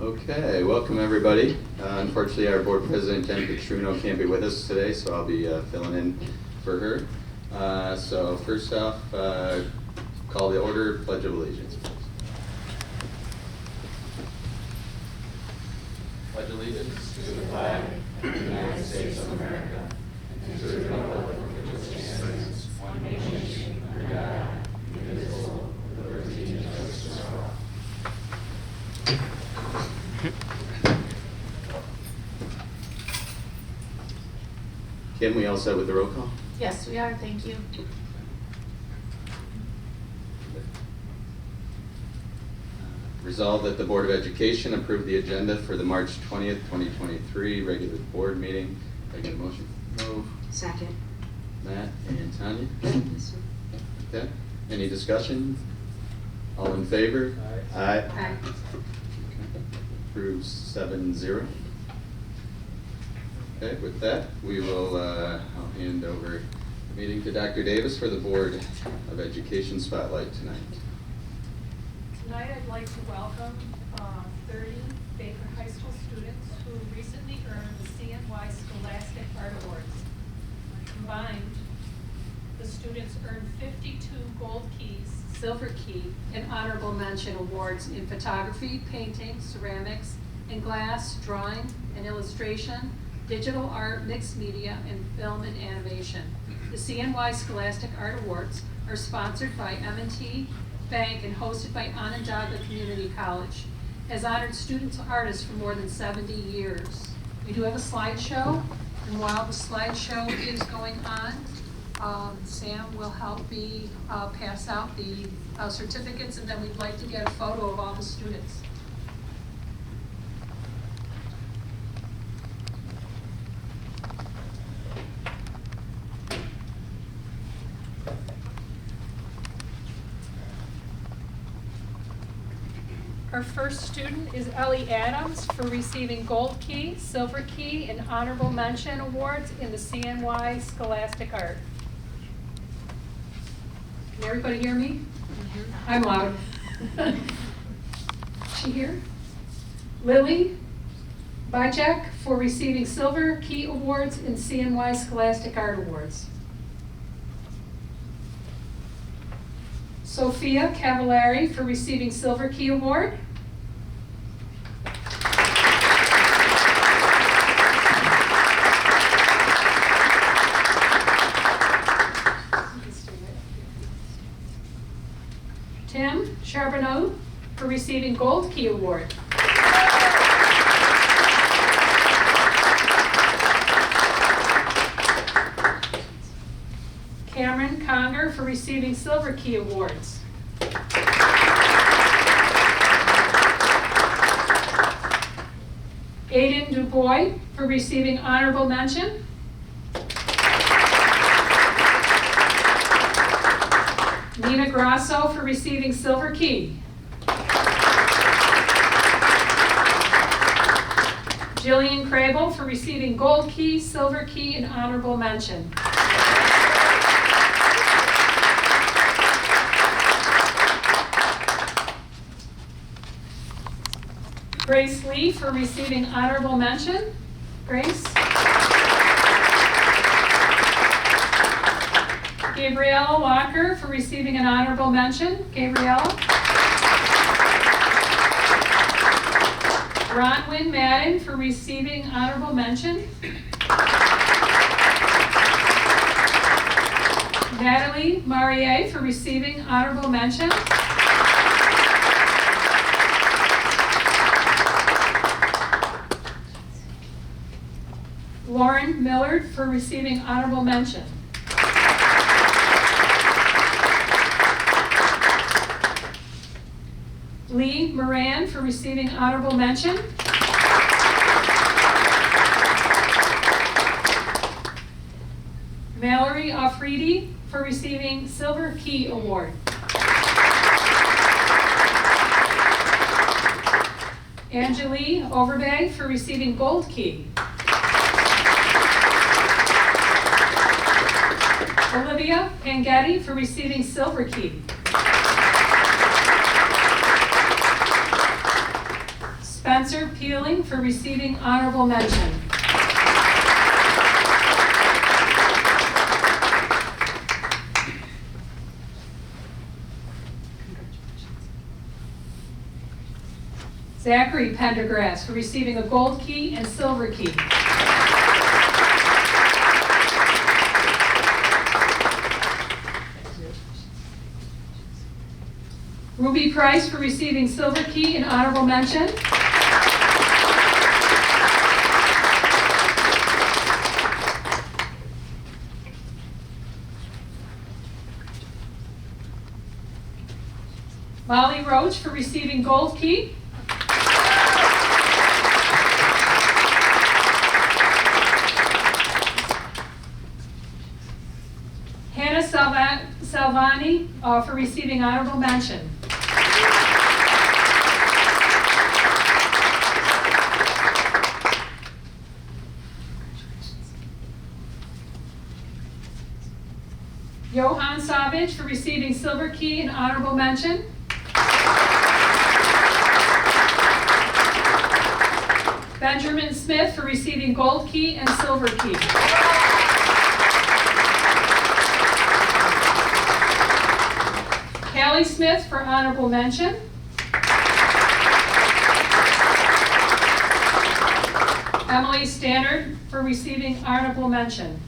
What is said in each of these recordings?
Okay, welcome everybody. Unfortunately, our board president, Jen Petruno, can't be with us today, so I'll be filling in for her. So first off, call the order, Pledge of Allegiance. Pledge allegiance to the flag of the United States of America and to the republic for which it stands, one nation, under God, indivisible, with liberty and justice for all. Kim, we all set with the roll call? Yes, we are. Thank you. Resolved that the Board of Education approve the agenda for the March 20th, 2023 regular board meeting. Can I get a motion? Move. Second. Matt and Tanya? Yes, sir. Okay. Any discussion? All in favor? Aye. Aye. Okay. Approves 7-0. Okay, with that, we will I'll hand over the meeting to Dr. Davis for the Board of Education Spotlight tonight. Tonight I'd like to welcome 30 Baker High School students who recently earned the CNY Scholastic Art Awards. Combined, the students earned 52 gold keys, silver key, and honorable mention awards in photography, painting, ceramics, and glass, drawing, and illustration, digital art, mixed media, and film and animation. The CNY Scholastic Art Awards are sponsored by M&T Bank and hosted by Onondaga Community College. Has honored students artists for more than 70 years. We do have a slideshow, and while the slideshow is going on, Sam will help me pass out the certificates, and then we'd like to get a photo of all the students. Our first student is Ellie Adams for receiving gold key, silver key, and honorable mention awards in the CNY Scholastic Art. Can everybody hear me? Mm-hmm. I'm loud. She here? Lily Bajek for receiving silver key awards in CNY Scholastic Art Awards. Sophia Cavallari for receiving Silver Key Award. Tim Charbonneau for receiving Gold Key Award. Cameron Conger for receiving Silver Key Awards. Aiden Dubois for receiving Honorable Mention. Nina Grasso for receiving Silver Key. Jillian Crable for receiving Gold Key, Silver Key, and Honorable Mention. Grace Lee for receiving Honorable Mention. Grace. Gabriella Walker for receiving an Honorable Mention. Gabriella. Bronwyn Madden for receiving Honorable Mention. Natalie Marier for receiving Honorable Mention. Lauren Millard for receiving Honorable Mention. Lee Moran for receiving Honorable Mention. Mallory Afridi for receiving Silver Key Award. Angelie Overbay for receiving Gold Key. Olivia Pangetti for receiving Silver Key. Spencer Peeling for receiving honorable mention. Zachary Pendergrass for receiving a gold key and silver key. Ruby Price for receiving silver key and honorable mention. Molly Roach for receiving gold key. Hannah Salvani for receiving honorable mention. Johan Savage for receiving silver key and honorable mention. Benjamin Smith for receiving gold key and silver key. Callie Smith for honorable mention. Emily Stannard for receiving honorable mention.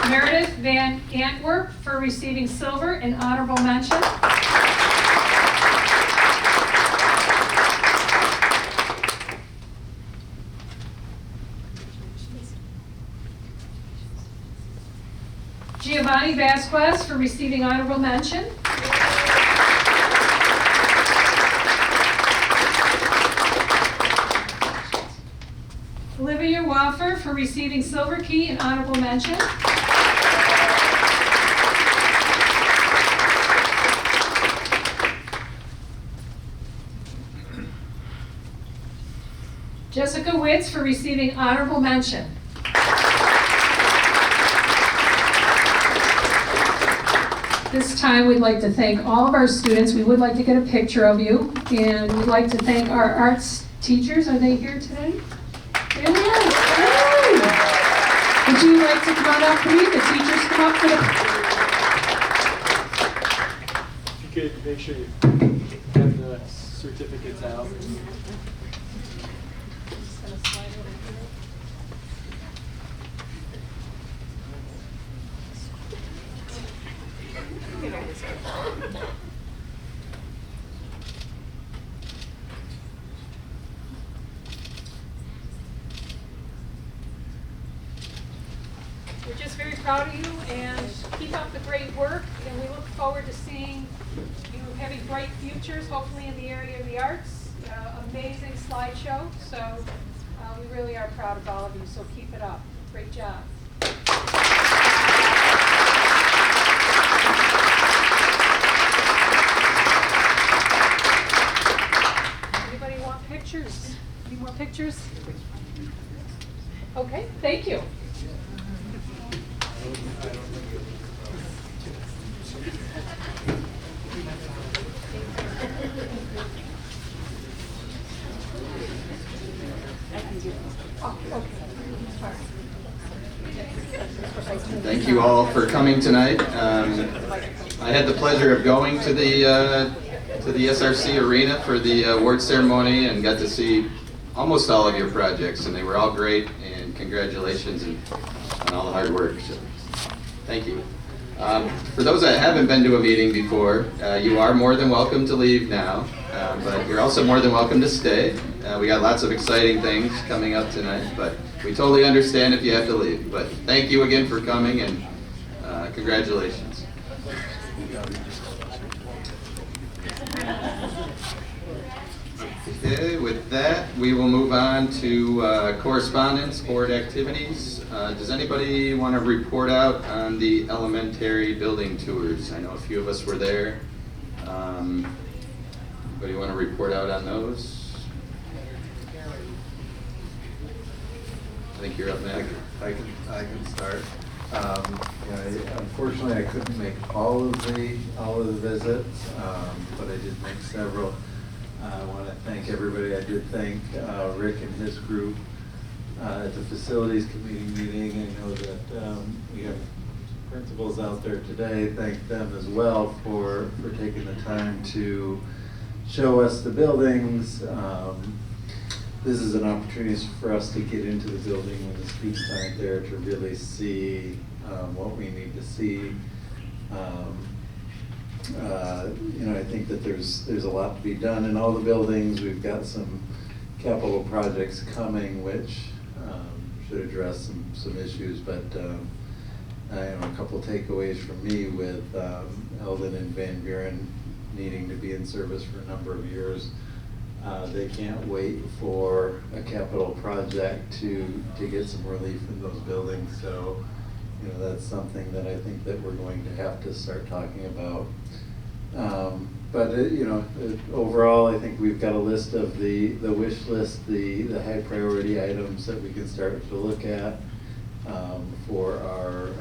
Meredith Van Antwerp for receiving silver and honorable mention. Giovanni Vasquez for receiving honorable mention. Olivia Waffer for receiving silver key and honorable mention. Jessica Witz for receiving honorable mention. This time we'd like to thank all of our students. We would like to get a picture of you, and we'd like to thank our arts teachers. Are they here today? There they are. Hey. Would you like to come on up, please? The teachers come up for the... If you could make sure you have the certificates out. We're just very proud of you, and keep up the great work, and we look forward to seeing you having bright futures, hopefully in the area of the arts. Amazing slideshow, so we really are proud of all of you, so keep it up. Great job. Anybody want pictures? Any more pictures? Okay, thank you. Thank you all for coming tonight. I had the pleasure of going to the SRC arena for the award ceremony and got to see almost all of your projects, and they were all great, and congratulations on all the hard work. So, thank you. For those that haven't been to a meeting before, you are more than welcome to leave now, but you're also more than welcome to stay. We got lots of exciting things coming up tonight, but we totally understand if you have to leave. But thank you again for coming, and congratulations. Okay, with that, we will move on to correspondence, board activities. Does anybody want to report out on the elementary building tours? I know a few of us were there. Anybody want to report out on those? I think you're up next. I can start. Unfortunately, I couldn't make all of the visits, but I did make several. I want to thank everybody. I did thank Rick and his group at the facilities committee meeting. I know that we have principals out there today. Thank them as well for taking the time to show us the buildings. This is an opportunity for us to get into the building when the students aren't there to really see what we need to see. I think that there's a lot to be done in all the buildings. We've got some capital projects coming which should address some issues, but a couple takeaways from me with Eldon and Van Buren needing to be in service for a number of years. They can't wait for a capital project to get some relief in those buildings. So, that's something that I think that we're going to have to start talking about. Overall, I think we've got a list of the wish list, the high priority items that we can start to look at for our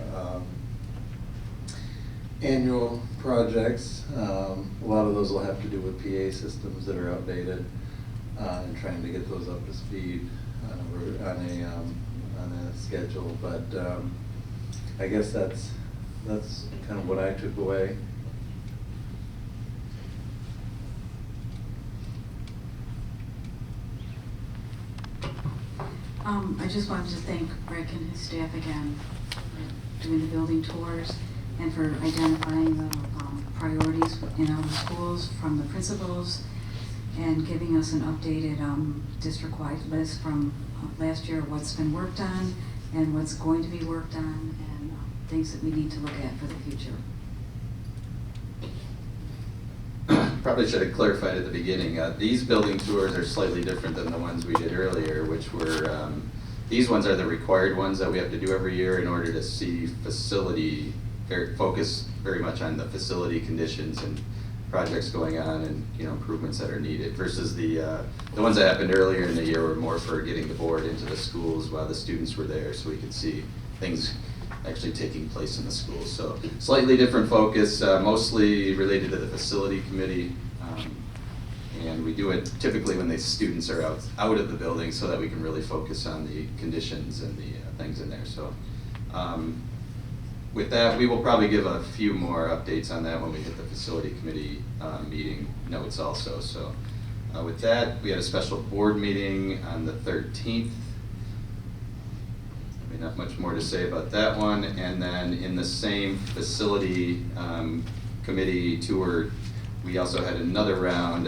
annual projects. A lot of those will have to do with PA systems that are outdated and trying to get those up to speed on a schedule. But I guess that's kind of what I took away. I just wanted to thank Rick and his staff again for doing the building tours and for identifying the priorities in all the schools from the principals and giving us an updated district-wide list from last year, what's been worked on and what's going to be worked on, and things that we need to look at for the future. Probably should have clarified at the beginning. These building tours are slightly different than the ones we did earlier, which were, these ones are the required ones that we have to do every year in order to see facility, focus very much on the facility conditions and projects going on and improvements that are needed, versus the ones that happened earlier in the year were more for getting the board into the schools while the students were there so we could see things actually taking place in the schools. So slightly different focus, mostly related to the facility committee. And we do it typically when the students are out of the building so that we can really focus on the conditions and the things in there. So with that, we will probably give a few more updates on that when we hit the facility committee meeting notes also. So with that, we had a special board meeting on the 13th. Not much more to say about that one. And then in the same facility committee tour, we also had another round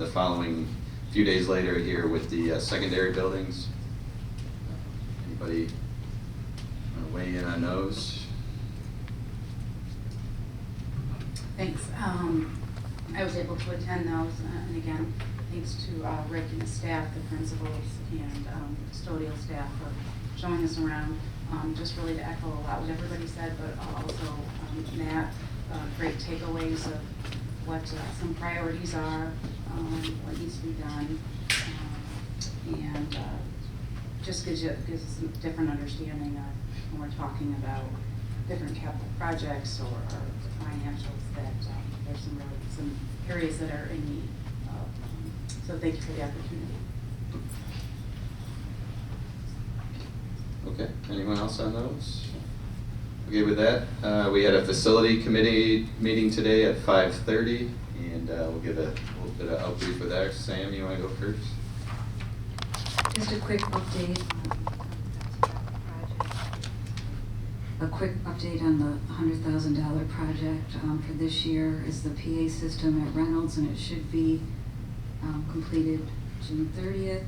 the following few days later here with the secondary buildings. Anybody want to weigh in on those? Thanks. I was able to attend those, and again, thanks to Rick and the staff, the principals, and custodial staff for showing us around. Just really to echo a lot what everybody said, but also Matt, great takeaways of what some priorities are, what needs to be done, and just gives us a different understanding of when we're talking about different capital projects or financials, that there's some areas that are in need. So thank you for the opportunity. Okay, anyone else on those? Okay, with that, we had a facility committee meeting today at 5:30, and we'll give a little bit of outbrief with that. Sam, you want to go first? Just a quick update. A quick update on the $100,000 project for this year is the PA system at Reynolds, and it should be completed June 30th.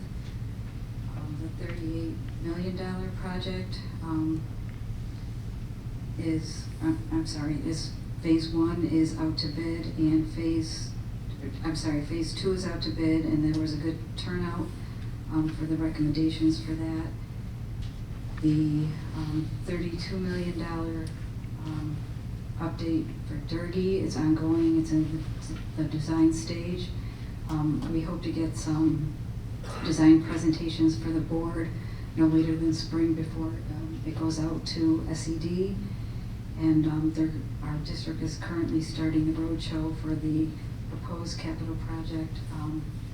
The $38 million project is phase 1 is out to bid, and phase 2 is out to bid, and there was a good turnout for the recommendations for that. The $32 million update for Dirty is ongoing. It's in the design stage. We hope to get some design presentations for the board no later than spring before It goes out to SED, and our district is currently starting the roadshow for the proposed capital project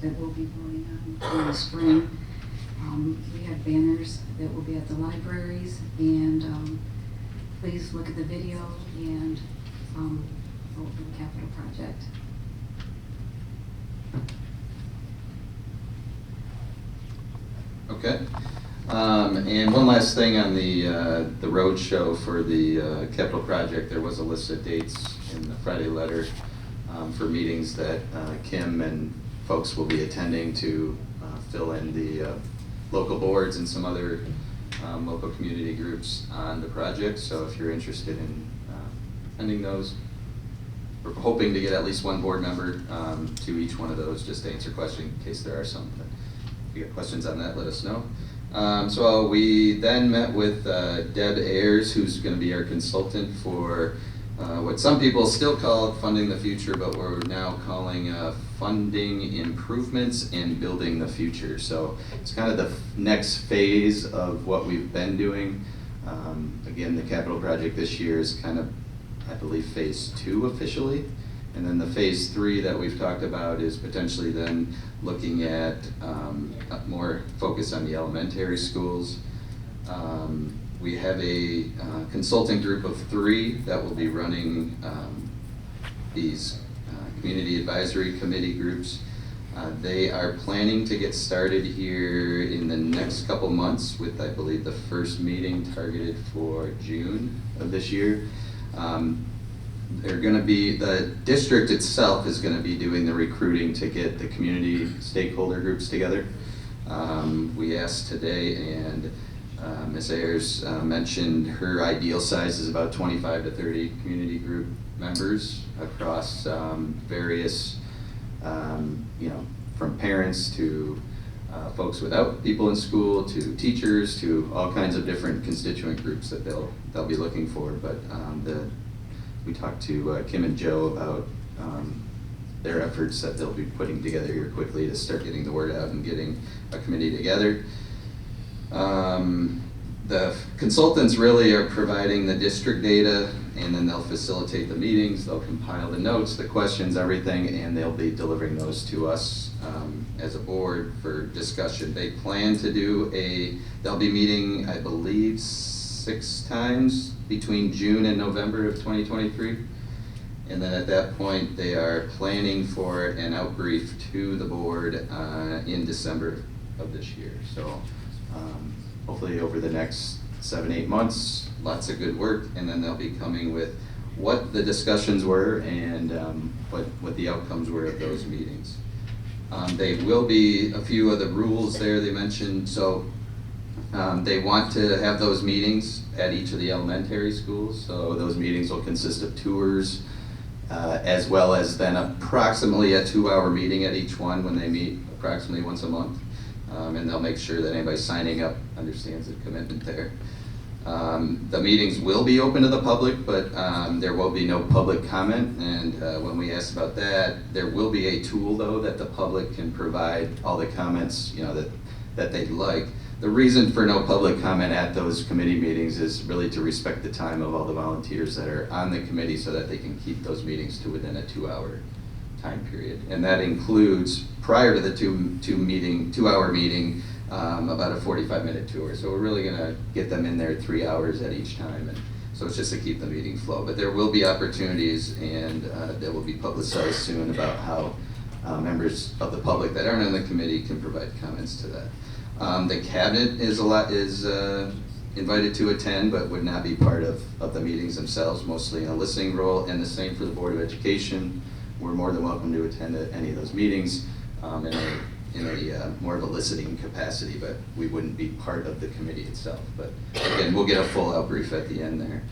that we'll be voting on in the spring. We have banners that will be at the libraries, and please look at the video and vote for the capital project. Okay. And one last thing on the road show for the capital project. There was a list of dates in the Friday letter for meetings that Kim and folks will be attending to fill in the local boards and some other local community groups on the project. So if you're interested in attending those, we're hoping to get at least one board member to each one of those, just to answer questions in case there are some. But if you have questions on that, let us know. So we then met with Deb Ayers, who's going to be our consultant for what some people still call Funding the Future, but we're now calling Funding Improvements and Building the Future. So it's kind of the next phase of what we've been doing. Again, the capital project this year is kind of, I believe, phase 2 officially. And then the phase 3 that we've talked about is potentially then looking at more focus on the elementary schools. We have a consulting group of 3 that will be running these community advisory committee groups. They are planning to get started here in the next couple months with, I believe, the first meeting targeted for June of this year. They're going to be, the district itself is going to be doing the recruiting to get the community stakeholder groups together. We asked today, and Ms. Ayers mentioned her ideal size is about 25 to 30 community group members across various, from parents to folks without people in school to teachers to all kinds of different constituent groups that they'll be looking for. But we talked to Kim and Joe about their efforts that they'll be putting together here quickly to start getting the word out and getting a committee together. The consultants really are providing the district data, and then they'll facilitate the meetings, they'll compile the notes, the questions, everything, and they'll be delivering those to us as a board for discussion. They plan to do they'll be meeting, I believe, 6 times between June and November of 2023. And then at that point, they are planning for an outbrief to the board in December of this year. So hopefully over the next 7-8 months, lots of good work, and then they'll be coming with what the discussions were and what the outcomes were of those meetings. They will be a few of the rules there they mentioned. So they want to have those meetings at each of the elementary schools. So those meetings will consist of tours, as well as then approximately a 2-hour meeting at each one when they meet approximately once a month. And they'll make sure that anybody signing up understands the commitment there. The meetings will be open to the public, but there will be no public comment. And when we asked about that, there will be a tool though that the public can provide all the comments that they'd like. The reason for no public comment at those committee meetings is really to respect the time of all the volunteers that are on the committee so that they can keep those meetings to within a 2-hour time period. And that includes, prior to the 2-hour meeting, about a 45-minute tour. So we're really gonna get them in there 3 hours at each time. And so it's just to keep the meeting flow. But there will be opportunities, and that will be publicized soon about how members of the public that aren't on the committee can provide comments to that. The cabinet is invited to attend, but would not be part of the meetings themselves, mostly in a listening role, and the same for the Board of Education. We're more than welcome to attend any of those meetings in a more of a listening capacity, but we wouldn't be part of the committee itself. But again, we'll get a full outbrief at the end there.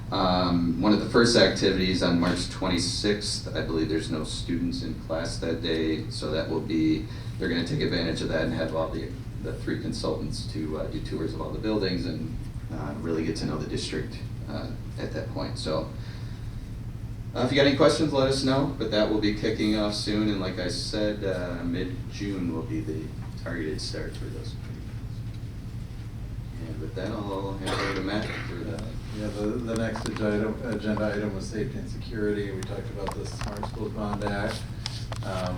One of the first activities on March 26th, I believe there's no students in class that day, so that will be, they're gonna take advantage of that and have all the 3 consultants to do tours of all the buildings and really get to know the district at that point. So if you got any questions, let us know, but that will be kicking off soon, and like I said, mid-June will be the targeted start for those. And with that, I'll hand it over to Matt for the. Yeah, the next agenda item was safety and security. We talked about the Smart Schools Bond Act.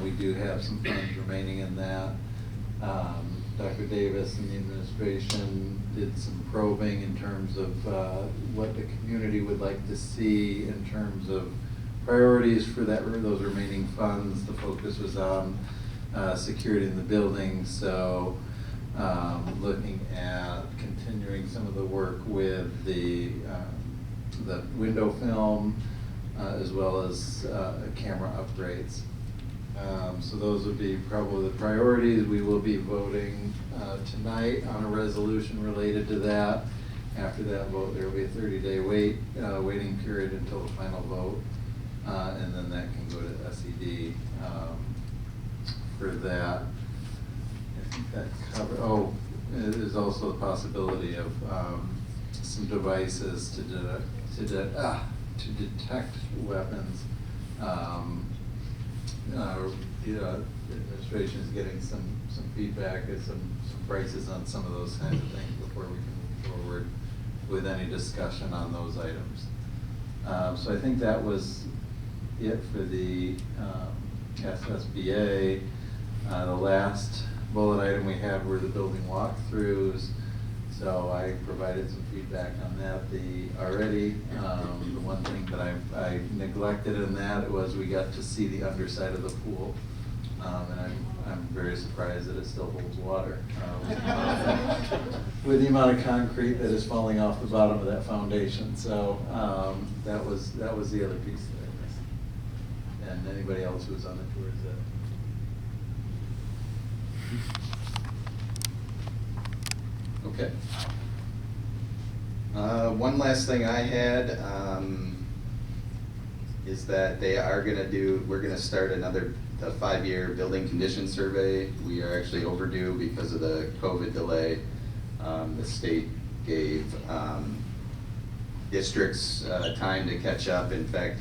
We do have some funds remaining in that. Dr. Davis and the administration did some probing in terms of what the community would like to see in terms of priorities for those remaining funds. The focus was on security in the building, so looking at continuing some of the work with the window film as well as camera upgrades. So those would be probably the priorities. We will be voting tonight on a resolution related to that. After that vote, there will be a 30-day waiting period until the final vote, and then that can go to SED for that. I think that covers. Oh, there's also the possibility of some devices to detect weapons. The administration is getting some feedback and some prices on some of those kinds of things before we can move forward with any discussion on those items. So I think that was it for the SSBA. The last bullet item we had were the building walkthroughs. So I provided some feedback on that already. The one thing that I neglected in that was we got to see the underside of the pool. And I'm very surprised that it still holds water with the amount of concrete that is falling off the bottom of that foundation. So that was the other piece that I missed. And anybody else who was on the tour is Okay. One last thing I had is that we're gonna start the 5-year building condition survey. We are actually overdue because of the COVID delay. The state gave districts time to catch up. In fact,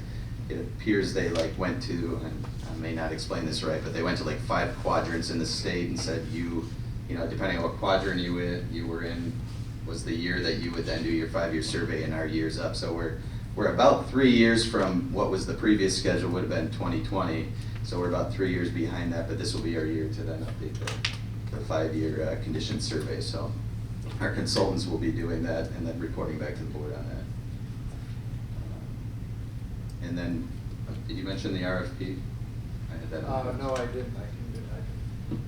it appears they went to, and I may not explain this right, but they went to 5 quadrants in the state and said depending on what quadrant you were in, was the year that you would then do your 5-year survey, and our year's up. So we're about 3 years from what was the previous schedule, would have been 2020. So we're about 3 years behind that, but this will be our year to then update the 5-year condition survey. So our consultants will be doing that and then reporting back to the board on that. And then, did you mention the RFP? I had that on. no, I didn't. I can look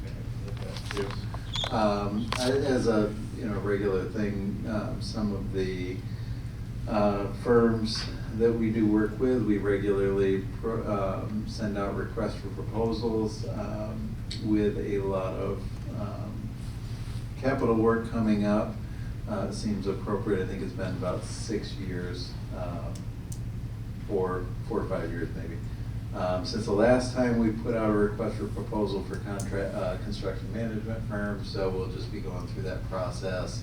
at that too. As a regular thing, some of the firms that we do work with, we regularly send out requests for proposals with a lot of capital work coming up. It seems appropriate. I think it's been about 6 years, 4 or 5 years maybe. Since the last time we put out a request for proposal for construction management firms, so we'll just be going through that process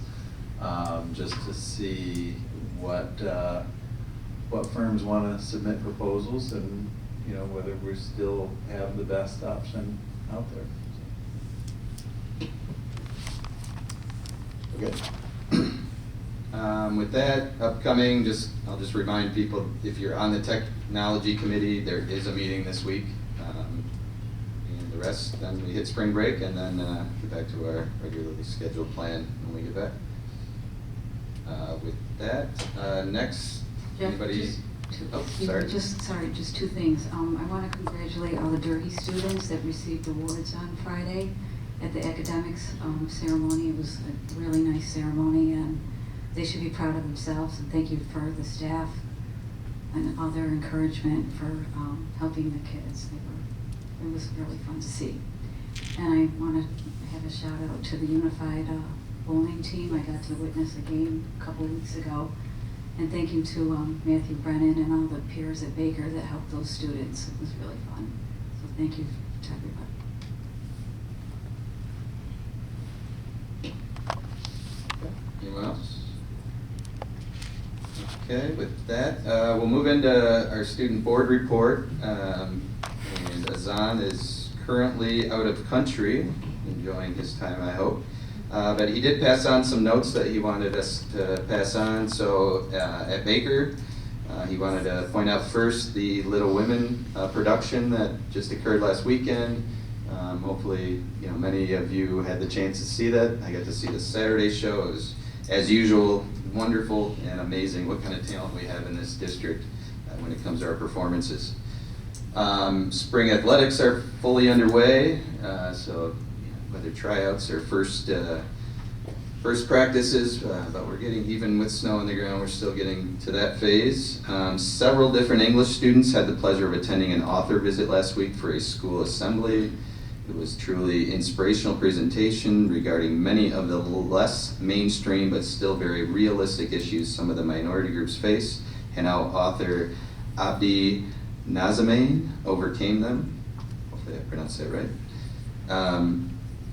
just to see what firms want to submit proposals and whether we still have the best option out there. Okay. With that upcoming, I'll just remind people, if you're on the technology committee, there is a meeting this week. And the rest, then we hit spring break and then get back to our regularly scheduled plan when we get back. With that, next, Jeff, anybody? just 2 things. I want to congratulate all the Durhee students that received awards on Friday at the academics ceremony. It was a really nice ceremony, and they should be proud of themselves. And thank you for the staff and all their encouragement for helping the kids. It was really fun to see. And I want to have a shout out to the Unified bowling team. I got to witness a game a couple weeks ago. And thank you to Matthew Brennan and all the peers at Baker that helped those students. It was really fun. So thank you to everybody. Anyone else? Okay, with that, we'll move into our student board report. And Azan is currently out of country, enjoying his time, I hope. But he did pass on some notes that he wanted us to pass on. So at Baker, he wanted to point out first the Little Women production that just occurred last weekend. Hopefully, many of you had the chance to see that. I got to see the Saturday show. It was, as usual, wonderful and amazing what kind of talent we have in this district when it comes to our performances. Spring athletics are fully underway, so whether tryouts or first practices, but we're getting, even with snow on the ground, we're still getting to that phase. Several different English students had the pleasure of attending an author visit last week for a school assembly. It was truly inspirational presentation regarding many of the less mainstream but still very realistic issues some of the minority groups face, and how author Abdi Nazamain overcame them. Hopefully I pronounced that right.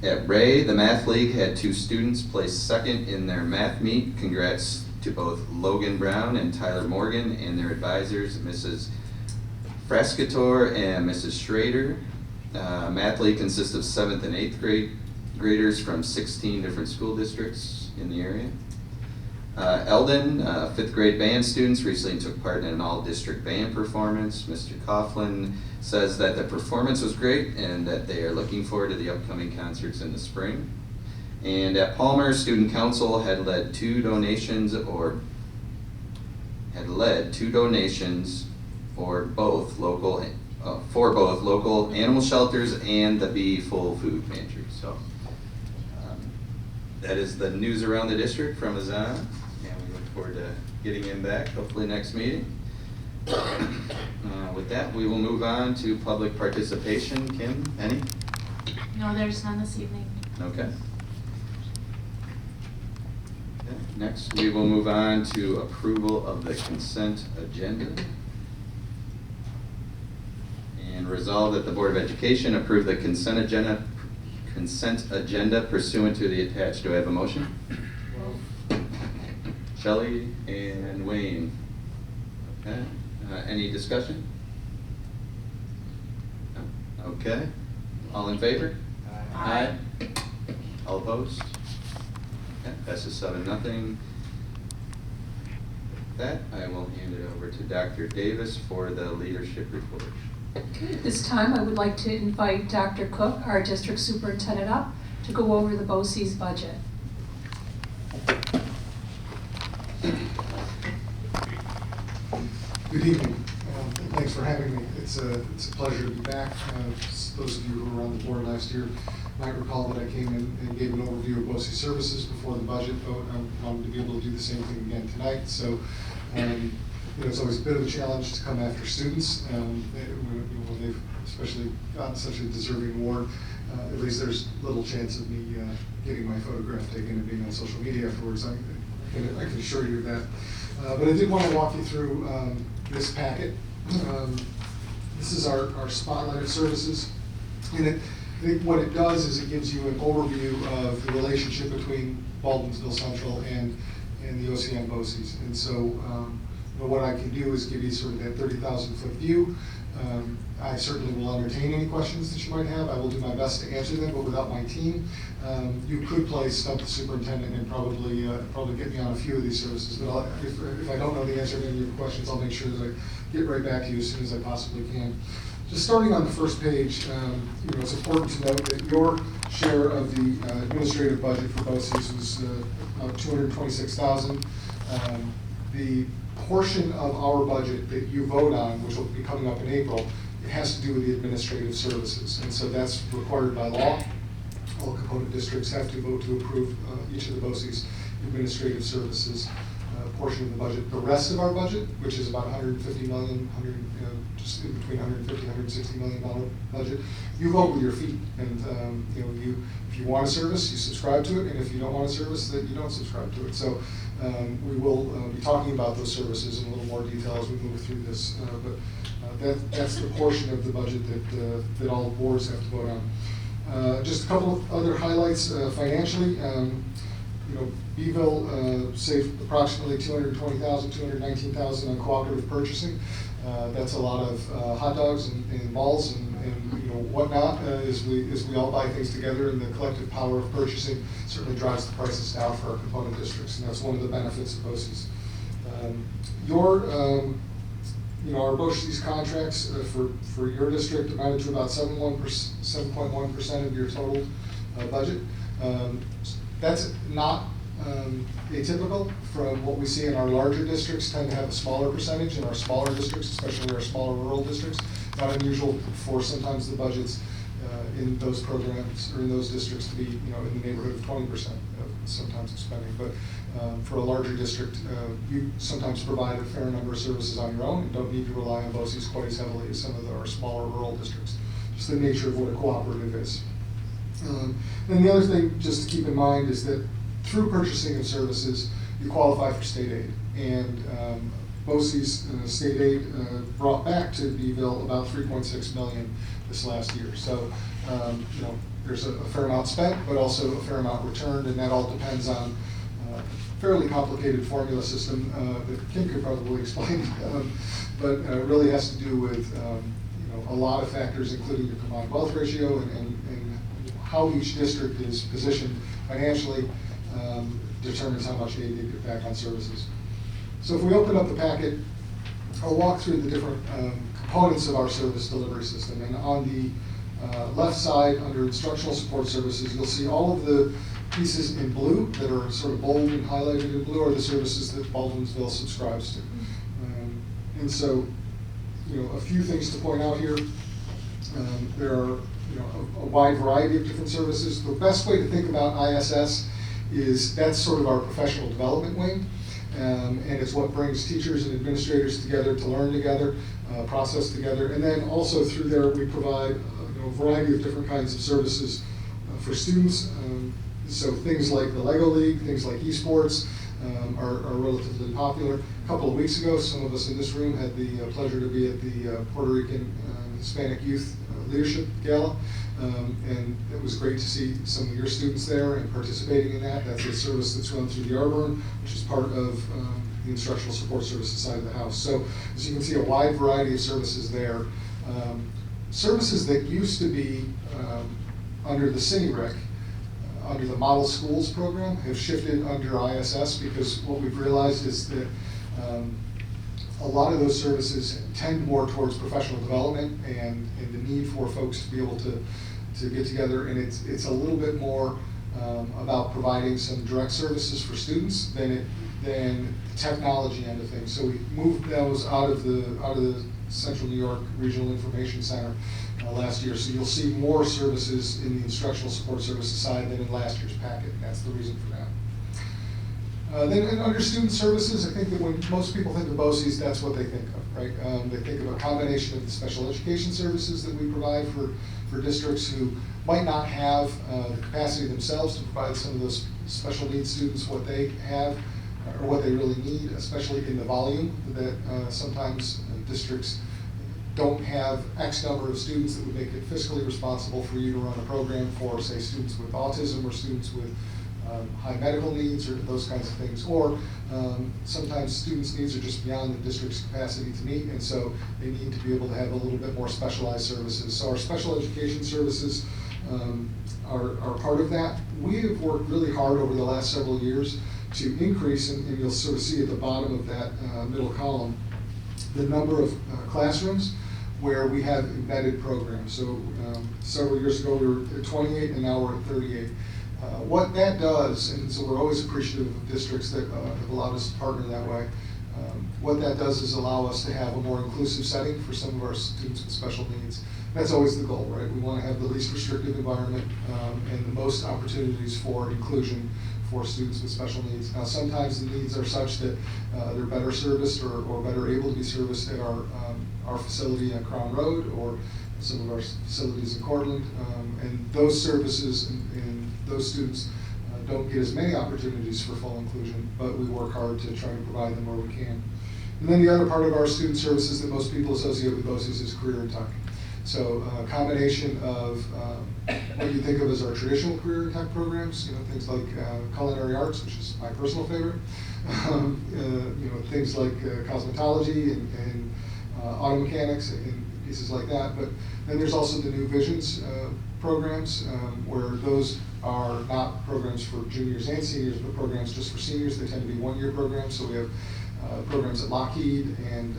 At Ray, the Math League had 2 students place second in their math meet. Congrats to both Logan Brown and Tyler Morgan and their advisors, Mrs. Frascator and Mrs. Schrader. Math League consists of 7th and 8th graders from 16 different school districts in the area. Eldon, 5th grade band students, recently took part in an all-district band performance. Mr. Coughlin says that the performance was great and that they are looking forward to the upcoming concerts in the spring. And at Palmer, Student Council had led 2 donations for both local animal shelters and the Bee Full Food Pantry. So that is the news around the district from Azan, and we look forward to getting him back, hopefully next meeting. With that, we will move on to public participation. Kim, any? No, there's none this evening. Okay. Next, we will move on to approval of the consent agenda. And resolve that the Board of Education approve the consent agenda pursuant to the attached. Do I have a motion? Shelley and Wayne. Okay. Any discussion? No? Okay. All in favor? Aye. All opposed? Okay. Passes 7-0. With that, I will hand it over to Dr. Davis for the leadership report. Okay, at this time, I would like to invite Dr. Cook, our district superintendent, up to go over the BOCES budget. Good evening. Thanks for having me. It's a pleasure to be back. Those of you who were on the board last year might recall that I came in and gave an overview of BOCES services before the budget vote. I wanted to be able to do the same thing again tonight. So it's always a bit of a challenge to come after students when they've especially gotten such a deserving award. At least there's little chance of me getting my photograph taken and being on social media afterwards. I can assure you of that. But I did want to walk you through this packet. This is our spotlighted services. And I think what it does is it gives you an overview of the relationship between Baldwinsville Central and the OCN BOCES. And so what I can do is give you sort of that 30,000-foot view. I certainly will entertain any questions that you might have. I will do my best to answer them, but without my team, you could play Stump the Superintendent and probably get me on a few of these services. But if I don't know the answer to any of your questions, I'll make sure that I get right back to you as soon as I possibly can. Just starting on the first page, it's important to note that your share of the administrative budget for BOCES was about $226,000. The portion of our budget that you vote on, which will be coming up in April, it has to do with the administrative services. And so that's required by law. All component districts have to vote to approve each of the BOCES administrative services portion of the budget. The rest of our budget, which is about $150 million, just in between $150 and $160 million budget, you vote with your feet. And if you want a service, you subscribe to it, and if you don't want a service, then you don't subscribe to it. So we will be talking about those services in a little more detail as we move through this. But that's the portion of the budget that all boards have to vote on. Just a couple of other highlights financially. You know, Beeville saved approximately $220,000, $219,000 on cooperative purchasing. That's a lot of hot dogs and balls and you know whatnot as we all buy things together, and the collective power of purchasing certainly drives the prices down for our component districts, and that's one of the benefits of BOCES. You know, our BOCES contracts for your district amounted to about 7.1% of your total budget. That's not atypical from what we see in our larger districts. Tend to have a smaller percentage in our smaller districts, especially our smaller rural districts. Not unusual for sometimes the budgets in those programs or in those districts to be, you know, in the neighborhood of 20% of sometimes of spending. But for a larger district, you sometimes provide a fair number of services on your own and don't need to rely on BOCES quite as heavily as some of our smaller rural districts. Just the nature of what a cooperative is. And the other thing just to keep in mind is that through purchasing of services, you qualify for state aid. And BOCES state aid brought back to Beeville about $3.6 million this last year. So, you know, there's a fair amount spent, but also a fair amount returned, and that all depends on a fairly complicated formula system that Kim could probably explain, but it really has to do with you know, a lot of factors, including your combined wealth ratio and how each district is positioned financially determines how much aid they get back on services. So if we open up the packet, I'll walk through the different components of our service delivery system. And on the left side, under instructional support services, you'll see all of the pieces in blue that are sort of bold and highlighted in blue are the services that Baldwinsville subscribes to. And so, you know, a few things to point out here. There are, you know, a wide variety of different services. The best way to think about ISS is that's sort of our professional development wing. And it's what brings teachers and administrators together to learn together, process together. And then also through there, we provide you know, a variety of different kinds of services for students. So things like the Lego League, things like esports are relatively popular. A couple of weeks ago, some of us in this room had the pleasure to be at the Puerto Rican Hispanic Youth Leadership Gala. And it was great to see some of your students there and participating in that. That's a service that's run through the Arbor, which is part of the instructional support services side of the house. So as you can see, a wide variety of services there. Services that used to be under the CineRec, under the Model Schools program, have shifted under ISS because what we've realized is that a lot of those services tend more towards professional development and the need for folks to be able to get together, and it's a little bit more about providing some direct services for students than the technology end of things. So we moved those out of the Central New York Regional Information Center last year. So you'll see more services in the instructional support services side than in last year's packet, and that's the reason for that. Then under student services, I think that when most people think of BOCES, that's what they think of, right? They think of a combination of the special education services that we provide for districts who might not have the capacity themselves to provide some of those special needs students what they have or what they really need, especially in the volume that sometimes districts don't have X number of students that would make it fiscally responsible for you to run a program for, say, students with autism or students with high medical needs or those kinds of things, or sometimes students' needs are just beyond the district's capacity to meet, and so they need to be able to have a little bit more specialized services. So our special education services are part of that. We have worked really hard over the last several years to increase, and you'll sort of see at the bottom of that middle column, the number of classrooms where we have embedded programs. So several years ago we were at 28 and now we're at 38. What that does, and so we're always appreciative of districts that have allowed us to partner that way, what that does is allow us to have a more inclusive setting for some of our students with special needs. That's always the goal, right? We want to have the least restrictive environment and the most opportunities for inclusion for students with special needs. Now sometimes the needs are such that they're better serviced or better able to be serviced at our facility on Crown Road or some of our facilities in Cortland, and those services and those students don't get as many opportunities for full inclusion, but we work hard to try to provide them where we can. And then the other part of our student services that most people associate with BOCES is career and tech. So a combination of what you think of as our traditional career and tech programs, things like culinary arts, which is my personal favorite, things like cosmetology and auto mechanics and pieces like that. But then there's also the New Visions programs, where those are not programs for juniors and seniors, but programs just for seniors. They tend to be one-year programs. So we have programs at Lockheed and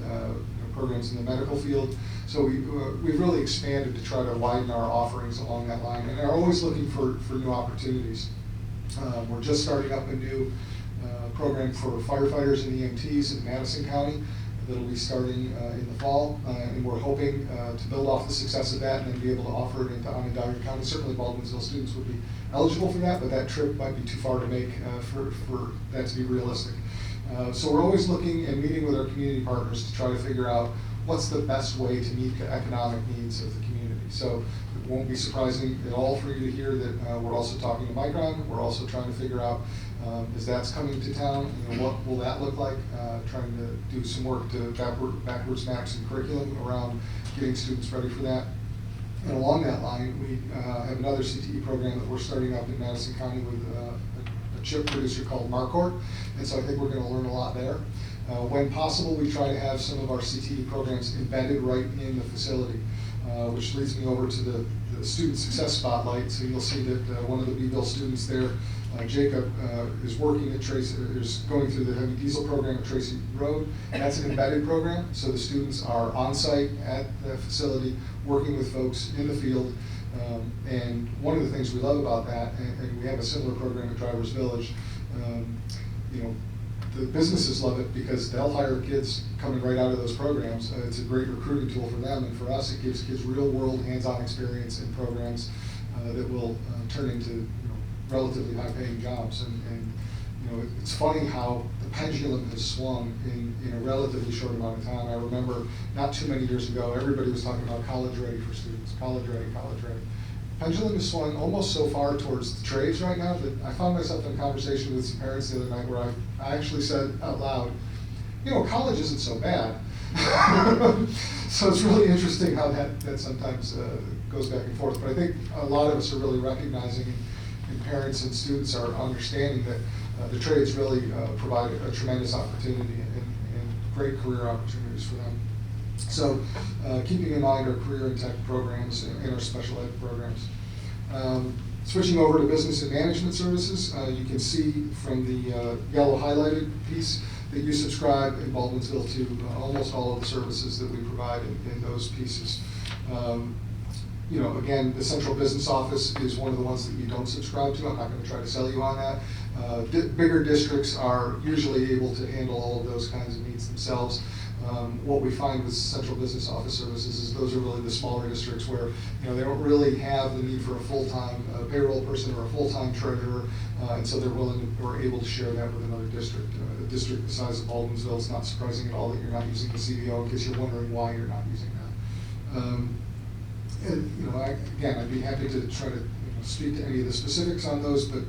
programs in the medical field. So we've really expanded to try to widen our offerings along that line, and are always looking for new opportunities. We're just starting up a new program for firefighters and EMTs in Madison County that'll be starting in the fall, and we're hoping to build off the success of that and then be able to offer it into Onondaga County. Certainly Baldwinsville students would be eligible for that, but that trip might be too far to make for that to be realistic. So we're always looking and meeting with our community partners to try to figure out what's the best way to meet the economic needs of the community. So it won't be surprising at all for you to hear that we're also talking to Micron. We're also trying to figure out, as that's coming to town, what will that look like? Trying to do some work to backwards map some curriculum around getting students ready for that. And along that line, we have another CTE program that we're starting up in Madison County with a chip producer called Marquardt, and so I think we're going to learn a lot there. When possible, we try to have some of our CTE programs embedded right in the facility, which leads me over to the Student Success Spotlight. So you'll see that one of the Beeville students there, Jacob, is working at Tracy, is going through the heavy diesel program at Tracy Road. And that's an embedded program, so the students are on site at the facility, working with folks in the field. And one of the things we love about that, and we have a similar program at Drivers Village, the businesses love it because they'll hire kids coming right out of those programs. It's a great recruiting tool for them, and for us, it gives kids real-world hands-on experience in programs that will turn into relatively high-paying jobs. And it's funny how the pendulum has swung in a relatively short amount of time. I remember not too many years ago, everybody was talking about college ready for students, college ready, college ready. Pendulum has swung almost so far towards the trades right now that I found myself in a conversation with some parents the other night where I actually said out loud, college isn't so bad. So it's really interesting how that sometimes goes back and forth. But I think a lot of us are really recognizing, and parents and students are understanding that the trades really provide a tremendous opportunity and great career opportunities for them. So keeping in mind our career and tech programs and our special ed programs. Switching over to business and management services, you can see from the yellow highlighted piece that you subscribe in Baldwinsville to almost all of the services that we provide in those pieces. Again, the central business office is one of the ones that you don't subscribe to. I'm not going to try to sell you on that. Bigger districts are usually able to handle all of those kinds of needs themselves. What we find with central business office services is those are really the smaller districts where they don't really have the need for a full-time payroll person or a full-time treasurer, and so they're willing or able to share that with another district. A district the size of Baldwinsville, it's not surprising at all that you're not using the CBO in case you're wondering why you're not using that. Again, I'd be happy to try to speak to any of the specifics on those, but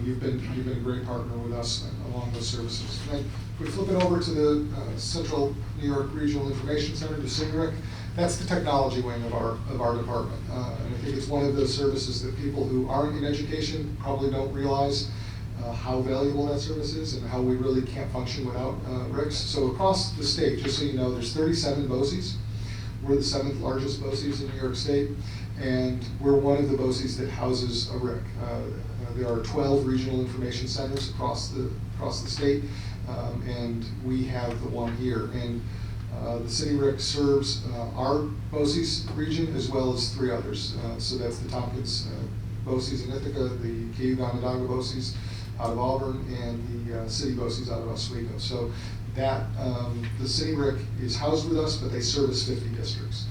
you've been a great partner with us along those services. And then if we flip it over to the Central New York Regional Information Center, the CINRIC, that's the technology wing of our department. And I think it's one of those services that people who aren't in education probably don't realize how valuable that service is and how we really can't function without RICs. So across the state, just so you know, there's 37 BOCES. We're the 7th largest BOCES in New York State, and we're one of the BOCES that houses a RIC. There are 12 regional information centers across the state, and we have the one here. And the City RIC serves our BOCES region as well as 3 others. So that's the Tompkins BOCES in Ithaca, the Cayuga-Onondaga BOCES out of Auburn, and the City BOCES out of Oswego. So that the City RIC is housed with us, but they service 50 districts,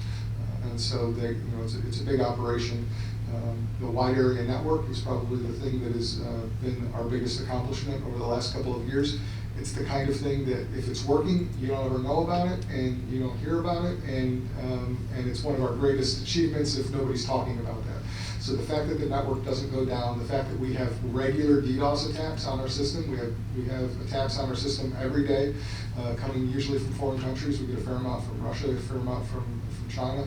and so they, it's a big operation. The wide area network is probably the thing that has been our biggest accomplishment over the last couple of years. It's the kind of thing that if it's working, you don't ever know about it and you don't hear about it, and it's one of our greatest achievements if nobody's talking about that. So the fact that the network doesn't go down, the fact that we have regular DDoS attacks on our system, we have attacks on our system every day, coming usually from foreign countries. We get a fair amount from Russia, a fair amount from China,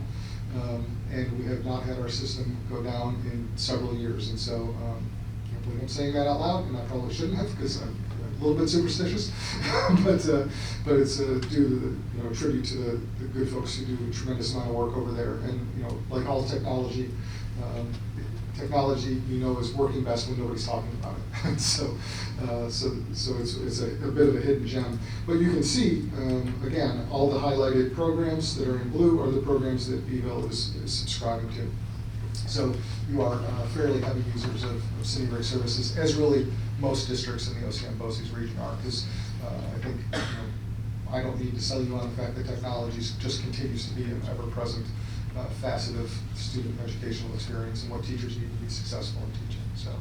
and we have not had our system go down in several years. And so, I can't believe I'm saying that out loud, and I probably shouldn't have, because I'm a little bit superstitious, but it's due to a tribute to the good folks who do a tremendous amount of work over there. And like all technology, technology is working best when nobody's talking about it. so it's a bit of a hidden gem. But you can see again, all the highlighted programs that are in blue are the programs that Beeville is subscribing to. So you are fairly heavy users of City Break services, as really most districts in the OCM BOCES region are, because I think I don't need to sell you on the fact that technology just continues to be an ever-present facet of student educational experience and what teachers need to be successful in teaching. So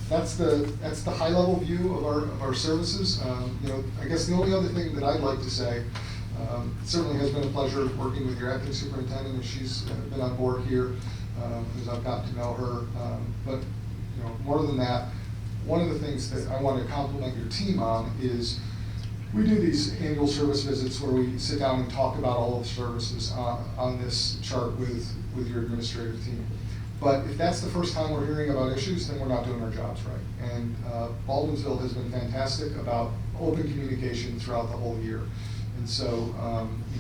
that's the high-level view of our services. I guess the only other thing that I'd like to say, it certainly has been a pleasure working with your acting superintendent, and she's been on board here as I've gotten to know her. But more than that, one of the things that I want to compliment your team on is we do these annual service visits where we sit down and talk about all of the services on this chart with your administrative team. But if that's the first time we're hearing about issues, then we're not doing our jobs right. And Baldwinsville has been fantastic about open communication throughout the whole year. And so,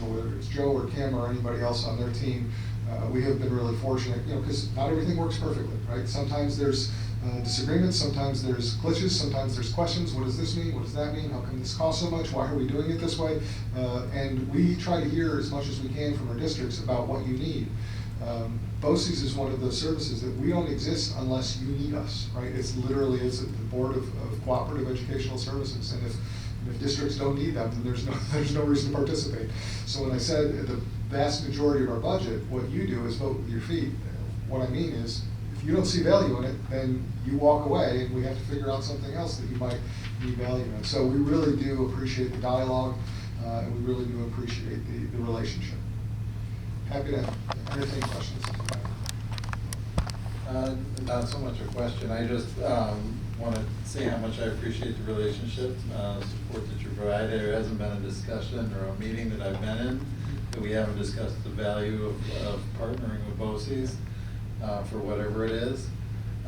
whether it's Joe or Kim or anybody else on their team, we have been really fortunate, because not everything works perfectly, right? Sometimes there's disagreements, sometimes there's glitches, sometimes there's questions. What does this mean? What does that mean? How come this costs so much? Why are we doing it this way? And we try to hear as much as we can from our districts about what you need. BOCES is one of those services that we don't exist unless you need us, right? It's literally the Board of Cooperative Educational Services, and if districts don't need them, then there's no reason to participate. So when I said the vast majority of our budget, what you do is vote with your feet. What I mean is, if you don't see value in it, then you walk away, and we have to figure out something else that you might need value in. So we really do appreciate the dialogue, and we really do appreciate the relationship. Happy to entertain questions. Not so much a question. I just want to say how much I appreciate the relationship, support that you provide. There hasn't been a discussion or a meeting that I've been in that we haven't discussed the value of partnering with BOCES for whatever it is.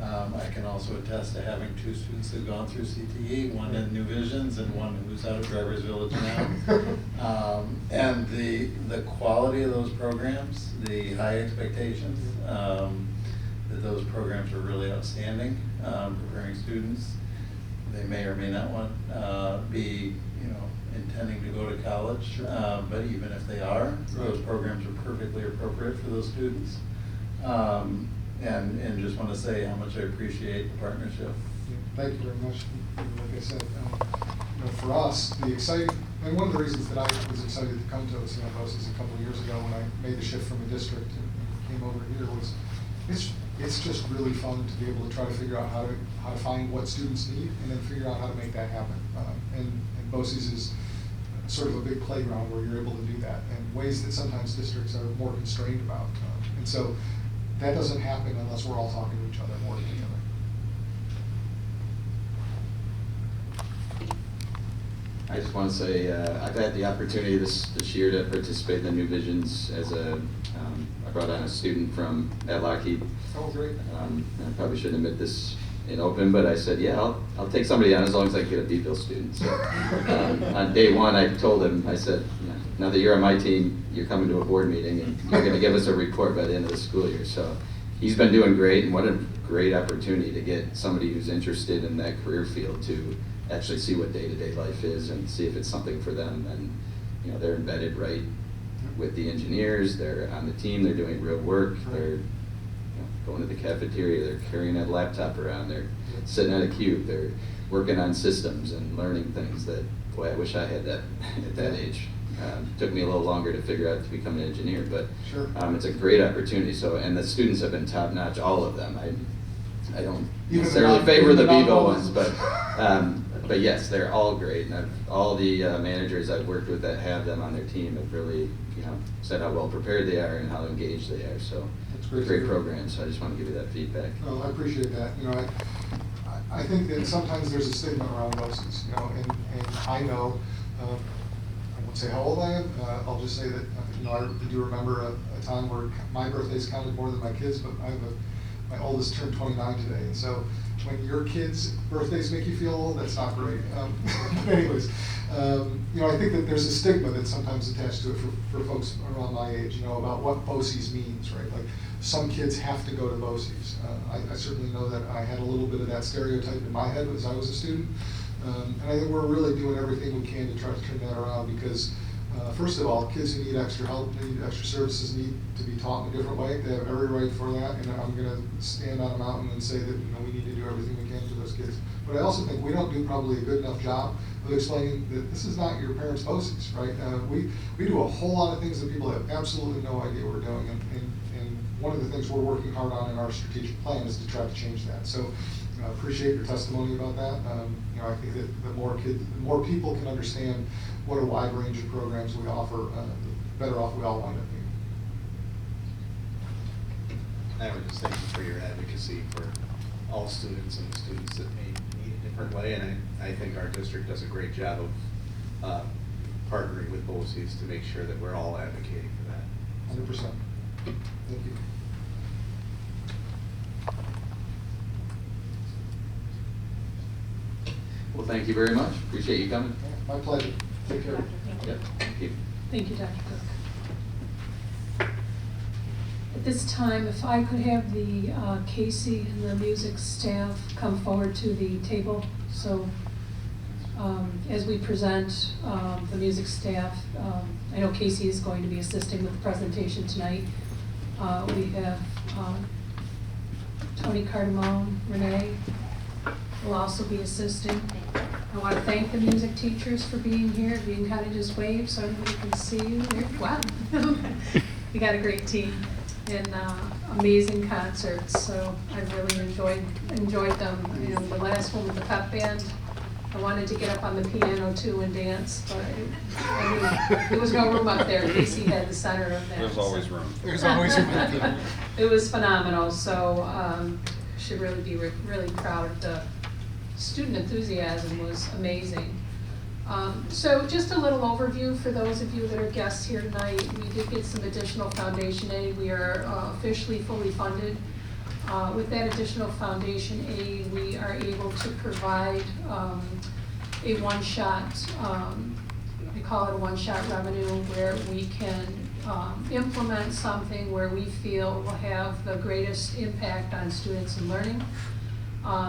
I can also attest to having two students who've gone through CTE, one in New Visions and one who's out of Drivers Village now. And the quality of those programs, the high expectations, that those programs are really outstanding, preparing students. They may or may not want be intending to go to college, sure. But even if they are, those programs are perfectly appropriate for those students. And just want to say how much I appreciate the partnership. Yeah, thank you very much. Like I said, for us, the exciting, and one of the reasons that I was excited to come to OCM BOCES a couple of years ago when I made the shift from a district and came over here was, it's just really fun to be able to try to figure out how to find what students need and then figure out how to make that happen. And BOCES is sort of a big playground where you're able to do that in ways that sometimes districts are more constrained about. And so that doesn't happen unless we're all talking to each other more together. I just want to say I've had the opportunity this year to participate in the New Visions as I brought on a student from at Lockheed. Oh, great. I probably shouldn't admit this in open, but I said, yeah, I'll take somebody on as long as I can get a Beeville student. So on day one, I told him, I said, now that you're on my team, you're coming to a board meeting and you're going to give us a report by the end of the school year. So he's been doing great, and what a great opportunity to get somebody who's interested in that career field to actually see what day-to-day life is and see if it's something for them. And they're embedded right with the engineers, they're on the team, they're doing real work, they're going to the cafeteria, they're carrying that laptop around, they're sitting at a cube, they're working on systems and learning things that, boy, I wish I had that at that age. Took me a little longer to figure out to become an engineer, but sure. It's a great opportunity. So, and the students have been top notch, all of them. I don't necessarily favor the Beeville ones, but yes, they're all great. And all the managers I've worked with that have them on their team have really, said how well prepared they are and how engaged they are. So It's great to great hear. program, so I just want to give you that feedback. Well, I appreciate that. You know, I think that sometimes there's a stigma around BOCES, you know, and I know, I won't say how old I am, I'll just say that, you know, I do remember a time where my birthdays counted more than my kids, but my oldest turned 29 today, and so when your kids' birthdays make you feel old, that's not great. But anyways, you know, I think that there's a stigma that's sometimes attached to it for folks around my age, you know, about what BOCES means, right? Like, some kids have to go to BOCES. I certainly know that I had a little bit of that stereotype in my head as I was a student. And I think we're really doing everything we can to try to turn that around because, first of all, kids who need extra help, need extra services, need to be taught in a different way. They have every right for that, and I'm going to stand on a mountain and say that, you know, we need to do everything we can for those kids. But I also think we don't do probably a good enough job of explaining that this is not your parents' BOCES, right? We do a whole lot of things that people have absolutely no idea we're doing, and one of the things we're working hard on in our strategic plan is to try to change that. So I appreciate your testimony about that. You know, I think that the more people can understand what a wide range of programs we offer, the better off we all wind up being. I would just thank you for your advocacy for all students and the students that may need a different way, and I think our district does a great job of partnering with BOCES to make sure that we're all advocating for that. 100%. Thank you. Well, thank you very much. Appreciate you coming. My pleasure. Take care. Yep, thank you. Thank you, Dr. Cook. At this time, if I could have the Casey and the music staff come forward to the table. So as we present the music staff, I know Casey is going to be assisting with the presentation tonight. We have Tony Cardamone, Renee will also be assisting. I want to thank the music teachers for being here. If you can kind of just wave so everybody can see you. Wow. We got a great team and amazing concerts. So I really enjoyed them. You know, the last one with the pep band, I wanted to get up on the piano too and dance, but there was no room up there. Casey had the center of that. There's always room. There's always room. It was phenomenal. So should really be really proud. The student enthusiasm was amazing. So just a little overview for those of you that are guests here tonight. We did get some additional foundation aid. We are officially fully funded. With that additional foundation aid, we are able to provide a one-shot, we call it a one-shot revenue, where we can implement something where we feel will have the greatest impact on students and learning.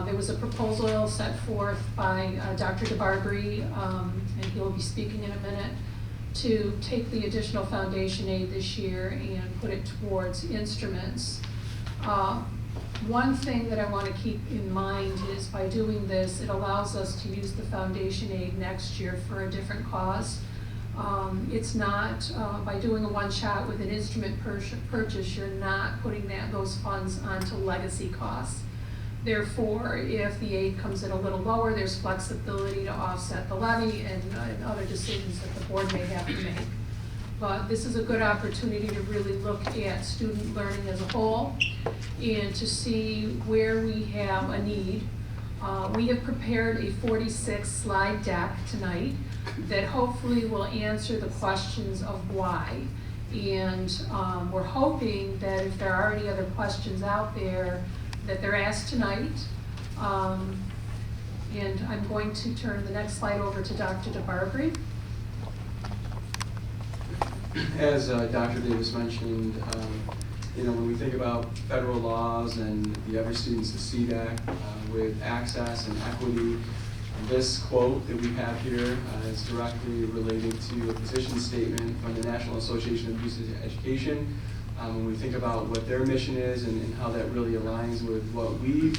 There was a proposal set forth by Dr. DeBarbary, and he will be speaking in a minute, to take the additional foundation aid this year and put it towards instruments. One thing that I want to keep in mind is by doing this, it allows us to use the foundation aid next year for a different cause. It's not, by doing a one-shot with an instrument purchase, you're not putting those funds onto legacy costs. Therefore, if the aid comes in a little lower, there's flexibility to offset the levy and other decisions that the board may have to make. But this is a good opportunity to really look at student learning as a whole and to see where we have a need. We have prepared a 46-slide deck tonight that hopefully will answer the questions of why. And we're hoping that if there are any other questions out there, that they're asked tonight. And I'm going to turn the next slide over to Dr. DeBarbary. As Dr. Davis mentioned, you know, when we think about federal laws and the Every Student's a Seat Act with access and equity, this quote that we have here is directly related to a position statement from the National Association of Youth Education. When we think about what their mission is and how that really aligns with what we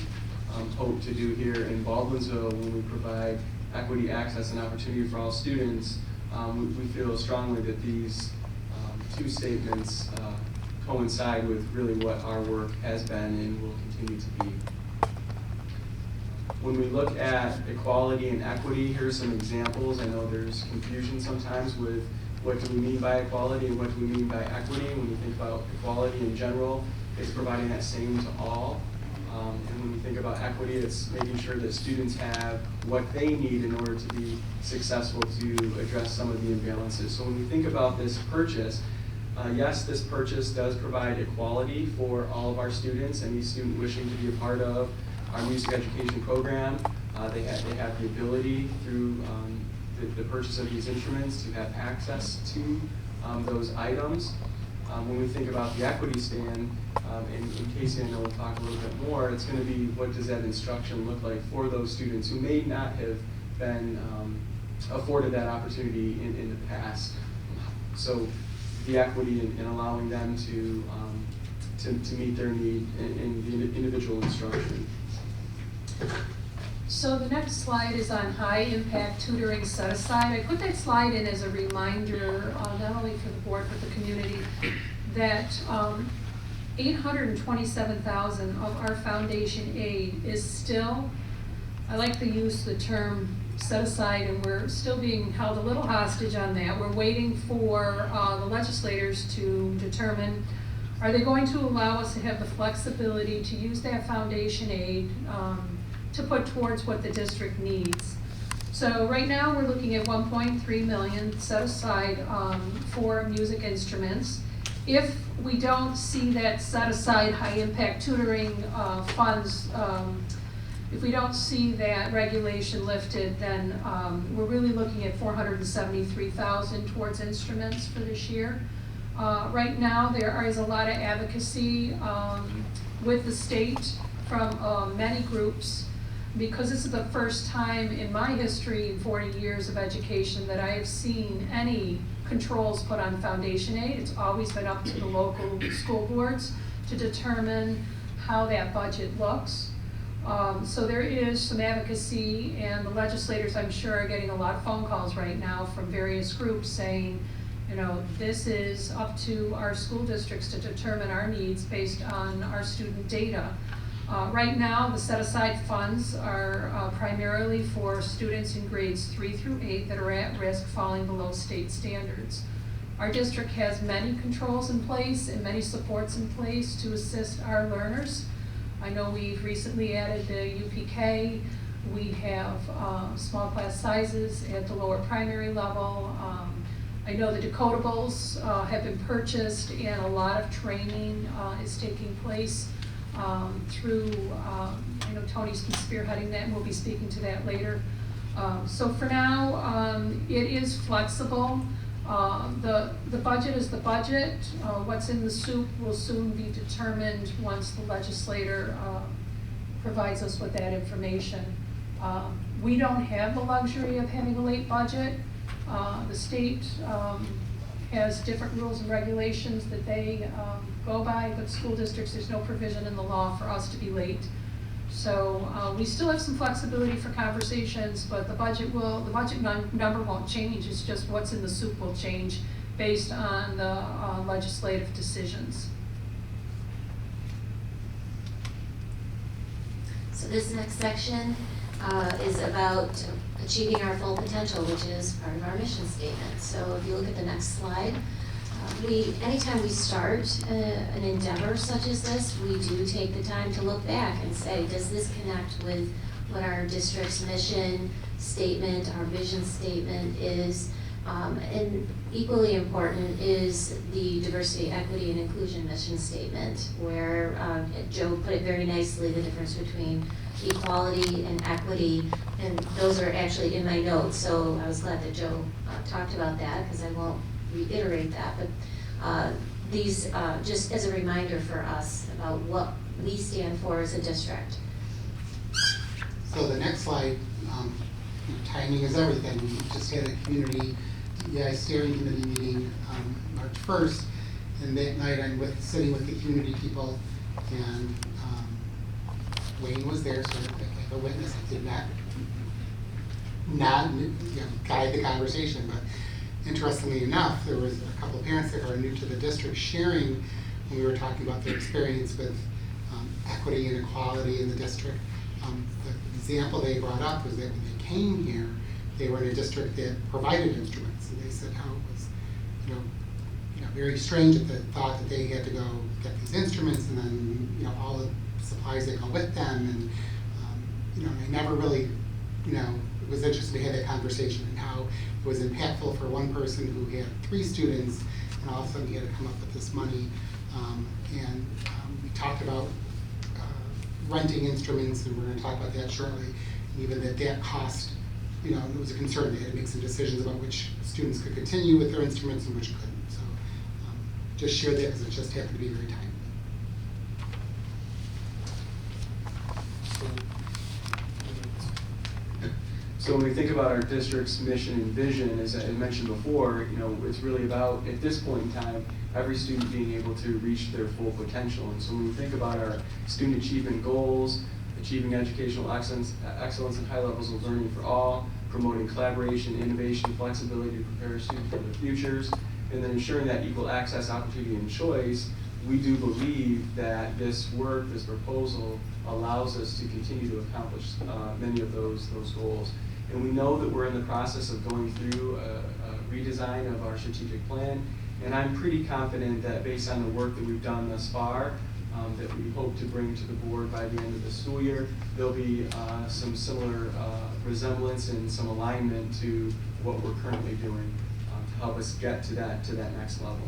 hope to do here in Baldwinsville when we provide equity, access, and opportunity for all students, we feel strongly that these two statements coincide with really what our work has been and will continue to be. When we look at equality and equity, here's some examples. I know there's confusion sometimes with what do we mean by equality and what do we mean by equity. When we think about equality in general, it's providing that same to all. And when we think about equity, it's making sure that students have what they need in order to be successful to address some of the imbalances. So when we think about this purchase, yes, this purchase does provide equality for all of our students. Any student wishing to be a part of our music education program, they have the ability through the purchase of these instruments to have access to those items. When we think about the equity stand, and Casey, I know we'll talk a little bit more, it's going to be what does that instruction look like for those students who may not have been afforded that opportunity in the past. So the equity in allowing them to meet their need in the individual instruction. So the next slide is on high impact tutoring set aside. I put that slide in as a reminder, not only for the board but the community, that $827,000 of our foundation aid is still, I like the use of the term set aside, and we're still being held a little hostage on that. We're waiting for the legislators to determine, are they going to allow us to have the flexibility to use that foundation aid to put towards what the district needs. So right now we're looking at 1.3 million set aside for music instruments. If we don't see that set aside high impact tutoring funds, if we don't see that regulation lifted, then we're really looking at $473,000 towards instruments for this year. Right now there is a lot of advocacy with the state from many groups, because this is the first time in my history in 40 years of education that I have seen any controls put on foundation aid. It's always been up to the local school boards to determine how that budget looks. So there is some advocacy, and the legislators, I'm sure, are getting a lot of phone calls right now from various groups saying, you know, this is up to our school districts to determine our needs based on our student data. Right now, the set-aside funds are primarily for students in grades 3 through 8 that are at risk falling below state standards. Our district has many controls in place and many supports in place to assist our learners. I know we've recently added the UPK. We have small class sizes at the lower primary level. I know the decodables have been purchased, and a lot of training is taking place through, I know Tony's been spearheading that, and we'll be speaking to that later. So for now, it is flexible. The budget is the budget. What's in the soup will soon be determined once the legislator provides us with that information. We don't have the luxury of having a late budget. The state has different rules and regulations that they go by, but school districts, there's no provision in the law for us to be late. So we still have some flexibility for conversations, but the budget number won't change. It's just what's in the soup will change based on the legislative decisions. So this next section is about achieving our full potential, which is part of our mission statement. So if you look at the next slide, anytime we start an endeavor such as this, we do take the time to look back and say, does this connect with what our district's mission statement, our vision statement is? And equally important is the diversity, equity, and inclusion mission statement, where Joe put it very nicely, the difference between equality and equity, and those are actually in my notes, so I was glad that Joe talked about that, because I won't reiterate that, but these, just as a reminder for us about what we stand for as a district. So the next slide, timing is everything. We just had a community DEI steering committee meeting March 1st, and that night I'm sitting with the community people, and Wayne was there, so I have a witness. I did not guide the conversation, but interestingly enough, there was a couple of parents that are new to the district sharing when we were talking about their experience with equity and equality in the district. The example they brought up was that when they came here, they were in a district that provided instruments, and they said how it was, very very strange at the thought that they had to go get these instruments and then, you know, all the supplies that go with them. And, you know, I never really, you know, was interested to have that conversation and how it was impactful for one person who had 3 students, and all of a sudden he had to come up with this money. We talked about renting instruments, and we're going to talk about that shortly. And even that cost, you know, it was a concern. They had to make some decisions about which students could continue with their instruments and which couldn't. So just share that because it just happened to be very timely. So when we think about our district's mission and vision, as I mentioned before, you know, it's really about, at this point in time, every student being able to reach their full potential. And so when we think about our student achievement goals, achieving educational excellence and high levels of learning for all, promoting collaboration, innovation, flexibility to prepare students for their futures, and then ensuring that equal access, opportunity, and choice, we do believe that this work, this proposal, allows us to continue to accomplish many of those goals. And we know that we're in the process of going through a redesign of our strategic plan, and I'm pretty confident that based on the work that we've done thus far, that we hope to bring to the board by the end of the school year, there'll be some similar resemblance and some alignment to what we're currently doing to help us get to that next level.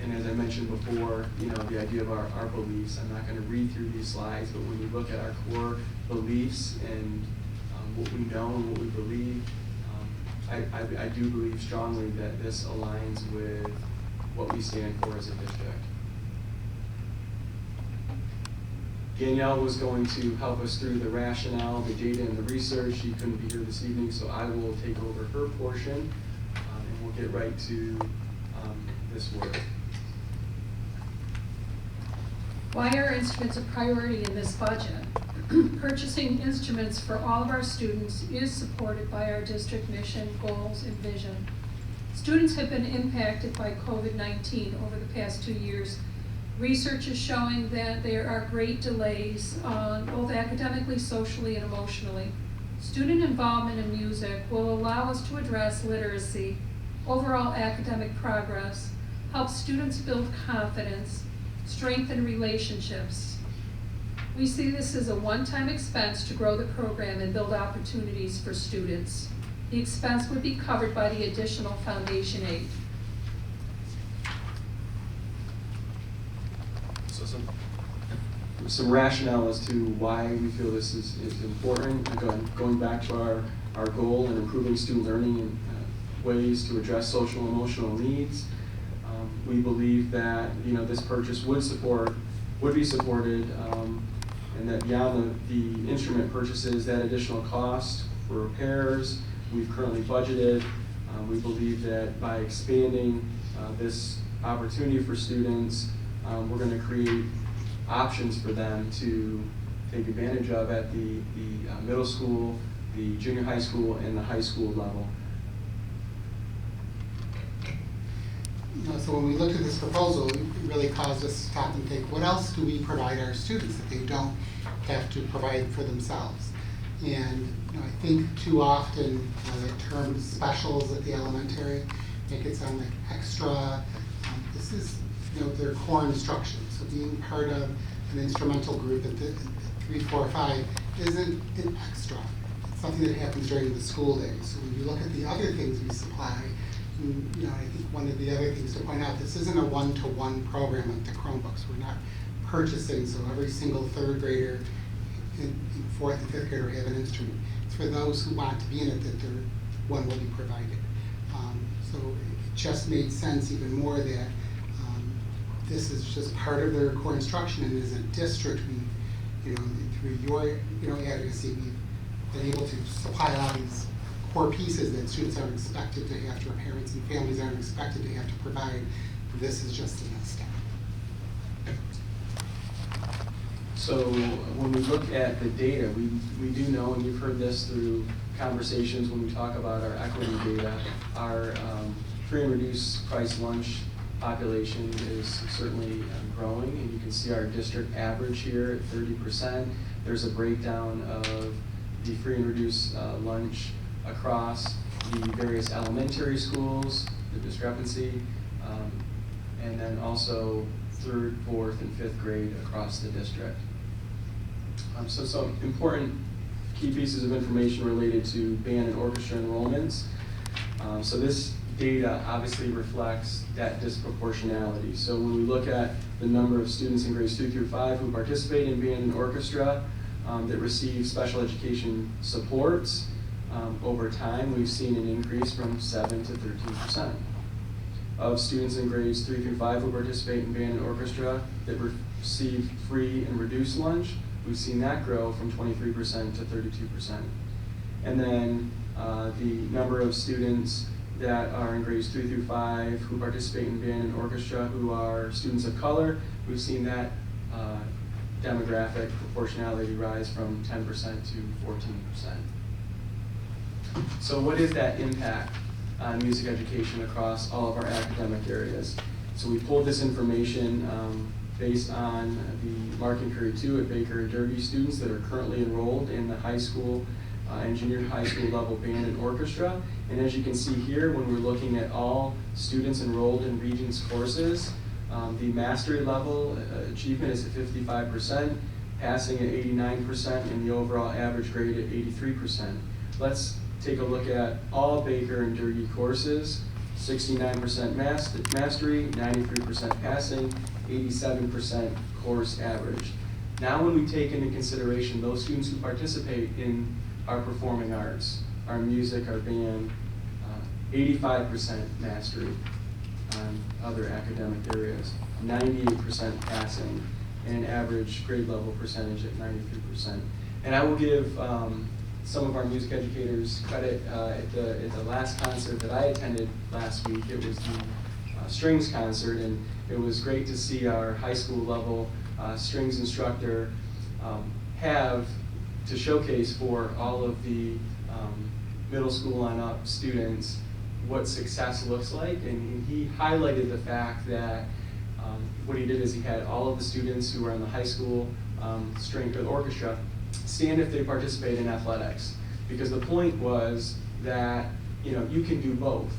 And as I mentioned before, you know, the idea of our beliefs, I'm not going to read through these slides, but when you look at our core beliefs and what we know and what we believe, I do believe strongly that this aligns with what we stand for as a district. Danielle was going to help us through the rationale, the data, and the research. She couldn't be here this evening, so I will take over her portion, and we'll get right to this work. Why are instruments a priority in this budget? Purchasing instruments for all of our students is supported by our district mission, goals, and vision. Students have been impacted by COVID-19 over the past 2 years. Research is showing that there are great delays, both academically, socially, and emotionally. Student involvement in music will allow us to address literacy, overall academic progress, help students build confidence, strengthen relationships. We see this as a one-time expense to grow the program and build opportunities for students. The expense would be covered by the additional foundation aid. So some rationale as to why we feel this is important. Again, going back to our goal in improving student learning and ways to address social and emotional needs. We believe that, you know, this purchase would be supported, and that beyond the instrument purchases, that additional cost for repairs we've currently budgeted. We believe that by expanding this opportunity for students, we're going to create options for them to take advantage of at the middle school, the junior high school, and the high school level. You know, so when we looked at this proposal, it really caused us to stop and think, what else do we provide our students that they don't have to provide for themselves? And you know, I think too often the term specials at the elementary make it sound like extra. This is, you know, their core instruction. So being part of an instrumental group at 3, 4, 5 isn't an extra. It's something that happens during the school day. So when you look at the other things we supply, you know, I think one of the other things to point out, this isn't a one-to-one program like the Chromebooks. We're not purchasing, so every single 3rd grader in 4th and 5th grader have an instrument. It's for those who want to be in it that one will be provided. So it just made sense even more that this is just part of their core instruction, and as a district, we, you know, through your advocacy, we've been able to supply all these core pieces that students aren't expected to have to, or parents and families aren't expected to have to provide. This is just the next step. So when we look at the data, we do know, and you've heard this through conversations when we talk about our equity data, our free and reduced price lunch population is certainly growing, and you can see our district average here at 30%. There's a breakdown of the free and reduced lunch across the various elementary schools, the discrepancy, and then also 3rd, 4th, and 5th grade across the district. So some important key pieces of information related to band and orchestra enrollments. So this data obviously reflects that disproportionality. So when we look at the number of students in grades 2 through 5 who participate in band and orchestra that receive special education supports, over time we've seen an increase from 7 to 13%. Of students in grades 3 through 5 who participate in band and orchestra that receive free and reduced lunch, we've seen that grow from 23% to 32%. And then the number of students that are in grades 3 through 5 who participate in band and orchestra who are students of color, we've seen that demographic proportionality rise from 10% to 14%. So what is that impact on music education across all of our academic areas? So we pulled this information based on the Marking Period 2 at Baker and Derby students that are currently enrolled in the high school and junior high school level band and orchestra. And as you can see here, when we're looking at all students enrolled in Regents courses, the mastery level achievement is at 55%, passing at 89%, and the overall average grade at 83%. Let's take a look at all Baker and Derby courses: 69% mastery, 93% passing, 87% course average. Now when we take into consideration those students who participate in our performing arts, our music, our band, 85% mastery on other academic areas, 98% passing, and an average grade level percentage at 93%. And I will give some of our music educators credit at the last concert that I attended last week. It was the strings concert, and it was great to see our high school level strings instructor have to showcase for all of the middle school on up students what success looks like. And he highlighted the fact that what he did is he had all of the students who were in the high school string orchestra stand if they participate in athletics, because the point was that you can do both.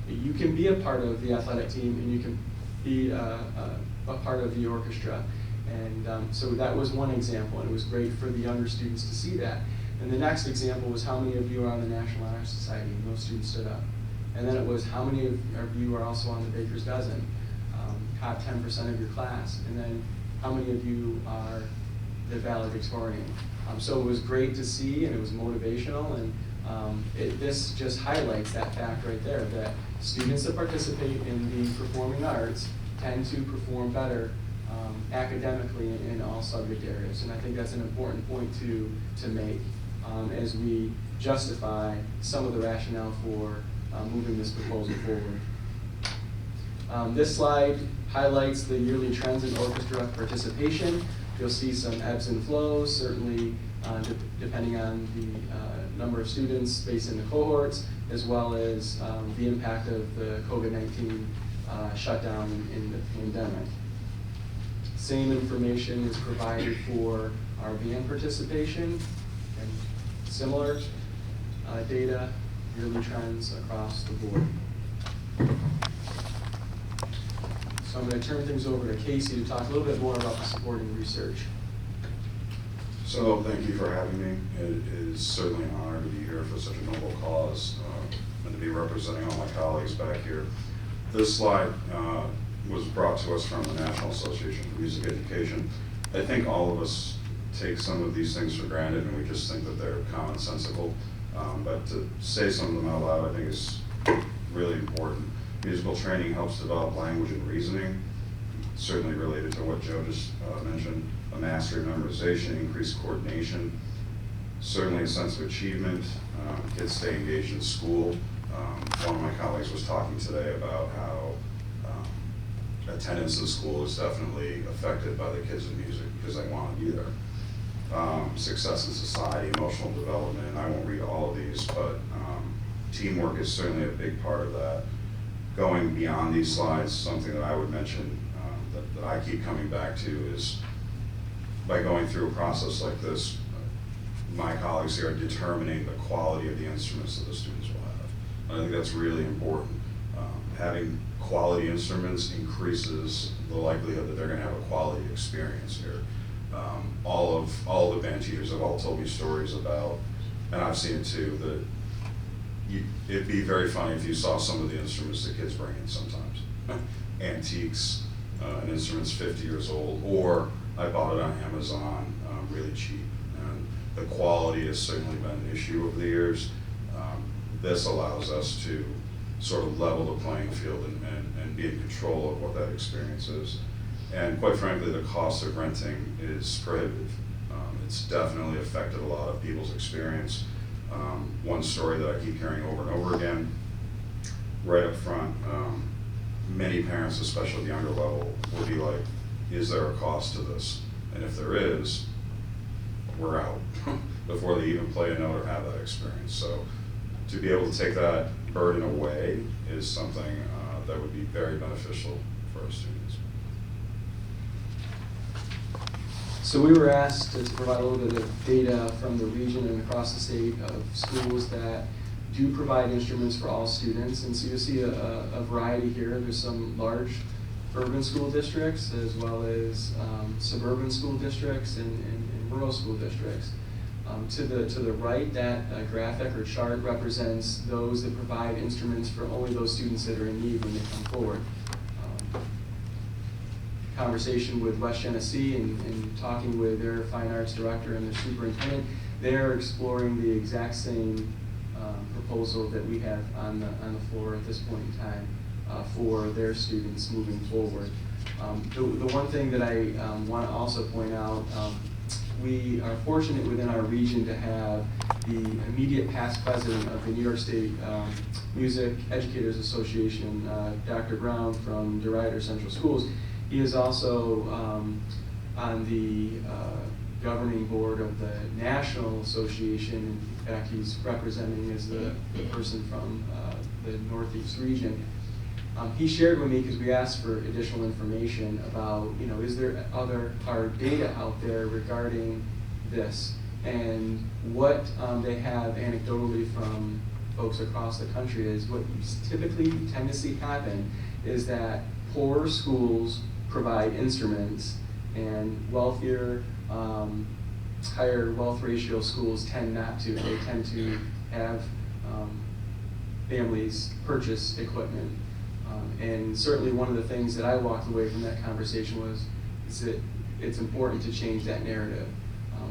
You can be a part of the athletic team and you can be a part of the orchestra. And so that was one example, and it was great for the younger students to see that. And the next example was how many of you are on the National Honor Society, and those students stood up. And then it was how many of you are also on the Baker's Dozen, top 10% of your class, and then how many of you are the valedictorian. So it was great to see, and it was motivational, and this just highlights that fact right there, that students that participate in the performing arts tend to perform better academically in all subject areas. And I think that's an important point to make as we justify some of the rationale for moving this proposal forward. This slide highlights the yearly trends in orchestra participation. You'll see some ebbs and flows, certainly depending on the number of students based in the cohorts, as well as the impact of the COVID-19 shutdown in the pandemic. Same information is provided for our band participation, and similar data, yearly trends across the board. So I'm going to turn things over to Casey to talk a little bit more about the supporting research. So thank you for having me. It is certainly an honor to be here for such a noble cause and to be representing all my colleagues back here. This slide was brought to us from the National Association for Music Education. I think all of us take some of these things for granted and we just think that they're commonsensical. But to say some of them out loud, I think is really important. Musical training helps develop language and reasoning, certainly related to what Joe just mentioned. A mastery of memorization, increased coordination, certainly a sense of achievement. Kids stay engaged in school. One of my colleagues was talking today about how attendance in school is definitely affected by the kids in music because they want to be there. Success in society, emotional development, and I won't read all of these, but teamwork is certainly a big part of that. Going beyond these slides, something that I would mention that I keep coming back to is by going through a process like this, my colleagues here are determining the quality of the instruments that the students will have. I think that's really important. Having quality instruments increases the likelihood that they're going to have a quality experience here. All the band teachers have all told me stories about, and I've seen it too, that it'd be very funny if you saw some of the instruments that kids bring in sometimes. Antiques, an instrument's 50 years old, or I bought it on Amazon really cheap. And the quality has certainly been an issue over the years. This allows us to sort of level the playing field and be in control of what that experience is. And quite frankly, the cost of renting is prohibitive. It's definitely affected a lot of people's experience. One story that I keep hearing over and over again, right up front, many parents, especially at the younger level, will be like, is there a cost to this? And if there is, we're out before they even play a note or have that experience. So to be able to take that burden away is something that would be very beneficial for our students. So we were asked to provide a little bit of data from the region and across the state of schools that do provide instruments for all students. And so you'll see a variety here. There's some large urban school districts as well as suburban school districts and rural school districts. To the right, that graphic or chart represents those that provide instruments for only those students that are in need when they come forward. Conversation with West Genesee and talking with their fine arts director and their superintendent, they're exploring the exact same proposal that we have on the floor at this point in time for their students moving forward. The one thing that I want to also point out, we are fortunate within our region to have the immediate past president of the New York State Music Educators Association, Dr. Brown from DeRuyter Central Schools. He is also on the governing board of the National Association. In fact, he's representing as the person from the Northeast region. He shared with me, because we asked for additional information about, is there other hard data out there regarding this? And what they have anecdotally from folks across the country is what you typically tend to see happen is that poorer schools provide instruments and wealthier, higher wealth ratio schools tend not to. They tend to have families purchase equipment. And certainly one of the things that I walked away from that conversation is that it's important to change that narrative.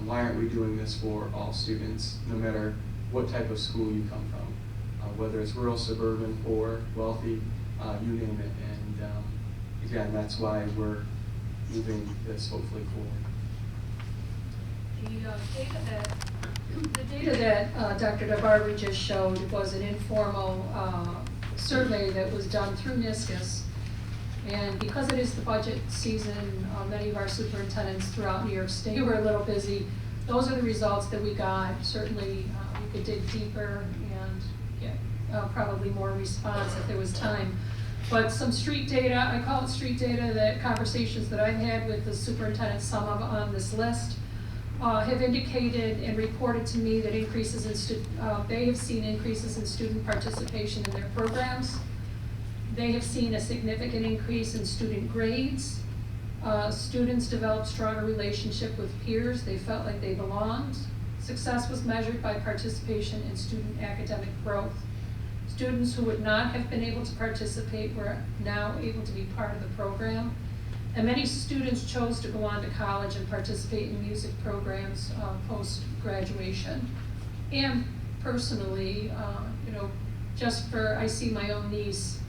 Why aren't we doing this for all students, no matter what type of school you come from, whether it's rural, suburban, poor, wealthy, you name it. And again, that's why we're moving this hopefully forward. The data that Dr. DeBarber just showed was an informal survey that was done through NISCUS. And because it is the budget season, many of our superintendents throughout New York State were a little busy. Those are the results that we got. Certainly, we could dig deeper and get probably more response if there was time. But some street data, I call it street data, that conversations that I've had with the superintendent, some of on this list, have indicated and reported to me that they have seen increases in student participation in their programs. They have seen a significant increase in student grades. Students developed stronger relationship with peers. They felt like they belonged. Success was measured by participation in student academic growth. Students who would not have been able to participate were now able to be part of the program. And many students chose to go on to college and participate in music programs post-graduation. And personally, I see my own niece.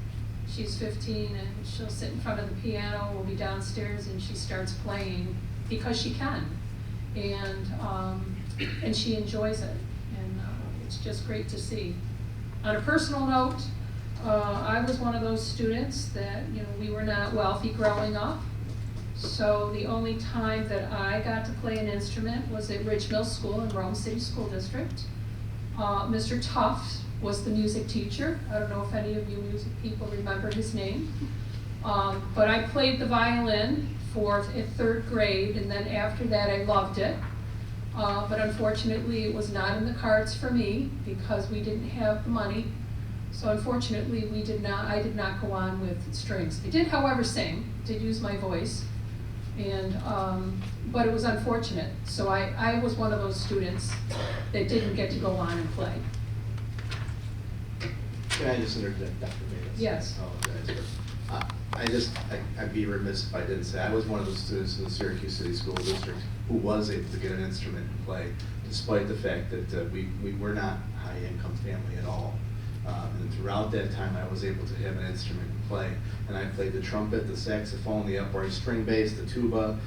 She's 15 and she'll sit in front of the piano, we'll be downstairs, and she starts playing because she can. And she enjoys it. And it's just great to see. On a personal note, I was one of those students that, we were not wealthy growing up. So the only time that I got to play an instrument was at Ridge Mill School in Rome City School District. Mr. Tuft was the music teacher. I don't know if any of you music people remember his name. But I played the violin in third grade, and then after that I loved it. But unfortunately it was not in the cards for me because we didn't have the money. So unfortunately, I did not go on with strings. I did, however, sing, did use my voice, and, but it was unfortunate. So I was one of those students that didn't get to go on and play. Can I just interject, Dr. Davis? Yes. I'd be remiss if I didn't say, I was one of those students in the Syracuse City School District who was able to get an instrument and play, despite the fact that we were not a high-income family at all. And throughout that time, I was able to have an instrument and play. And I played the trumpet, the saxophone, the upright string bass, the tuba,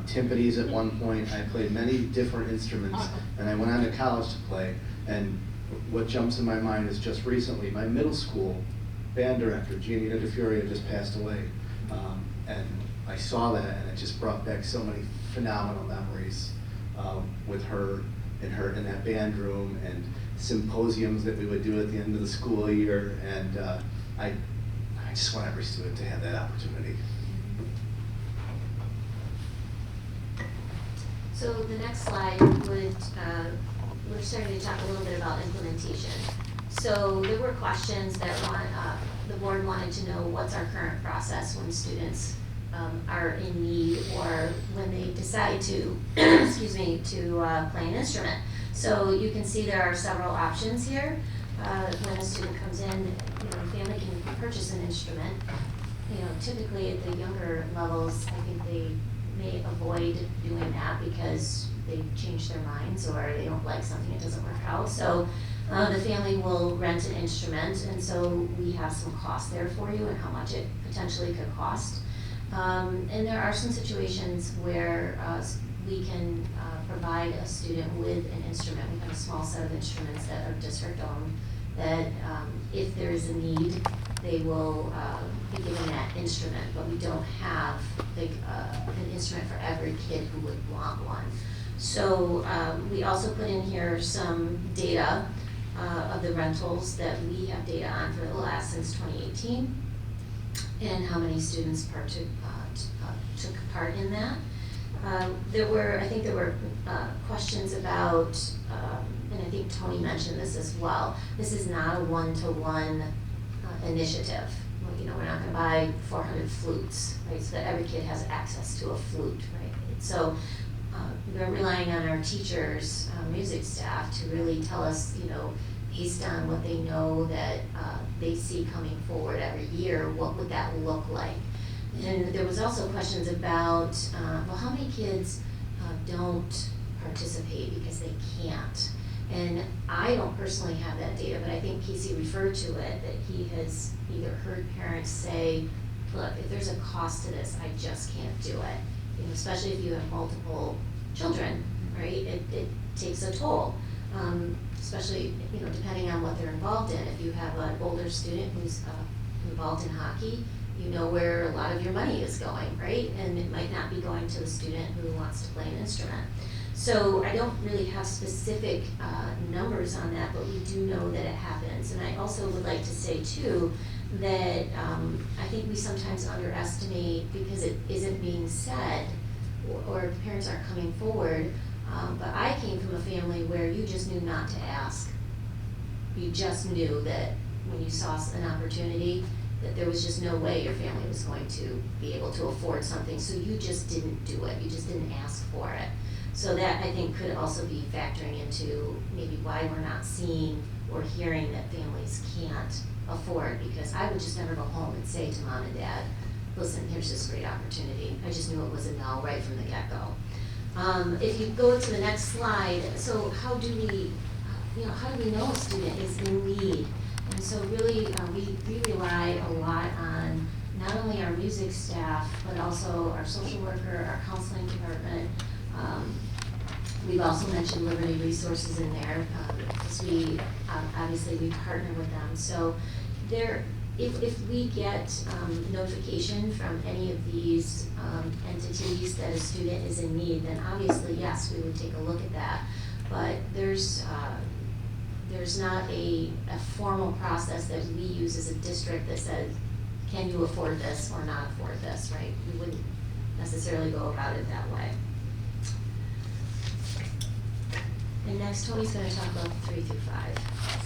timpanis at one point. I played many different instruments, and I went on to college to play. And what jumps in my mind is just recently, my middle school band director, Gianina DeFuria, just passed away. And I saw that, and it just brought back so many phenomenal memories with her in that band room, and symposiums that we would do at the end of the school year. And I just want every student to have that opportunity. So the next slide we're starting to talk a little bit about implementation. So there were questions that the board wanted to know what's our current process when students are in need or when they decide to, excuse me, to play an instrument. So you can see there are several options here. When a student comes in, the family can purchase an instrument. Typically at the younger levels, I think they may avoid doing that because they change their minds or they don't like something, it doesn't work out. So the family will rent an instrument, and so we have some cost there for you and how much it potentially could cost. And there are some situations where we can provide a student with an instrument. We have a small set of instruments that are district owned that if there is a need, they will be given that instrument, but we don't have an instrument for every kid who would want one. So we also put in here some data of the rentals that we have data on for the last since 2018 and how many students took part in that. I think there were questions about, and I think Tony mentioned this as well, this is not a one-to-one initiative. We're not going to buy 400 flutes, right, so that every kid has access to a flute, right? So we're relying on our teachers, music staff to really tell us, based on what they know that they see coming forward every year, what would that look like? And there was also questions about, how many kids don't participate because they can't? And I don't personally have that data, but I think Casey referred to it, that he has either heard parents say, look, if there's a cost to this, I just can't do it. Especially if you have multiple children, right? It takes a toll. Especially, depending on what they're involved in. If you have an older student who's involved in hockey, you know where a lot of your money is going, right? And it might not be going to the student who wants to play an instrument. So I don't really have specific numbers on that, but we do know that it happens. And I also would like to say too, that I think we sometimes underestimate because it isn't being said or parents aren't coming forward. But I came from a family where you just knew not to ask. You just knew that when you saw an opportunity, that there was just no way your family was going to be able to afford something, so you just didn't do it. You just didn't ask for it. So that, I think, could also be factoring into maybe why we're not seeing or hearing that families can't afford, because I would just never go home and say to mom and dad, listen, here's this great opportunity. I just knew it was a no right from the get-go. If you go to the next slide, so how do we know a student is in need? And so really, we rely a lot on not only our music staff, but also our social worker, our counseling department. We've also mentioned Liberty Resources in there, because obviously we partner with them. So if we get notification from any of these entities that a student is in need, then obviously, yes, we would take a look at that. But there's not a formal process that we use as a district that says, can you afford this or not afford this, right? We wouldn't necessarily go about it that way. And next, Tony's going to talk about 3 through 5.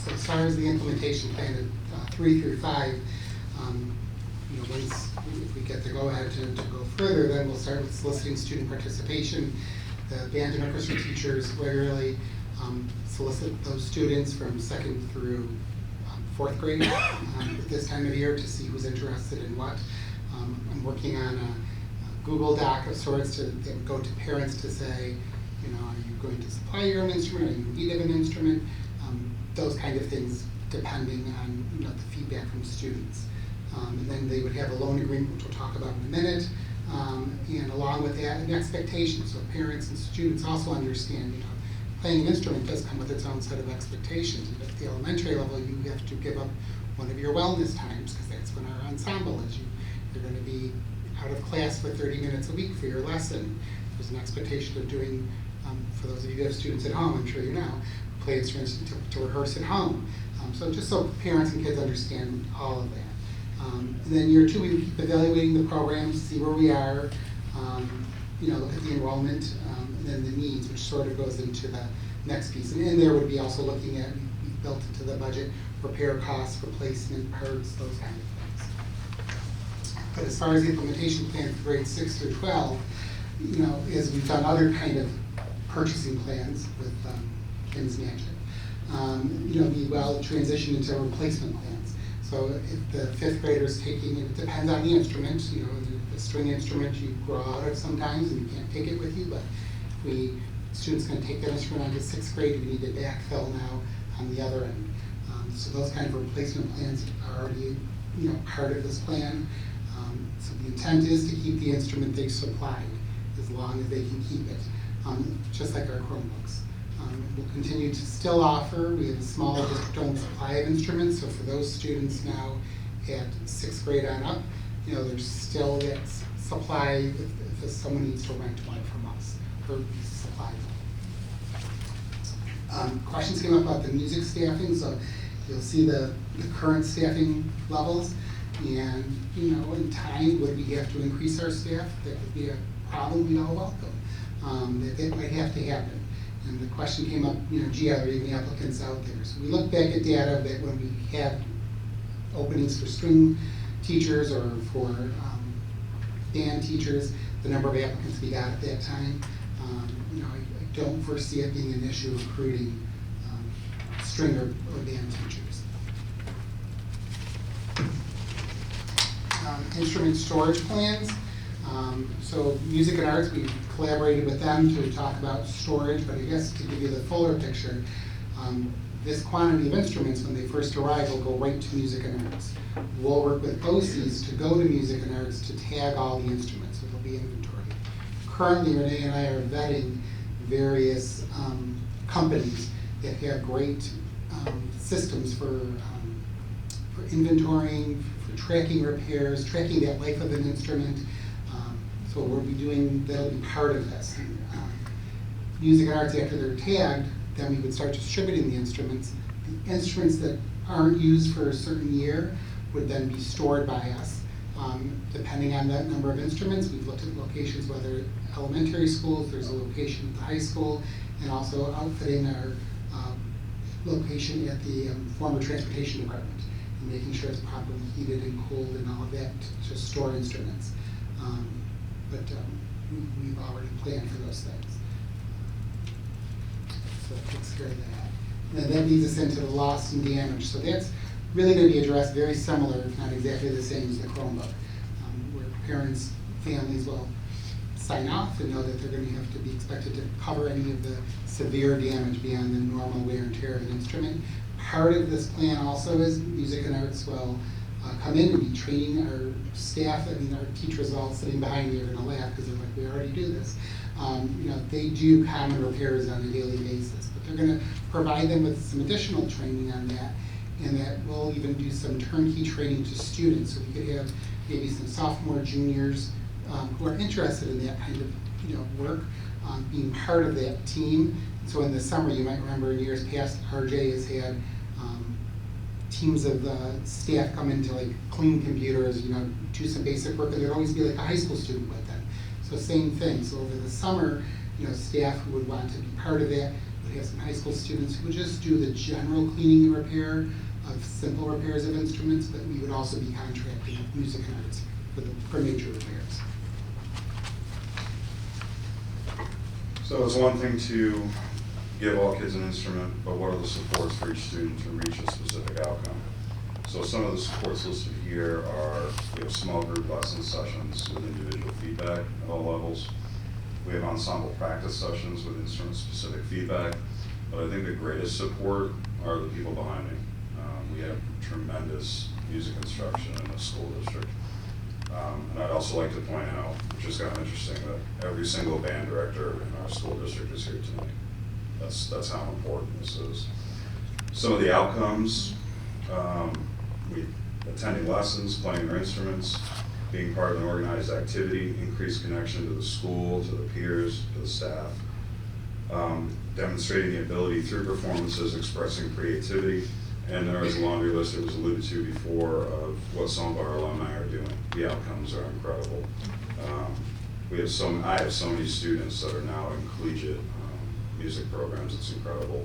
So as far as the implementation plan of 3 through 5, once if we get the go-ahead to go further, then we'll start with soliciting student participation. The band and orchestra teachers regularly solicit those students from 2nd through 4th grade at this time of year to see who's interested in what. I'm working on a Google Doc of sorts that would go to parents to say, are you going to supply your own instrument? Are you in need of an instrument? Those kind of things, depending on the feedback from students. And then they would have a loan agreement, which we'll talk about in a minute. And along with that, an expectation. So parents and students also understand, playing an instrument does come with its own set of expectations. And at the elementary level, you have to give up one of your wellness times, because that's when our ensemble is. You're going to be out of class for 30 minutes a week for your lesson. There's an expectation of doing, for those of you who have students at home, I'm sure you know, play instruments to rehearse at home. So just so parents and kids understand all of that. And then year 2, we keep evaluating the program, see where we are, look at the enrollment, and then the needs, which sort of goes into the next piece. And in there would be also looking at, we've built into the budget, repair costs, replacement parts, those kind of things. But as far as the implementation plan for grades 6 through 12, as we've done other kind of purchasing plans with Kim's Magic, we will transition into replacement plans. So if the 5th grader's taking it, depends on the instrument. The string instrument you grow out of sometimes and you can't take it with you, but if student's going to take that instrument on to 6th grade, we need to backfill now on the other end. So those kind of replacement plans are already part of this plan. So the intent is to keep the instrument they supplied as long as they can keep it, just like our Chromebooks. We'll continue to still offer, we have a smaller district-owned supply of instruments, so for those students now at 6th grade on up, there's still that supply if someone needs to rent one from us for supply. Questions came up about the music staffing, so you'll see the current staffing levels, and in time, would we have to increase our staff? That would be a problem we all welcome. That might have to happen. And the question came up, gee, are there even applicants out there? So we looked back at data that when we had openings for string teachers or for band teachers, the number of applicants we got at that time. I don't foresee it being an issue recruiting string or band teachers. Instrument storage plans. So music and arts, we collaborated with them to talk about storage, but I guess to give you the fuller picture, this quantity of instruments when they first arrive will go right to music and arts. We'll work with BOCES to go to music and arts to tag all the instruments, so it'll be inventory. Currently, Renee and I are vetting various companies that have great systems for inventorying, for tracking repairs, tracking that life of an instrument. So we'll be doing, that'll be part of this. Music and arts, after they're tagged, then we would start distributing the instruments. The instruments that aren't used for a certain year would then be stored by us. Depending on that number of instruments, we've looked at locations, whether elementary schools, there's a location at the high school, and also outfitting our location at the former transportation department, and making sure it's properly heated and cooled and all of that to store instruments. But we've already planned for those things. So that takes care of that. And that leads us into the loss and damage. So that's really going to be addressed very similar, if not exactly the same as the Chromebook, where parents, families will sign off and know that they're going to have to be expected to cover any of the severe damage beyond the normal wear and tear of an instrument. Part of this plan also is music and arts will come in and be training our staff. I mean, our teachers all sitting behind me are going to laugh because they're like, we already do this. They do common repairs on a daily basis, but they're going to provide them with some additional training on that, and that we'll even do some turnkey training to students, so we could have maybe some sophomore, juniors who are interested in that kind of work, being part of that team. So in the summer, you might remember in years past, RJ has had teams of staff come in to like clean computers, do some basic work, and there'd always be like a high school student with them. So same thing. So over the summer, staff who would want to be part of that would have some high school students who would just do the general cleaning and repair of simple repairs of instruments, but we would also be contracting with music and arts for major repairs. So it's one thing to give all kids an instrument, but what are the supports for each student to reach a specific outcome? So some of the supports listed here are, we have small group lesson sessions with individual feedback at all levels. We have ensemble practice sessions with instrument-specific feedback, but I think the greatest support are the people behind me. We have tremendous music instruction in the school district. And I'd also like to point out, which is kind of interesting, that every single band director in our school district is here tonight. That's how important this is. Some of the outcomes, attending lessons, playing their instruments, being part of an organized activity, increased connection to the school, to the peers, to the staff, demonstrating the ability through performances, expressing creativity, and there is a laundry list that was alluded to before of what some of our alumni are doing. The outcomes are incredible. I have so many students that are now in collegiate music programs. It's incredible.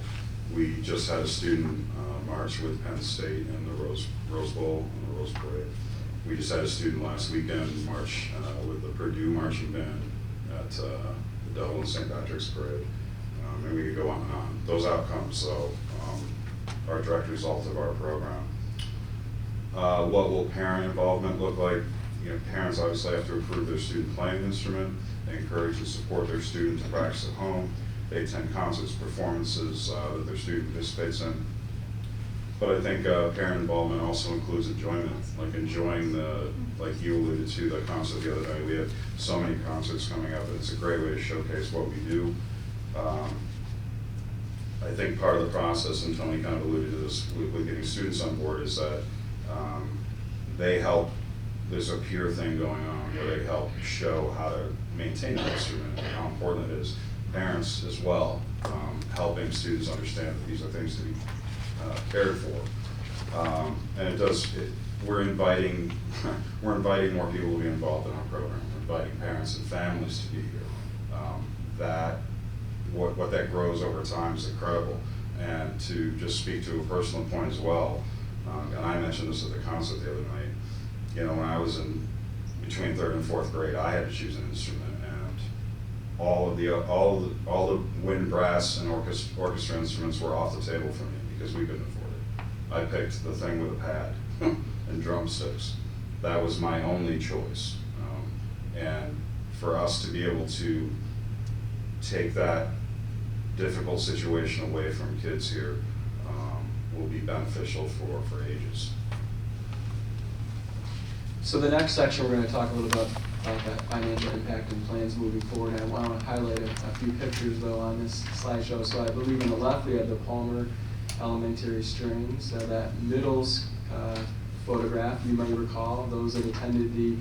We just had a student march with Penn State in the Rose Bowl and the Rose Parade. We just had a student last weekend march with the Purdue marching band at the Dublin St. Patrick's Parade. And we could go on and on. Those outcomes, though, are a direct result of our program. What will parent involvement look like? Parents obviously have to approve their student playing an instrument. They encourage and support their student to practice at home. They attend concerts, performances that their student participates in. But I think parent involvement also includes enjoyment, like enjoying like you alluded to, the concert the other night. We have so many concerts coming up, and it's a great way to showcase what we do. I think part of the process, and Tony kind of alluded to this with getting students on board, is that they help, there's a peer thing going on where they help show how to maintain the instrument and how important it is. Parents as well, helping students understand that these are things to be cared for. And we're inviting more people to be involved in our program. We're inviting parents and families to be here. What that grows over time is incredible. And to just speak to a personal point as well, and I mentioned this at the concert the other night, when I was in between 3rd and 4th grade, I had to choose an instrument, and all the wind, brass, and orchestra instruments were off the table for me because we couldn't afford it. I picked the thing with a pad and drumsticks. That was my only choice. And for us to be able to take that difficult situation away from kids here will be beneficial for ages. So the next section, we're going to talk a little bit about that financial impact and plans moving forward. And I want to highlight a few pictures, though, on this slideshow. So I believe on the left, we have the Palmer Elementary Strings. That middle photograph, you might recall, those that attended the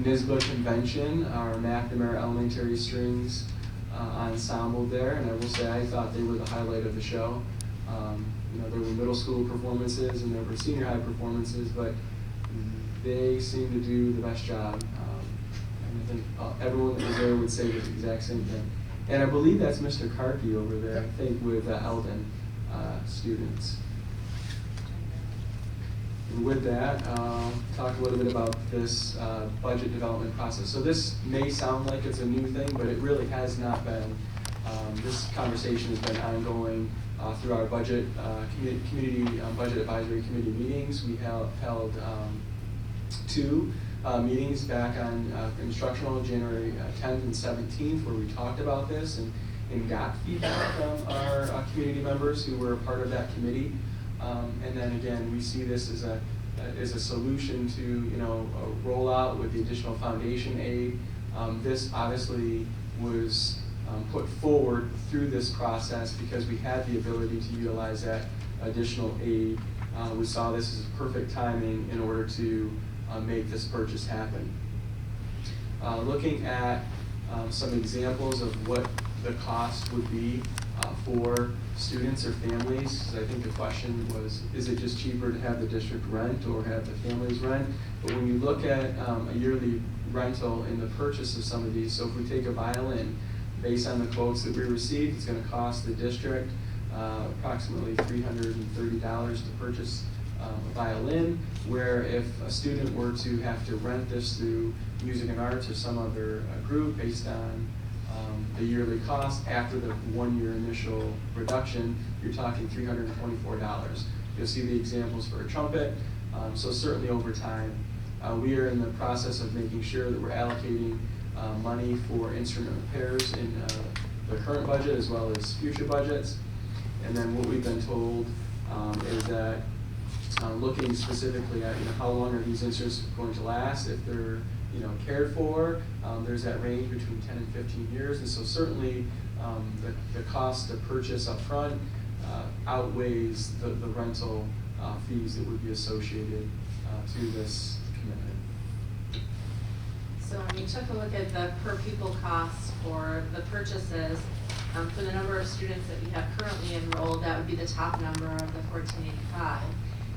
NSBA convention, our McNamara Elementary Strings ensemble there. And I will say, I thought they were the highlight of the show. There were middle school performances and there were senior high performances, but they seemed to do the best job. And I think everyone that was there would say the exact same thing. And I believe that's Mr. Karki over there, I think, with Eldon students. And with that, talk a little bit about this budget development process. So this may sound like it's a new thing, but it really has not been. This conversation has been ongoing through our budget community budget advisory committee meetings. We held 2 meetings back on instructional, January 10th and 17th, where we talked about this and got feedback from our community members who were a part of that committee. And then again, we see this as a solution to a rollout with the additional foundation aid. This obviously was put forward through this process because we had the ability to utilize that additional aid. We saw this as perfect timing in order to make this purchase happen. Looking at some examples of what the cost would be for students or families, because I think the question was, is it just cheaper to have the district rent or have the families rent? But when you look at a yearly rental in the purchase of some of these, so if we take a violin, based on the quotes that we received, it's going to cost the district approximately $330 to purchase a violin, where if a student were to have to rent this through Music and Arts or some other group based on the yearly cost after the 1 year initial reduction, you're talking $324. You'll see the examples for a trumpet. So certainly over time, we are in the process of making sure that we're allocating money for instrument repairs in the current budget as well as future budgets. And then what we've been told is that looking specifically at how long are these instruments going to last, if they're cared for, there's that range between 10 and 15 years, and so certainly the cost to purchase up front outweighs the rental fees that would be associated to this commitment. So when we took a look at the per pupil costs for the purchases, for the number of students that we have currently enrolled, that would be the top number of the 1485.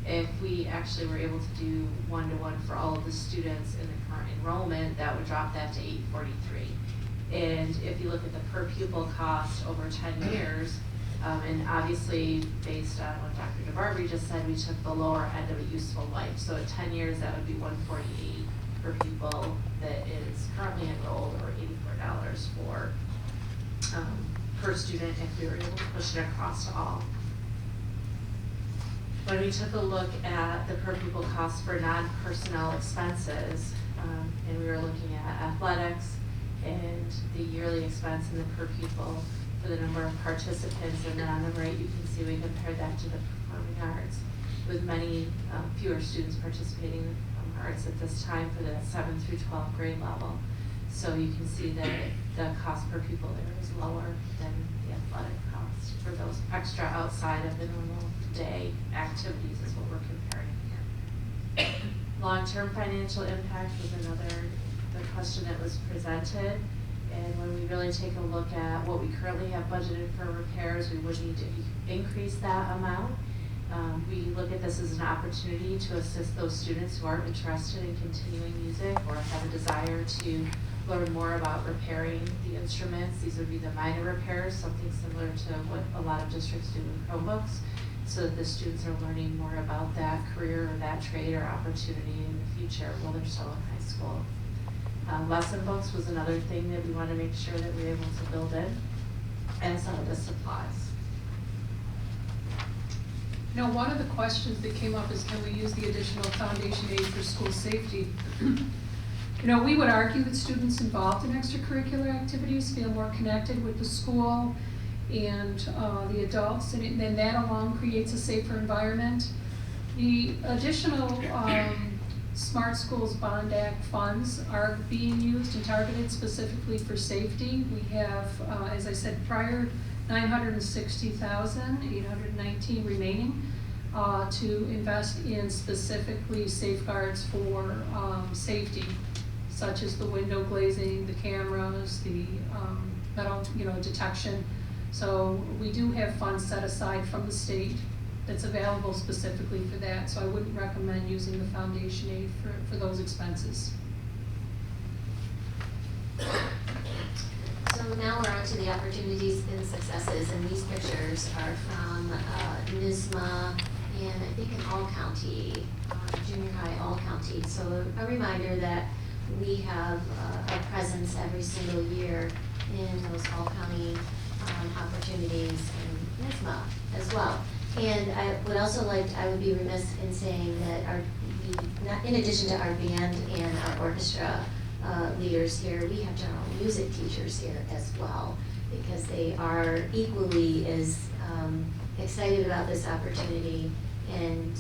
If we actually were able to do one-to-one for all of the students in the current enrollment, that would drop that to $843. And if you look at the per pupil cost over 10 years, and obviously based on what Dr. DeBarbary just said, we took the lower end of a useful life. So at 10 years, that would be $148 per pupil that is currently enrolled, or $84 for per student if we were able to push it across to all. When we took a look at the per pupil cost for non-personnel expenses, and we were looking at athletics and the yearly expense in the per pupil for the number of participants, and then on the right you can see we compared that to the performing arts, with many fewer students participating in the performing arts at this time for the 7th through 12th grade level. So you can see that the cost per pupil there is lower than the athletic cost for those extra outside of the normal day activities is what we're comparing here. Long-term financial impact was the question that was presented. And when we really take a look at what we currently have budgeted for repairs, we would need to increase that amount. We look at this as an opportunity to assist those students who are interested in continuing music or have a desire to learn more about repairing the instruments. These would be the minor repairs, something similar to what a lot of districts do with Chromebooks, so that the students are learning more about that career or that trade or opportunity in the future while they're still in high school. Lesson books was another thing that we want to make sure that we're able to build in, and some of the supplies. One of the questions that came up is, can we use the additional foundation aid for school safety? We would argue that students involved in extracurricular activities feel more connected with the school and the adults, and then that alone creates a safer environment. The additional Smart Schools Bond Act funds are being used and targeted specifically for safety. We have, as I said prior, $960,819 remaining to invest in specifically safeguards for safety, such as the window glazing, the cameras, the metal, detection. So we do have funds set aside from the state that's available specifically for that. So I wouldn't recommend using the foundation aid for those expenses. So now we're on to the opportunities and successes, and these pictures are from NISMA and I think in All County, junior high All County. So a reminder that we have a presence every single year in those All County opportunities in NISMA as well. And I would also I would be remiss in saying that in addition to our band and our orchestra leaders here, we have general music teachers here as well, because they are equally as excited about this opportunity, and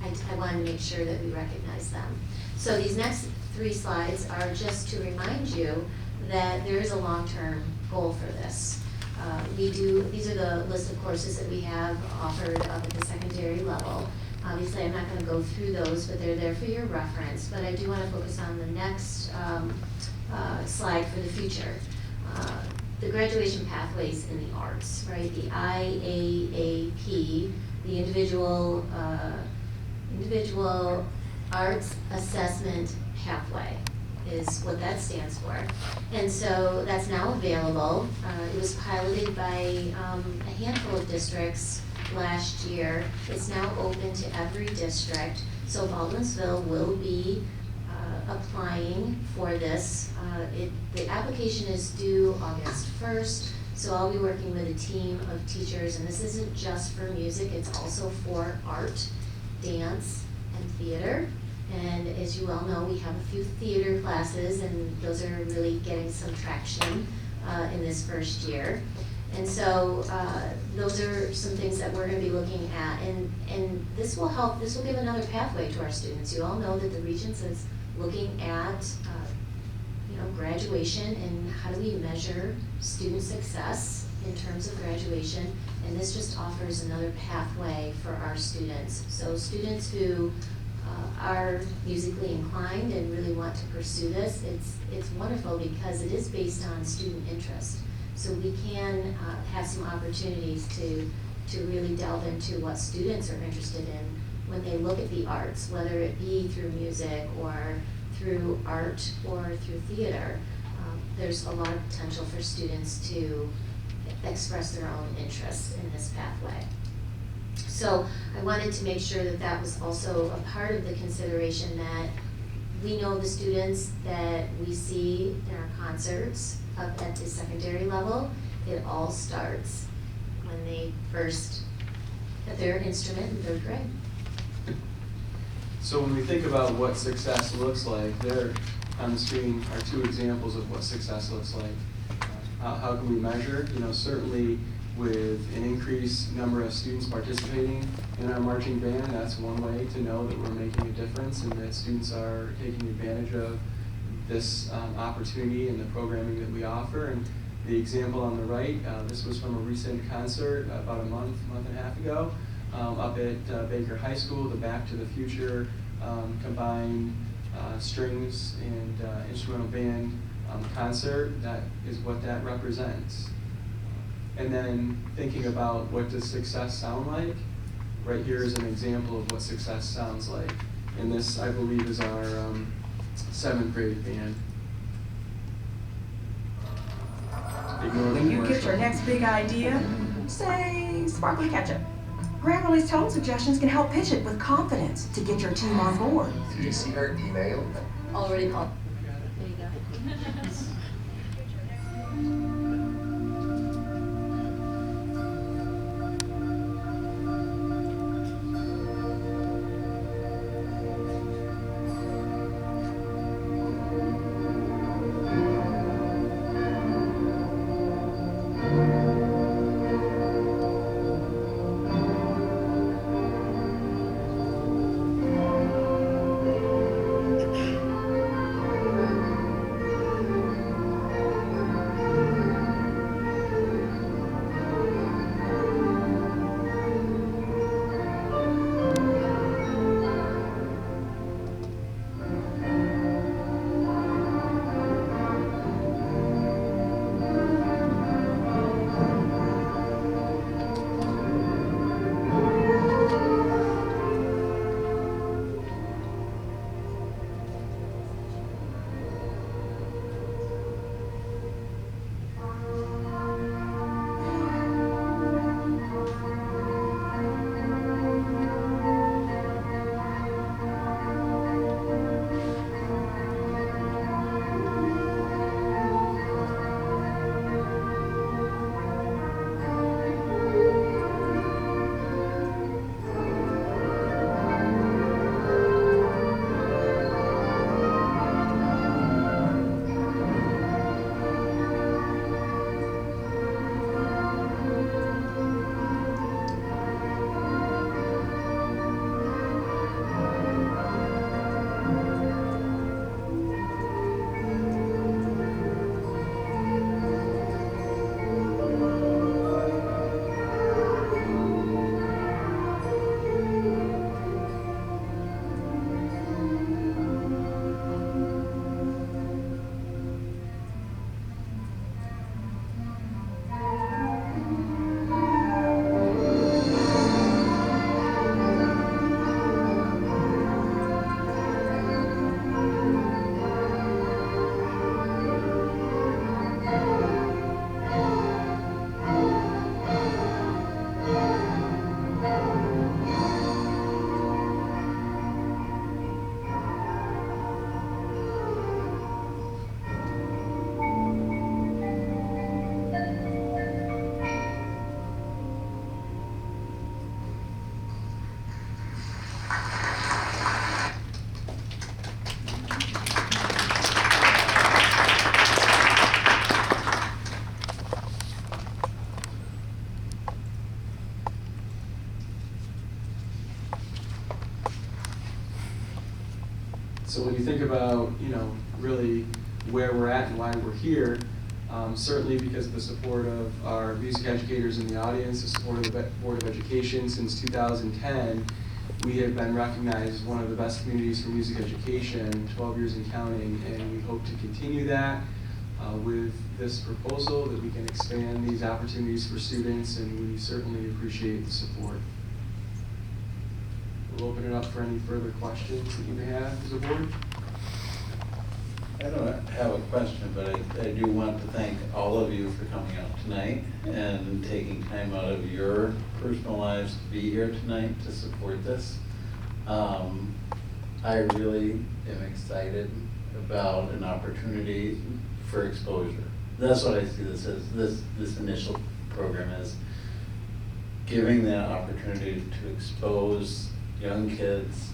I wanted to make sure that we recognize them. So these next 3 slides are just to remind you that there is a long-term goal for this. These are the list of courses that we have offered up at the secondary level. Obviously, I'm not going to go through those, but they're there for your reference. But I do want to focus on the next slide for the future. The graduation pathways in the arts, right? The IAAP, the individual arts assessment pathway. is what that stands for. And so that's now available. It was piloted by a handful of districts last year. It's now open to every district. So Baldwinsville will be applying for this. The application is due August 1st, so I'll be working with a team of teachers, and this isn't just for music, it's also for art, dance, and theater. And as you well know, we have a few theater classes, and those are really getting some traction in this first year. And so those are some things that we're going to be looking at, and this will help, this will give another pathway to our students. You all know that the Regents is looking at graduation and how do we measure student success in terms of graduation, and this just offers another pathway for our students. So students who are musically inclined and really want to pursue this, it's wonderful because it is based on student interest. So we can have some opportunities to really delve into what students are interested in when they look at the arts, whether it be through music or through art or through theater. There's a lot of potential for students to express their own interests in this pathway. So I wanted to make sure that that was also a part of the consideration, that we know the students that we see in our concerts up at the secondary level, it all starts when they first get their instrument in 3rd grade. So when we think about what success looks like, there on the screen are 2 examples of what success looks like. How can we measure? Certainly with an increased number of students participating in our marching band, that's one way to know that we're making a difference and that students are taking advantage of this opportunity and the programming that we offer. And the example on the right, this was from a recent concert about a month and a half ago, up at Baker High School, the Back to the Future combined strings and instrumental band concert. That is what that represents. And then thinking about what does success sound like, right here is an example of what success sounds like. And this, I believe, is our 7th grade band. When you get your next big idea, say sparkly ketchup. Grammarly's tone suggestions can help pitch it with confidence to get your team on board. Did you see her email? Already called. There you go. So when you think about, really where we're at and why we're here, certainly because of the support of our music educators in the audience, the support of the Board of Education. Since 2010, we have been recognized as one of the best communities for music education, 12 years and counting, and we hope to continue that with this proposal, that we can expand these opportunities for students, and we certainly appreciate the support. We'll open it up for any further questions that you may have as a board. I don't have a question, but I do want to thank all of you for coming out tonight and taking time out of your personal lives to be here tonight to support this. I really am excited about an opportunity for exposure. That's what I see this as, this initial program is giving that opportunity to expose young kids.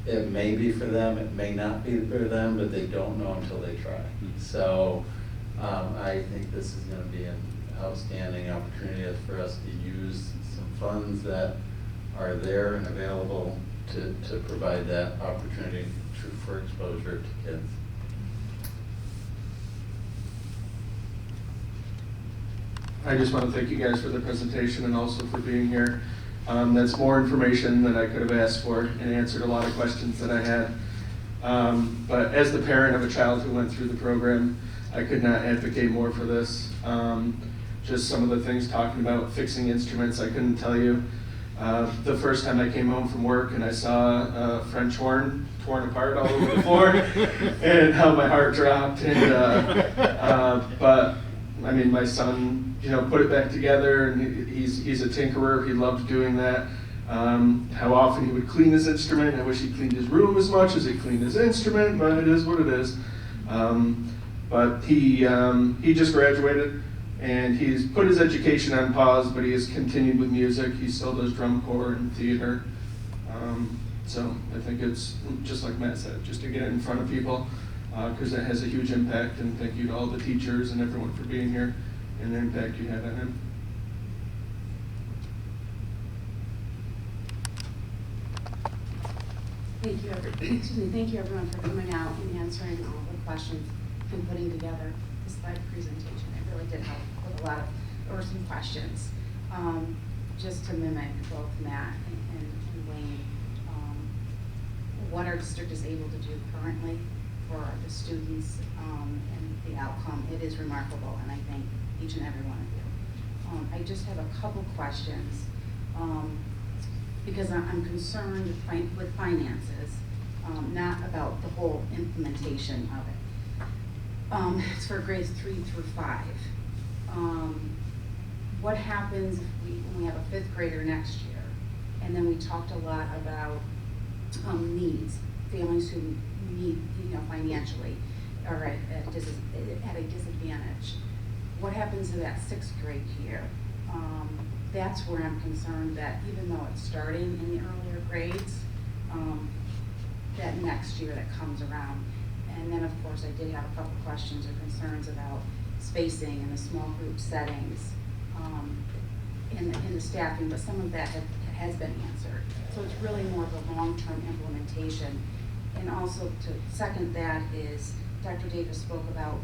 It may be for them, it may not be for them, but they don't know until they try. So I think this is going to be an outstanding opportunity for us to use some funds that are there and available to provide that opportunity for exposure to kids. I just want to thank you guys for the presentation and also for being here. That's more information than I could have asked for and answered a lot of questions that I had. But as the parent of a child who went through the program, I could not advocate more for this. Just some of the things talking about fixing instruments, I couldn't tell you. The first time I came home from work and I saw a French horn torn apart all over the floor and how my heart dropped. But I mean, my son, put it back together, and he's a tinkerer. He loved doing that. How often he would clean his instrument. I wish he cleaned his room as much as he cleaned his instrument, but it is what it is. But he just graduated, and he's put his education on pause, but he has continued with music. He still does drum corps and theater. So I think it's, just like Matt said, just to get it in front of people, because it has a huge impact, and thank you to all the teachers and everyone for being here and the impact you had on him. Thank you, thank you everyone for coming out and answering all the questions and putting together this slide presentation. It really did help with there were some questions. Just to mimic both Matt and Wayne, what our district is able to do currently for the students and the outcome, it is remarkable, and I thank each and every one of you. I just have a couple questions. Because I'm concerned with finances, not about the whole implementation of it. It's for grades 3 through 5. What happens if when we have a 5th grader next year? And then we talked a lot about needs, families who need, financially are at a disadvantage. What happens in that 6th grade year? That's where I'm concerned that even though it's starting in the earlier grades, that next year that comes around. And then of course I did have a couple questions or concerns about spacing and the small group settings in the staffing, but some of that has been answered. So it's really more of a long-term implementation. And also to second that is, Dr. Davis spoke about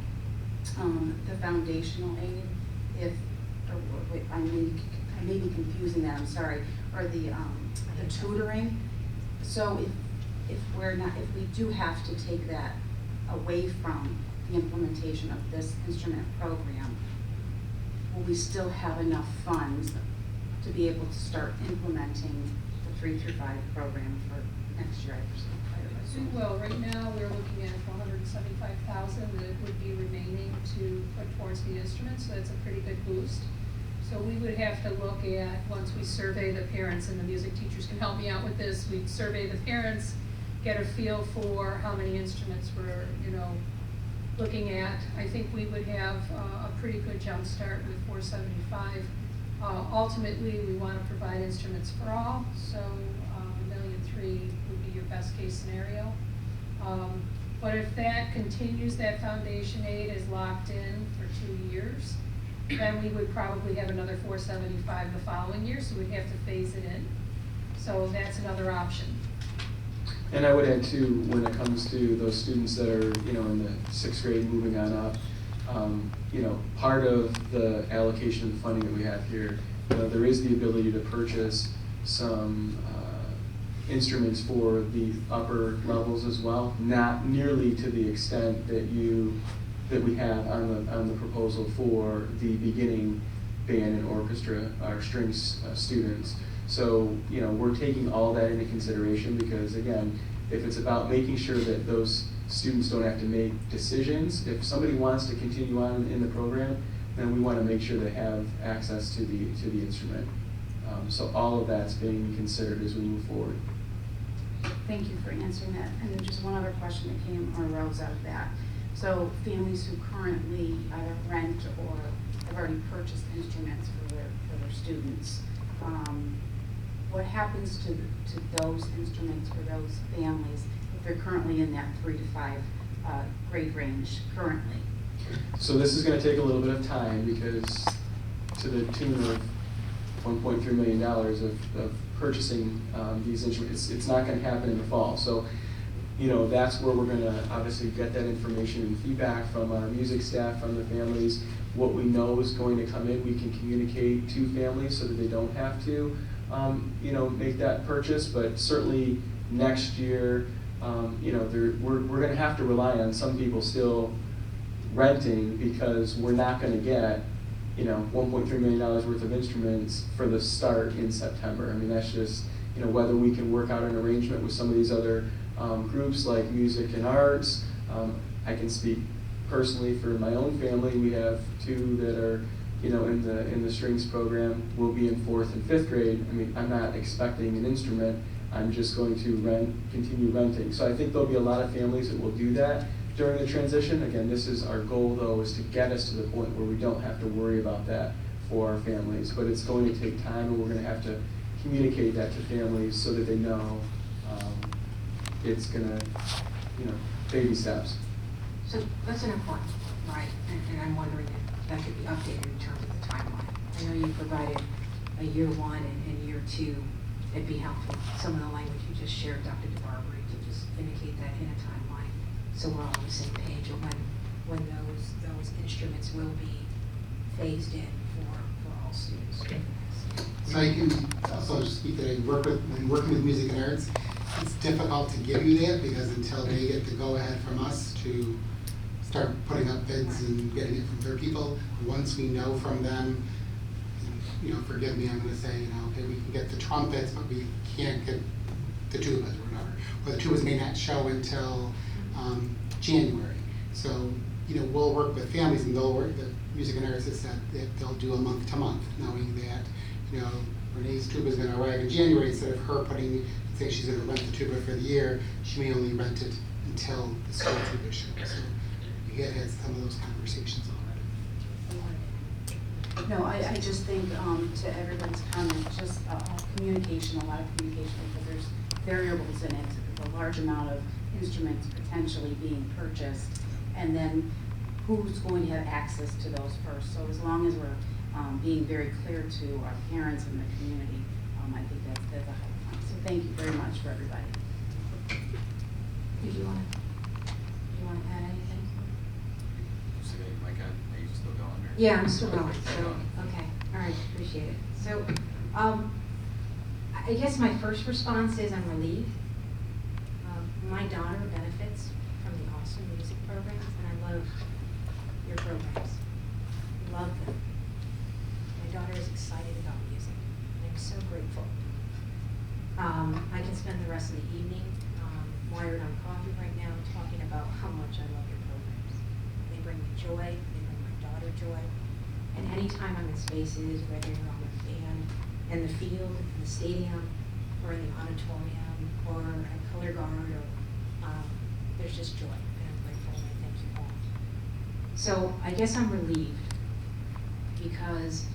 the foundational aid, I may be confusing that, I'm sorry, or the tutoring. So if we do have to take that away from the implementation of this instrument program, will we still have enough funds to be able to start implementing the 3 through 5 program for next year? Well, right now we're looking at $175,000 that would be remaining to put towards the instrument, so that's a pretty good boost. So we would have to look at, once we survey the parents, and the music teachers can help me out with this, we'd survey the parents, get a feel for how many instruments we're, looking at. I think we would have a pretty good jump start with 475. Ultimately, we want to provide instruments for all, so $1.3 million would be your best case scenario. But if that continues, that foundation aid is locked in for 2 years, then we would probably have another 475 the following year, so we'd have to phase it in. So that's another option. And I would add too, when it comes to those students that are, in the 6th grade moving on up, part of the allocation of the funding that we have here, there is the ability to purchase some instruments for the upper levels as well, not nearly to the extent that we have on the proposal for the beginning band and orchestra, our strings students. So, we're taking all that into consideration because, again, if it's about making sure that those students don't have to make decisions, if somebody wants to continue on in the program, then we want to make sure they have access to the instrument. So all of that's being considered as we move forward. Thank you for answering that. And then just one other question that came or arose out of that. So families who currently either rent or have already purchased instruments for their students, what happens to those instruments for those families if they're currently in that 3 to 5 grade range currently? So this is going to take a little bit of time because to the tune of $1.3 million of purchasing these instruments, it's not going to happen in the fall. So, that's where we're going to obviously get that information and feedback from our music staff, from the families. What we know is going to come in, we can communicate to families so that they don't have to, make that purchase. But certainly next year, we're going to have to rely on some people still renting because we're not going to get, $1.3 million worth of instruments for the start in September. I mean, that's just, whether we can work out an arrangement with some of these other groups like music and arts. I can speak personally for my own family. We have 2 that are, in the strings program. Will be in 4th and 5th grade. I mean, I'm not expecting an instrument. I'm just going to continue renting. So I think there'll be a lot of families that will do that during the transition. Again, this is our goal though, is to get us to the point where we don't have to worry about that for our families. But it's going to take time, and we're going to have to communicate that to families so that they know it's going to, baby steps. So that's an important point, right? And I'm wondering if that could be updated in terms of the timeline. I know you provided a year 1 and year 2. It'd be helpful, some of the language you just shared, Dr. DeBarbery, to just indicate that in a timeline, so we're all on the same page of when those instruments will be phased in for all students. So I can also speak that when working with music and arts, it's difficult to give you that because until they get the go-ahead from us to start putting up bids and getting it from their people, once we know from them, forgive me, I'm going to say, okay, we can get the trumpets, but we can't get the tubas or whatever. Or the tubas may not show until January. So, we'll work with families, and the music and arts has said that they'll do a month to month, knowing that, Renee's tuba is going to arrive in January. Instead of her say she's going to rent the tuba for the year, she may only rent it until the school tuba shows. So we had some of those conversations already. No, I just think to everybody's comment, just communication, a lot of communication, because there's variables in it, a large amount of instruments potentially being purchased, and then who's going to have access to those first. So as long as we're being very clear to our parents and the community, I think that's a high point. So thank you very much for everybody. Did you want to add anything? Are you still going? Or? Yeah, I'm still going. So okay, all right, appreciate it. So, I guess my first response is I'm relieved. My daughter benefits from the awesome music programs, and I love your programs. Love them. My daughter is excited about music. I'm so grateful. I can spend the rest of the evening wired on coffee right now talking about how much I love your programs. They bring me joy. They bring my daughter joy. And anytime I'm in spaces, whether you're on the band, in the field, in the stadium, or in the auditorium, or at color guard, or there's just joy, and I'm grateful, and I thank you all. So I guess I'm relieved because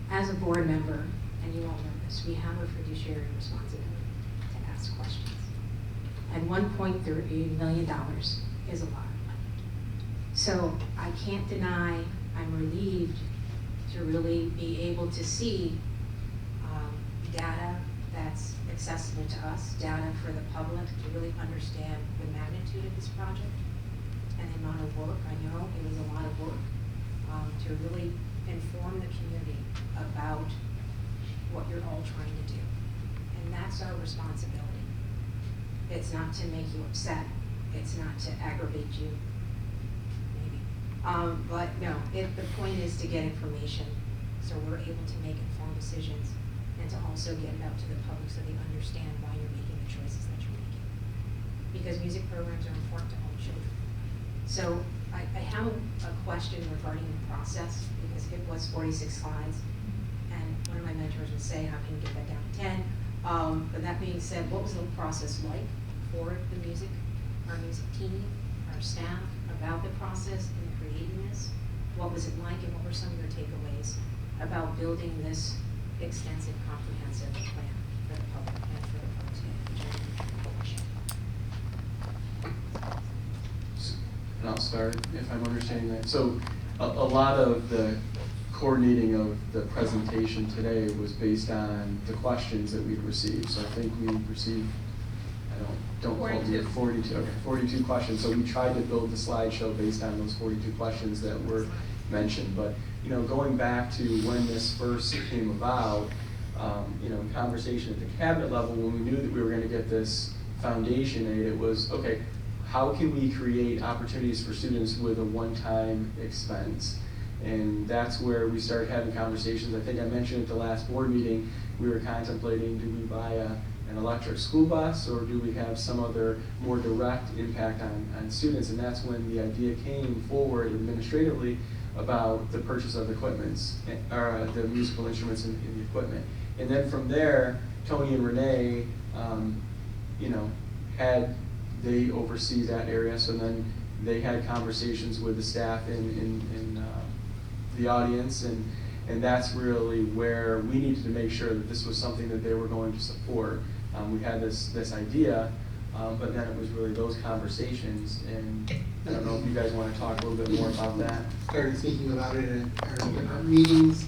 as a board member, and you all know this, we have a fiduciary responsibility to ask questions. And $1.3 million is a lot of money. So I can't deny I'm relieved to really be able to see data that's accessible to us, data for the public to really understand the magnitude of this project and the amount of work. I know it was a lot of work to really inform the community about what you're all trying to do. And that's our responsibility. It's not to make you upset. It's not to aggravate you, maybe. But no, the point is to get information so we're able to make informed decisions and to also get it out to the public so they understand why you're making the choices that you're making. Because music programs are important to all children. So I have a question regarding the process because it was 46 slides. And one of my mentors would say, how can you get that down to 10? But that being said, what was the process like for the music, our music team, our staff, about the process in creating this? What was it like and what were some of your takeaways about building this extensive, comprehensive plan for the public and for the folks in And I'll start if I'm understanding that. So a lot of the coordinating of the presentation today was based on the questions that we've received. So I think we received, don't quote me, 42 questions. So we tried to build the slideshow based on those 42 questions that were mentioned. But you know, going back to when this first came about, you know, in conversation at the cabinet level, when we knew that we were going to get this foundation aid, it was, okay, how can we create opportunities for students with a one-time expense? And that's where we started having conversations. I think I mentioned at the last board meeting, we were contemplating, do we buy an electric school bus or do we have some other more direct impact on students? And that's when the idea came forward administratively about the purchase of equipments, or the musical instruments and the equipment. And then from there, Tony and Renee, you know, they oversee that area, so then they had conversations with the staff in the audience, and that's really where we needed to make sure that this was something that they were going to support. We had this idea, but then it was really those conversations, and I don't know if you guys want to talk a little bit more about that. Started speaking about it at our meetings.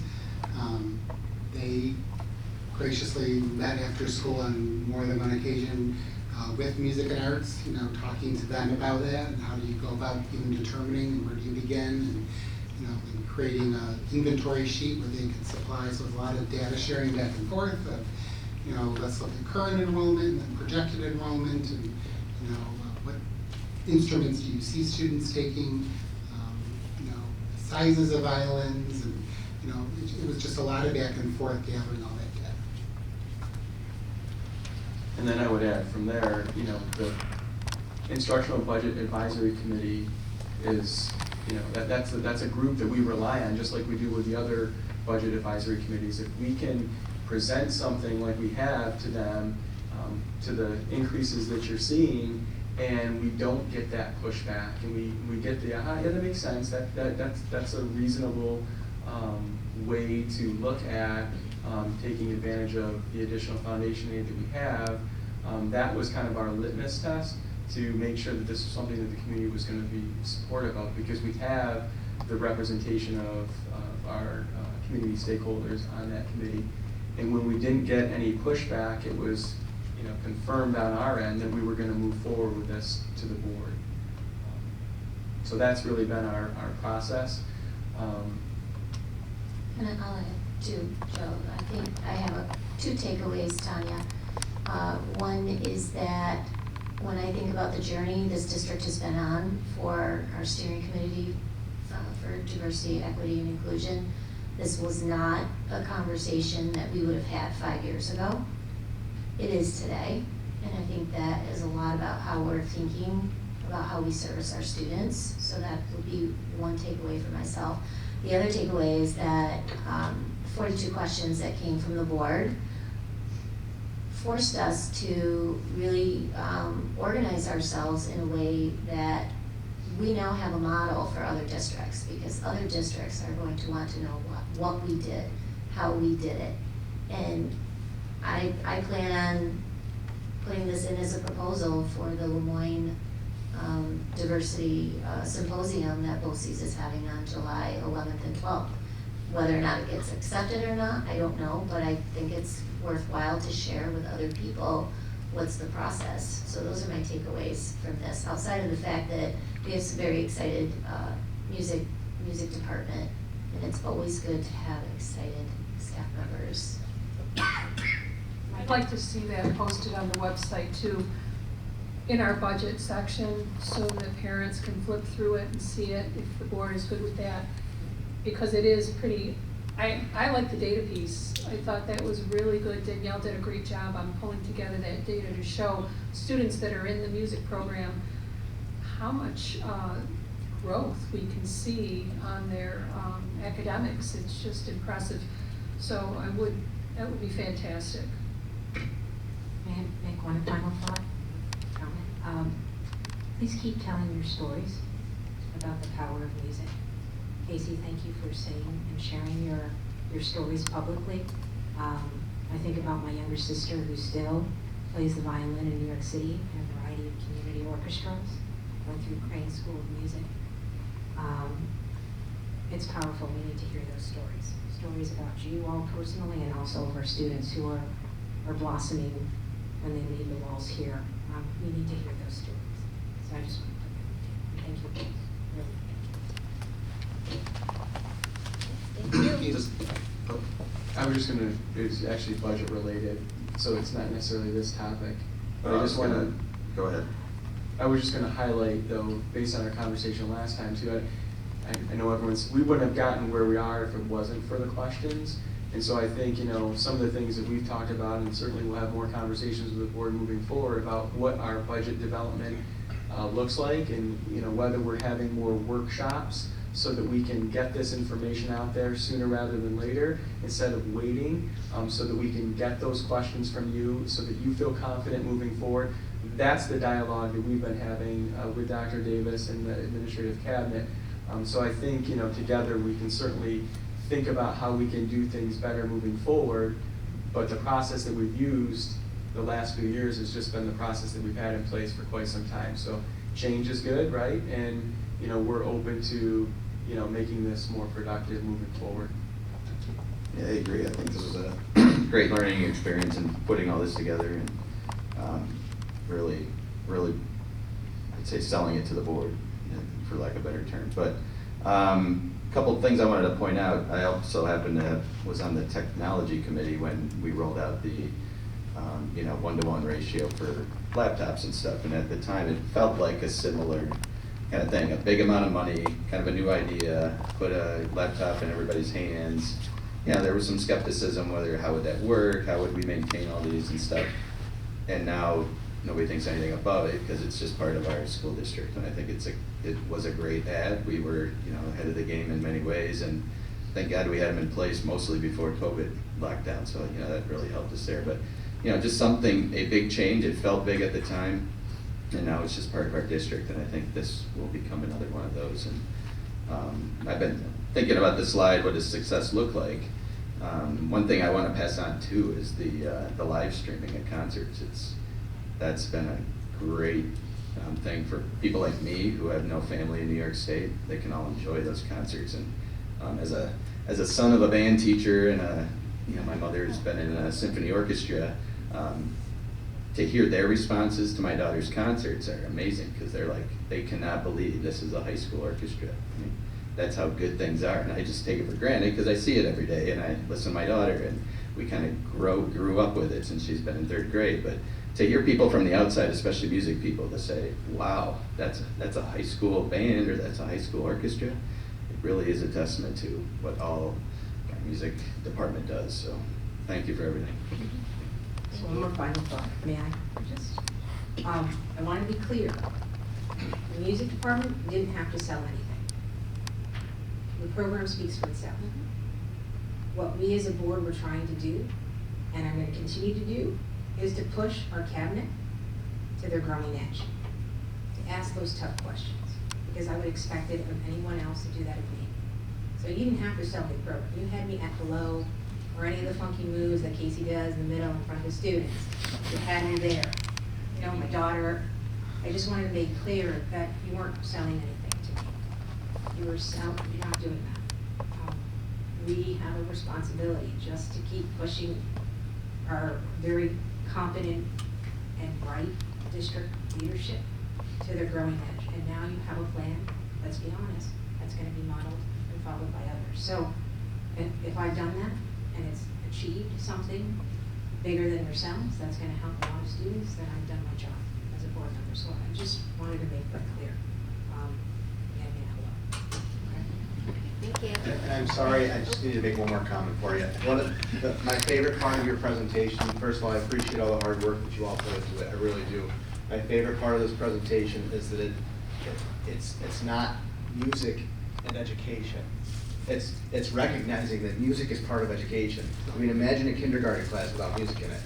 They graciously met after school on more than one occasion with music and arts, you know, talking to them about that and how do you go about even determining where do you begin, and you know, and creating an inventory sheet where they can supply. So a lot of data sharing back and forth of, you know, let's look at current enrollment and then projected enrollment, and you know, what instruments do you see students taking, you know, sizes of violins, and you know, it was just a lot of back and forth gathering all that data. And then I would add from there, you know, the Instructional Budget Advisory Committee is, you know, that's a group that we rely on, just like we do with the other budget advisory committees. If we can present something like we have to them, to the increases that you're seeing, and we don't get that pushback, and we get the, yeah, that makes sense, that's a reasonable way to look at taking advantage of the additional foundation aid that we have. That was kind of our litmus test to make sure that this was something that the community was going to be supportive of, because we have the representation of our community stakeholders on that committee. And when we didn't get any pushback, it was, you know, confirmed on our end that we were going to move forward with this to the board. So that's really been our process. And I'll add too, Joe. I think I have two takeaways, Tanya. One is that when I think about the journey this district has been on for our steering committee for diversity, equity, and inclusion, this was not a conversation that we would have had 5 years ago. It is today, and I think that is a lot about how we're thinking about how we service our students. So that would be one takeaway for myself. The other takeaway is that 42 questions that came from the board forced us to really organize ourselves in a way that we now have a model for other districts, because other districts are going to want to know what we did, how we did it. And I plan on putting this in as a proposal for the Lemoyne Diversity Symposium that BOCES is having on July 11th and 12th. Whether or not it gets accepted or not, I don't know, but I think it's worthwhile to share with other people what's the process. So those are my takeaways from this, outside of the fact that we have some very excited music department, and it's always good to have excited staff members. I'd like to see that posted on the website too, in our budget section, so that parents can flip through it and see it, if the board is good with that. Because it is pretty, I like the data piece. I thought that was really good. Danielle did a great job on pulling together that data to show students that are in the music program how much growth we can see on their academics. It's just impressive. So that would be fantastic. May I make one final thought? Comment? Please keep telling your stories about the power of music. Casey, thank you for saying and sharing your stories publicly. I think about my younger sister who still plays the violin in New York City in a variety of community orchestras, went through Crane School of Music. It's powerful. We need to hear those stories. Stories about you all personally, and also of our students who are blossoming when they leave the walls here. We need to hear those stories. So I just want to put that. Thank you both. Really. Thank you. I was just gonna, it's actually budget related, so it's not necessarily this topic. But I just wanna. Go ahead. I was just gonna highlight though, based on our conversation last time too, I know we wouldn't have gotten where we are if it wasn't for the questions. And so I think, some of the things that we've talked about, and certainly we'll have more conversations with the board moving forward about what our budget development looks like, and whether we're having more workshops so that we can get this information out there sooner rather than later, instead of waiting, so that we can get those questions from you, so that you feel confident moving forward. That's the dialogue that we've been having with Dr. Davis and the administrative cabinet. So I think, together we can certainly think about how we can do things better moving forward, but the process that we've used the last few years has just been the process that we've had in place for quite some time. So change is good, right? And we're open to making this more productive moving forward. Yeah, I agree. I think this was a great learning experience in putting all this together, and really, I'd say selling it to the board, for lack of a better term. But a couple of things I wanted to point out. I also was on the technology committee when we rolled out the 1-to-1 ratio for laptops and stuff. And at the time, it felt like a similar kind of thing, a big amount of money, kind of a new idea, put a laptop in everybody's hands. There was some skepticism whether how would that work, how would we maintain all these and stuff. And now nobody thinks anything above it because it's just part of our school district. And I think it was a great ad. We were ahead of the game in many ways, and thank God we had them in place mostly before COVID lockdown. So that really helped us there. But just a big change. It felt big at the time, and now it's just part of our district. And I think this will become another one of those. And I've been thinking about this slide. What does success look like? One thing I want to pass on too is the live streaming of concerts. That's been a great thing for people like me who have no family in New York State. They can all enjoy those concerts. And as a son of a band teacher, and my mother's been in a symphony orchestra, to hear their responses to my daughter's concerts are amazing, because they cannot believe this is a high school orchestra. I mean, that's how good things are, and I just take it for granted because I see it every day, and I listen to my daughter, and we kind of grew up with it since she's been in 3rd grade. But to hear people from the outside, especially music people, to say, wow, that's a high school band, or that's a high school orchestra, it really is a testament to what all our music department does. So thank you for everything. So one more final thought, may I just? I want to be clear. The music department didn't have to sell anything. The program speaks for itself. What we as a board were trying to do, and I'm going to continue to do, is to push our cabinet to their growing edge, to ask those tough questions, because I would expect it of anyone else to do that of me. So you didn't have to sell the program. You had me at the low, or any of the funky moves that Casey does in the middle in front of the students. You had me there. My daughter, I just wanted to make clear that you weren't selling anything to me. You're not doing that. We have a responsibility just to keep pushing are very competent and bright district leadership to their growing edge. And now you have a plan, let's be honest, that's gonna be modeled and followed by others. So if I've done that and it's achieved something bigger than yourselves, that's gonna help a lot of students, then I've done my job as a board member. So I just wanted to make that clear. Thank you. And I'm sorry, I just need to make one more comment for you. My favorite part of your presentation, first of all, I appreciate all the hard work that you all put into it, I really do. My favorite part of this presentation is that it's not music and education. It's recognizing that music is part of education. I mean, imagine a kindergarten class without music in it.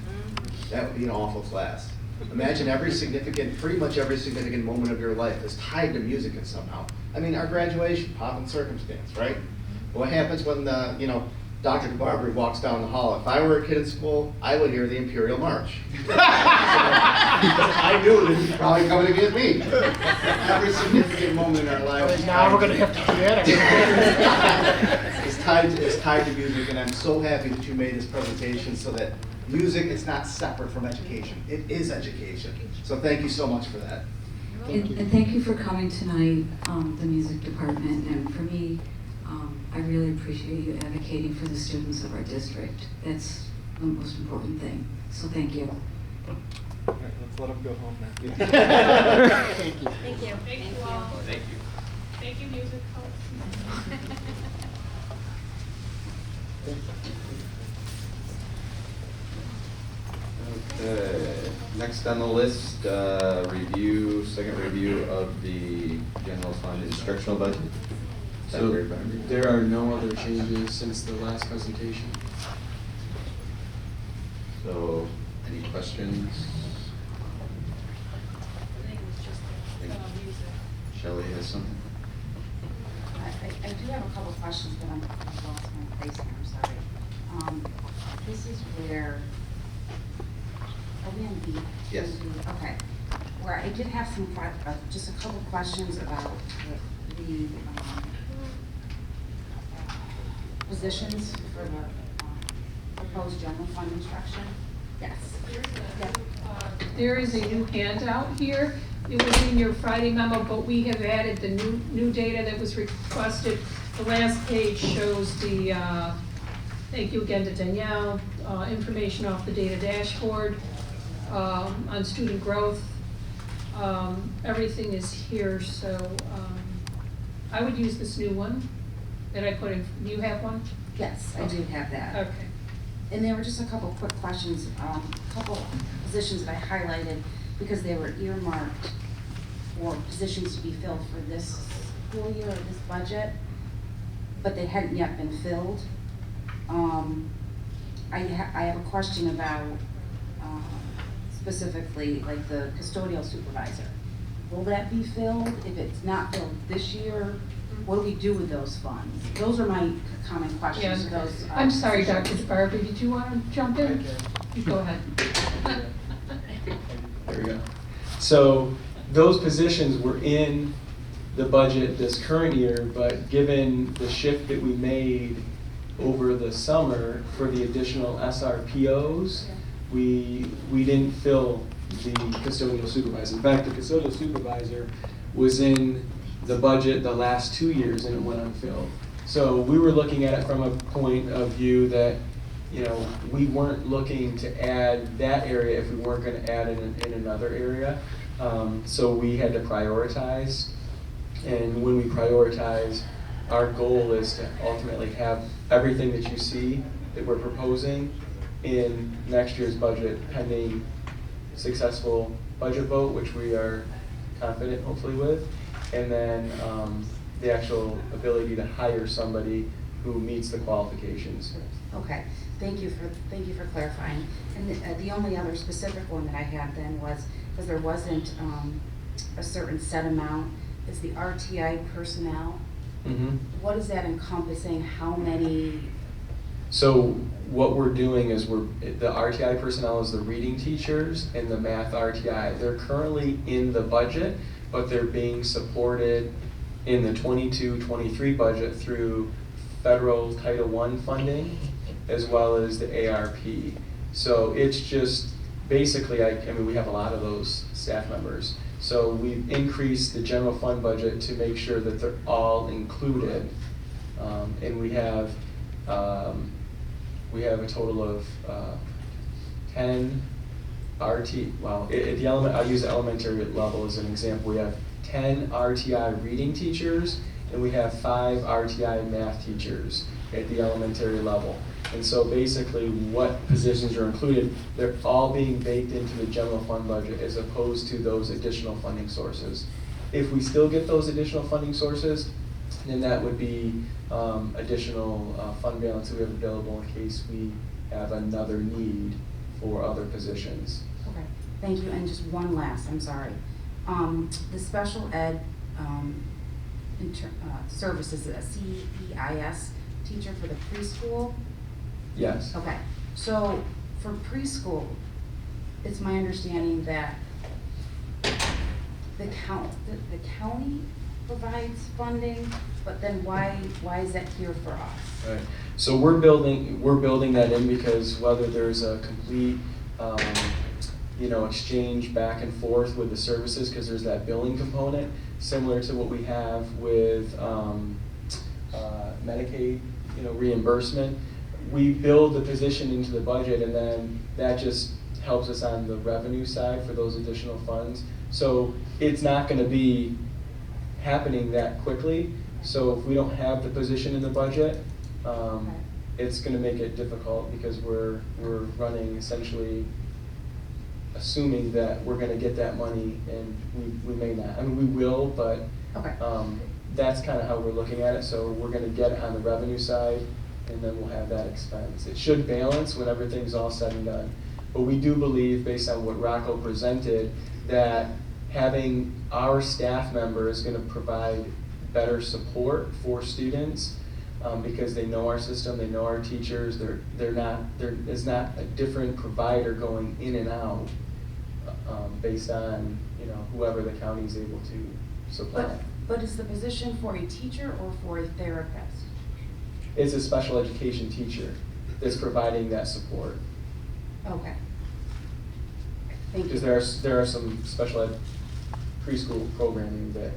That would be an awful class. Imagine pretty much every significant moment of your life is tied to music in somehow. I mean, our graduation, pomp and circumstance, right? What happens when Dr. DeBarber walks down the hall? If I were a kid in school, I would hear the Imperial March. I knew that he was probably coming to get me. Every significant moment in our lives. Now we're gonna have to do that again. It's tied to music, and I'm so happy that you made this presentation so that music is not separate from education. It is education. So thank you so much for that. And thank you for coming tonight, the music department, and for me, I really appreciate you advocating for the students of our district. That's the most important thing, so thank you. All right, let's let them go home now. Thank you. Thank you. Thank you all. Thank you. Thank you, music folks. Okay, next on the list, second review of the general fund instructional budget. So there are no other changes since the last presentation. So, any questions? I think it was just music. Shelley has something? I do have a couple of questions, but I've lost my place here, I'm sorry. This is where, are we on B? Yes. Okay, where I did have some, just a couple of questions about the positions for the proposed general fund instruction. Yes. There is a new handout here. It was in your Friday memo, but we have added the new data that was requested. The last page shows the, thank you again to Danielle, information off the data dashboard on student growth. Everything is here, so I would use this new one that I put in. Do you have one? Yes, I do have that. Okay. And there were just a couple quick questions, a couple positions that I highlighted because they were earmarked for positions to be filled for this school year or this budget, but they hadn't yet been filled. I have a question about specifically like the custodial supervisor. Will that be filled? If it's not filled this year, what do we do with those funds? Those are my common questions. Yeah. Those, I'm sorry, Dr. positions. DeBarber, did you want to jump in? You go ahead. There we go. So those positions were in the budget this current year, but given the shift that we made over the summer for the additional SRPOs, we didn't fill the custodial supervisor. In fact, the custodial supervisor was in the budget the last 2 years and it went unfilled. So we were looking at it from a point of view that, we weren't looking to add that area if we weren't going to add in another area. So we had to prioritize. And when we prioritize, our goal is to ultimately have everything that you see that we're proposing in next year's budget pending successful budget vote, which we are confident hopefully with, and then the actual ability to hire somebody who meets the qualifications. Okay, thank you for clarifying. And the only other specific one that I had then was, because there wasn't a certain set amount, is the RTI personnel. Mm-hmm. What is that encompassing? How many? So what we're doing is the RTI personnel is the reading teachers and the math RTI. They're currently in the budget, but they're being supported in the 22-23 budget through federal Title I funding, as well as the ARP. So it's just, basically, I mean, we have a lot of those staff members. So we've increased the general fund budget to make sure that they're all included. And we have a total of 10 RT, well, at the I'll use the elementary level as an example. We have 10 RTI reading teachers, and we have 5 RTI math teachers at the elementary level. And so basically what positions are included, they're all being baked into the general fund budget as opposed to those additional funding sources. If we still get those additional funding sources, then that would be additional fund balance that we have available in case we have another need for other positions. Okay, thank you, and just one last, I'm sorry. The special ed services, a CEIS teacher for the preschool? Yes. Okay, so for preschool, it's my understanding that the county provides funding, but then why is that here for us? Right. So we're building that in because whether there's a complete exchange back and forth with the services, because there's that billing component similar to what we have with Medicaid, reimbursement. We build the position into the budget, and then that just helps us on the revenue side for those additional funds. So it's not going to be happening that quickly. So if we don't have the position in the budget, it's going to make it difficult because we're running essentially assuming that we're going to get that money, and we may not. I mean, we will, but that's kind of how we're looking at it. So we're going to get it on the revenue side, and then we'll have that expense. It should balance when everything's all said and done. But we do believe, based on what Rocco presented, that having our staff member is going to provide better support for students because they know our system, they know our teachers. There's not a different provider going in and out based on whoever the county is able to supply. But is the position for a teacher or for a therapist? It's a special education teacher that's providing that support. Okay. Thank you. Because there are some special ed preschool programming that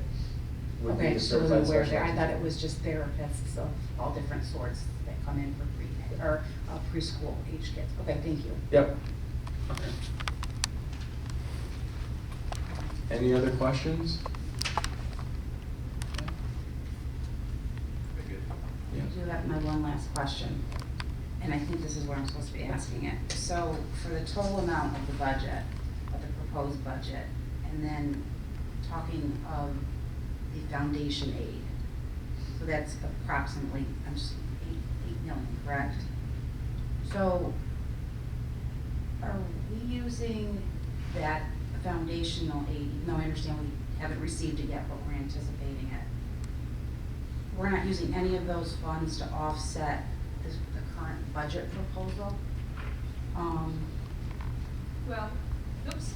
would be a certified special ed. I thought it was just therapists of all different sorts that come in for preschool age kids. Okay, thank you. Yep. Okay. Any other questions? I do have my one last question, and I think this is where I'm supposed to be asking it. So for the total amount of the budget, of the proposed budget, and then talking of the foundation aid, so that's approximately, I'm just 8 million, correct? So are we using that foundational aid, even though I understand we haven't received it yet, but we're anticipating it? We're not using any of those funds to offset the current budget proposal? Well, oops.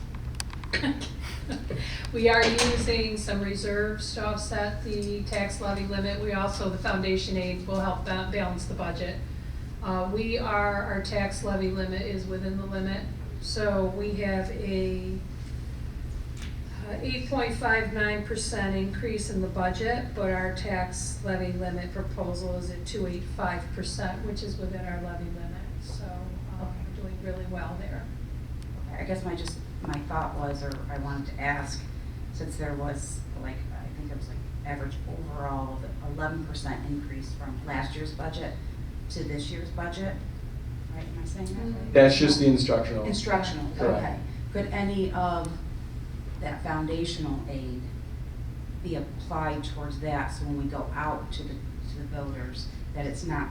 We are using some reserves to offset the tax levy limit. The foundation aid will help balance the budget. Our tax levy limit is within the limit. So we have a 8.59% increase in the budget, but our tax levy limit proposal is at 2.85%, which is within our levy limit. So we're doing really well there. I guess my thought was, or I wanted to ask, since there was I think it was average overall of 11% increase from last year's budget to this year's budget, right? Am I saying that right? That's just the instructional. Instructional, Correct. okay. Could any of that foundational aid be applied towards that, so when we go out to the builders, that it's not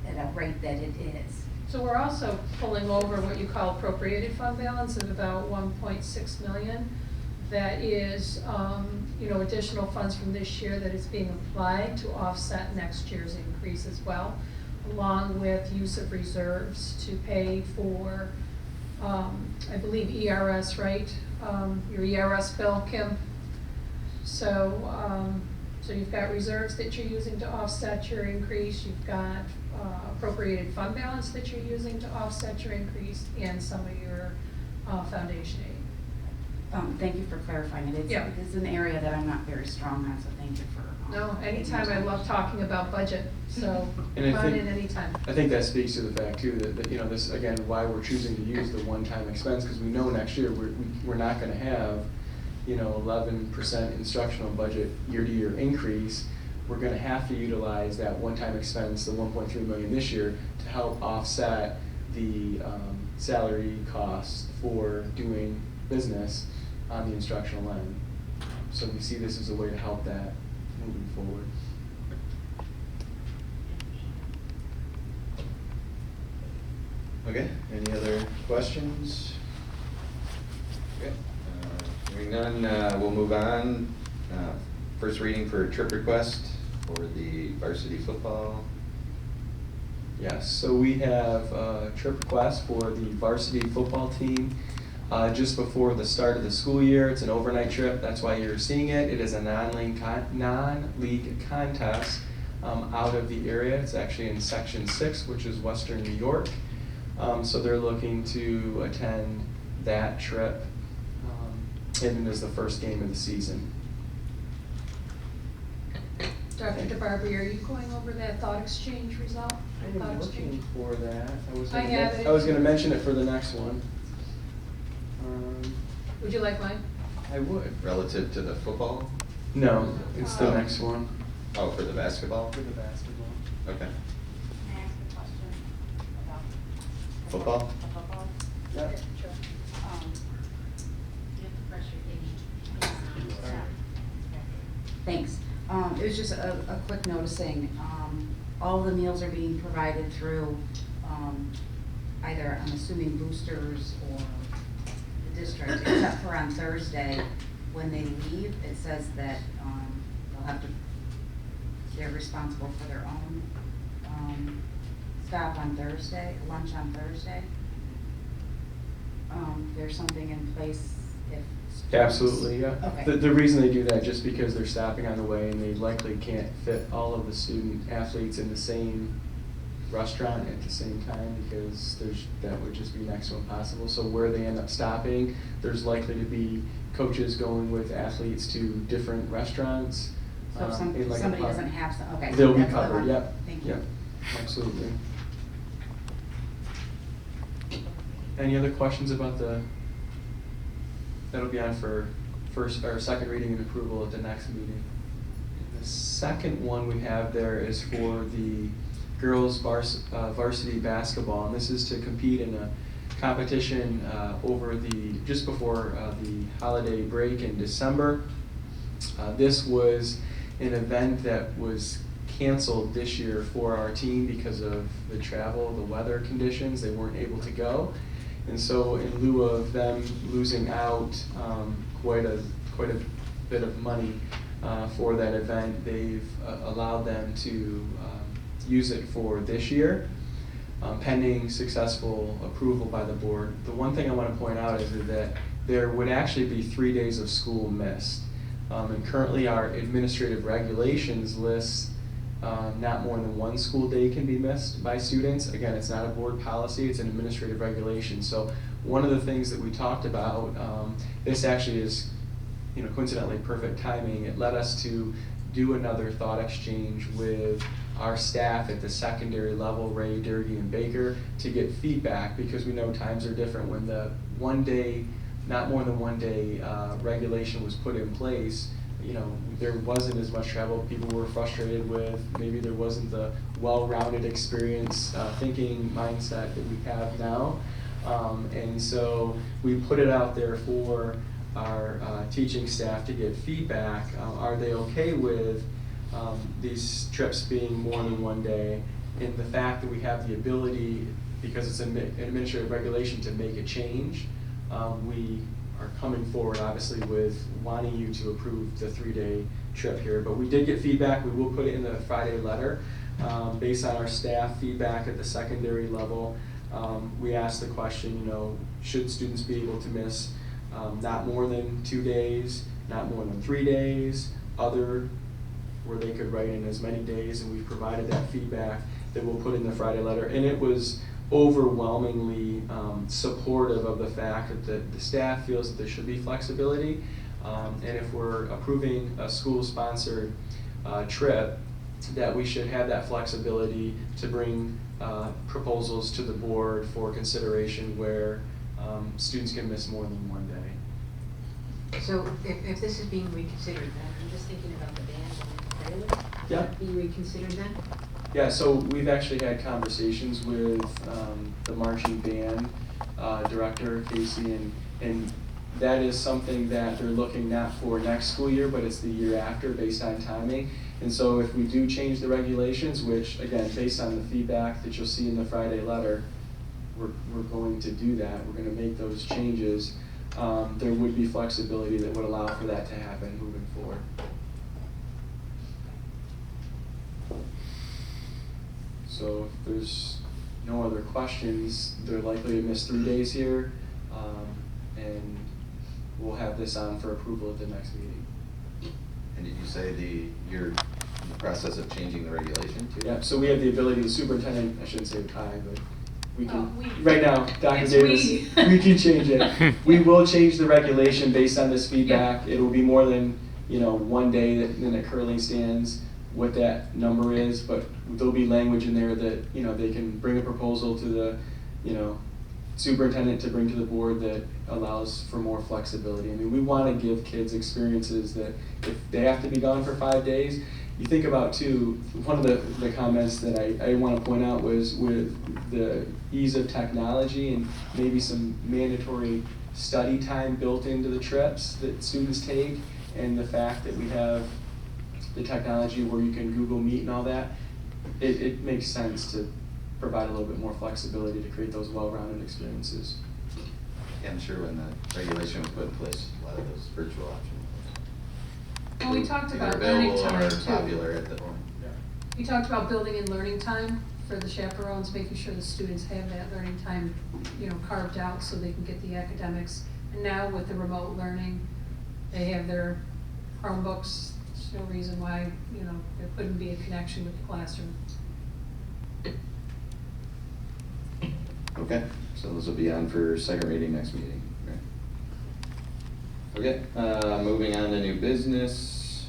at a rate that it is? So we're also pulling over what you call appropriated fund balance of about 1.6 million. That is, additional funds from this year that is being applied to offset next year's increase as well, along with use of reserves to pay for, I believe ERS, right? Your ERS bill, Kim. So So you've got reserves that you're using to offset your increase, you've got appropriated fund balance that you're using to offset your increase, and some of your foundation aid. Thank you for clarifying it. Yeah. It's an area that I'm not very strong on, so thank you for. No, anytime, I love talking about budget, so And I come on think- in anytime. I think that speaks to the fact too, that, you know, this, again, why we're choosing to use the one-time expense, because we know next year, we're not gonna have, you know, 11% instructional budget year-to-year increase. We're gonna have to utilize that one-time expense, the 1.3 million this year, to help offset the salary costs for doing business on the instructional end. So we see this as a way to help that moving forward. Okay, any other questions? Okay, hearing none, we'll move on. First reading for a trip request for the varsity football. Yes, so we have a trip request for the varsity football team just before the start of the school year. It's an overnight trip, that's why you're seeing it. It is a non-league contest out of the area. It's actually in Section 6, which is Western New York. So they're looking to attend that trip, and it is the first game of the season. Dr. DeBarby, are you going over that thought exchange result? I Thought am exchange? looking for that. I have it. I was gonna mention it for the next one. Would you like mine? I would. Relative to the football? No, it's the next one. Oh, for the basketball? For the basketball. Okay. Can I ask a question about Football? the football? Yep. Sure. You have the pressure taking. Thanks. It was just a quick noticing, all the meals are being provided through, either, I'm assuming boosters or the district, except for on Thursday, when they leave, it says that, they'll have to, they're responsible for their own, stop on Thursday, lunch on Thursday. There's something in place if. Absolutely, yeah. Okay. The reason they do that, just because they're stopping on the way and they likely can't fit all of the student athletes in the same restaurant at the same time, because that would just be next to impossible. So where they end up stopping, there's likely to be coaches going with athletes to different restaurants. So if in like a somebody park. doesn't have some, okay. They'll be that's what I covered, want. yep. Thank you. Yep, absolutely. Any other questions about that'll be on for first or second reading and approval at the next meeting. The second one we have there is for the girls varsity basketball, and this is to compete in a competition over just before the holiday break in December. This was an event that was canceled this year for our team because of the travel, the weather conditions. They weren't able to go. And so in lieu of them losing out quite a bit of money for that event, they've allowed them to use it for this year, pending successful approval by the board. The one thing I want to point out is that there would actually be 3 days of school missed. And currently our administrative regulations list not more than one school day can be missed by students. Again, it's not a board policy, it's an administrative regulation. So one of the things that we talked about, this actually is, coincidentally perfect timing. It led us to do another thought exchange with our staff at the secondary level, Ray, Durkee, and Baker, to get feedback, because we know times are different. When the 1 day, not more than 1 day regulation was put in place, there wasn't as much travel. People were frustrated with, maybe there wasn't the well-rounded experience thinking mindset that we have now. And so we put it out there for our teaching staff to get feedback. Are they okay with these trips being more than 1 day? And the fact that we have the ability, because it's an administrative regulation, to make a change, we are coming forward obviously with wanting you to approve the 3-day trip here. But we did get feedback. We will put it in the Friday letter based on our staff feedback at the secondary level. We asked the question, should students be able to miss not more than 2 days, not more than 3 days, other where they could write in as many days, and we've provided that feedback that we'll put in the Friday letter. And it was overwhelmingly supportive of the fact that the staff feels that there should be flexibility. And if we're approving a school-sponsored trip, that we should have that flexibility to bring proposals to the board for consideration where students can miss more than one day. So if this is being reconsidered, then I'm just thinking about the band and the trailer. Yeah. Be reconsidered then? Yeah, so we've actually had conversations with the marching band director, Casey, and that is something that they're looking not for next school year, but it's the year after based on timing. And so if we do change the regulations, which again, based on the feedback that you'll see in the Friday letter, we're going to do that. We're going to make those changes. There would be flexibility that would allow for that to happen moving forward. So if there's no other questions, they're likely to miss 3 days here, and we'll have this on for approval at the next meeting. And did you say you're in the process of changing the regulation too? Yeah, so we have the ability, the superintendent, I shouldn't say I, but we can, we. right now, Dr. It's Davis, we. we can change it. We will change the regulation based on this feedback. It will be more than, 1 day that curling stands, what that number is, but there'll be language in there that, they can bring a proposal to the, superintendent to bring to the board that allows for more flexibility. I mean, we want to give kids experiences that if they have to be gone for 5 days, you think about too, one of the comments that I want to point out was with the ease of technology and maybe some mandatory study time built into the trips that students take, and the fact that we have the technology where you can Google Meet and all that, it makes sense to provide a little bit more flexibility to create those well-rounded experiences. Yeah, I'm sure when the regulation was put in place, a lot of those virtual options Well, we talked either about learning available time or too. popular at the point. We talked about building in learning time for the chaperones, making sure the students have that learning time, carved out so they can get the academics. And now with the remote learning, they have their Chromebooks. There's no reason why, there couldn't be a connection with the classroom. Okay, so those will be on for second reading next meeting, right? Okay, moving on to new business.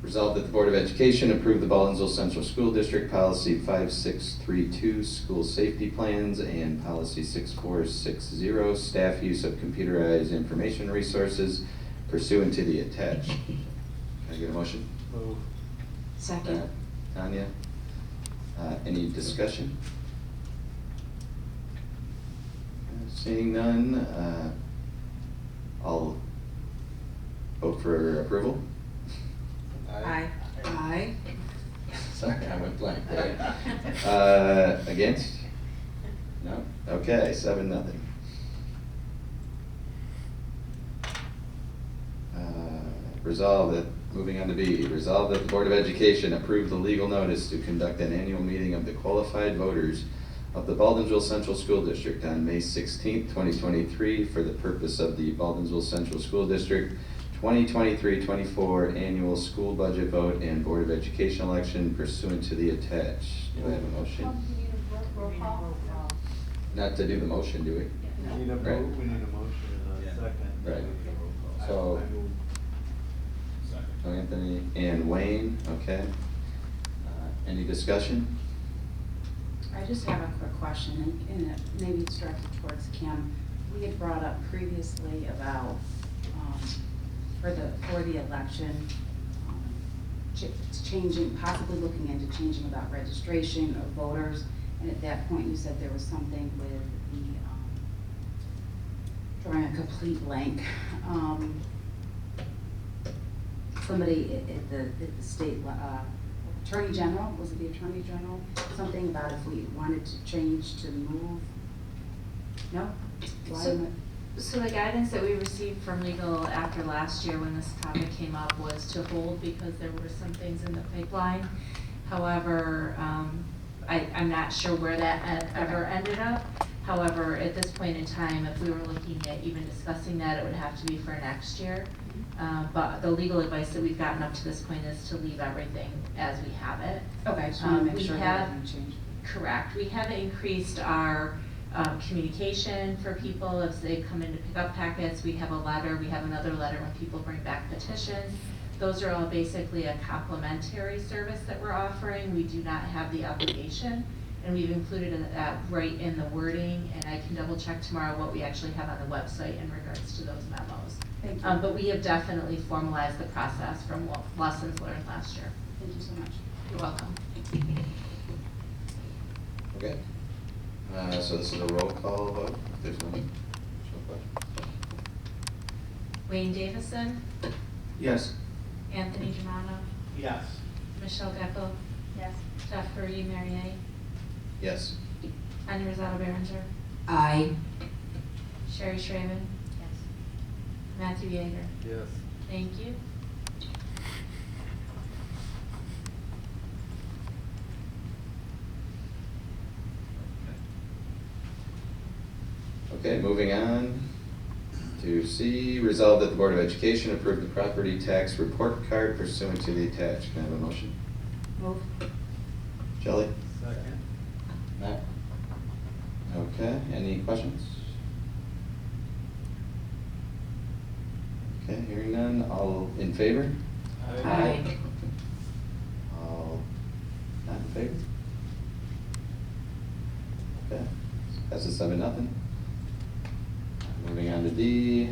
Resolved that the Board of Education approve the Baldwinsville Central School District Policy 5632, School Safety Plans, and Policy 6460, Staff Use of Computerized Information Resources pursuant to the attached. Can I get a motion? Move. Second. Tanya? Any discussion? Seeing none, I'll vote for approval. Aye. Aye. Sorry, I went blank there. Against? No? Okay, 7-0. Resolved that, moving on to B, resolved that the Board of Education approve the legal notice to conduct an annual meeting of the qualified voters of the Baldwinsville Central School District on May 16th, 2023 for the purpose of the Baldwinsville Central School District 2023-24 annual school budget vote and Board of Education election pursuant to the attached. Do I have a motion? We need a roll call. Not to do the motion, do we? We need a Right. vote, we need a motion and a second. Right. We need a roll call. So- I move. So Anthony and Wayne, okay. Any discussion? I just have a quick question, and maybe it's directed towards Kim. We had brought up previously about, for the election, changing, possibly looking into changing about registration of voters, and at that point you said there was something with the, drawing a complete blank. Somebody at the state, Attorney General, was it the Attorney General? Something about if we wanted to change to move, no? Why So- am So the guidance that we received from legal after last year when this topic came up was to hold because there were some things in the pipeline. However, I'm not sure where that ever ended up. However, at this point in time, if we were looking at even discussing that, it would have to be for next year. But the legal advice that we've gotten up to this point is to leave everything as we have it. Okay, just want to make We sure have- that doesn't change. Correct. We have increased our communication for people as they come in to pick up packets. We have a letter, we have another letter when people bring back petitions. Those are all basically a complimentary service that we're offering. We do not have the obligation, and we've included that right in the wording, and I can double check tomorrow what we actually have on the website in regards to those memos. Thank you. But we have definitely formalized the process from lessons learned last year. Thank you so much. You're welcome. Okay. So this is a roll call vote, if there's one. Wayne Davison, Yes. Anthony Germano, Yes. Michelle Geckel, Yes. Jeffrey Marier, Yes. Tanya Rosado Berenger, Aye. Sherry Schraven, Yes. Matthew Yeager. Yes. Thank you. Okay, moving on to C, resolve that the Board of Education approve the property tax report card pursuant to the attached. Can I have a motion? Move. Shelley? Second. Matt? Okay, any questions? Okay, hearing none, all in favor? Aye. All not in favor? Okay, passes 7-0. Moving on to D,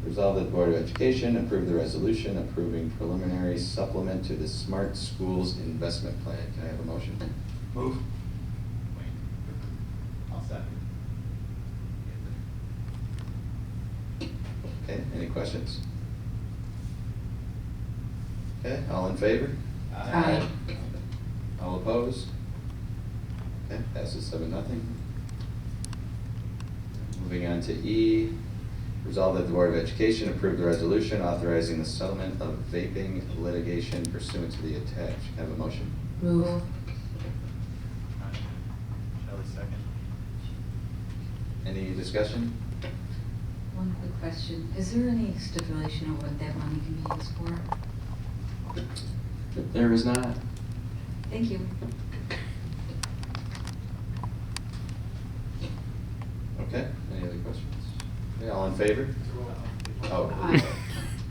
resolve that the Board of Education approve the resolution approving preliminary supplement to the Smart Schools Investment Plan. Can I have a motion? Move. I'll second. Okay, any questions? Okay, all in favor? Aye. All opposed? Okay, passes 7-0. Moving on to E, resolve that the Board of Education approve the resolution authorizing the settlement of vaping litigation pursuant to the attached. Can I have a motion? Move. Shelley, second. Any discussion? One quick question. Is there any stipulation of what that money can be used for? There is not. Thank you. Okay, any other questions? Okay, all in favor? Oh. Aye.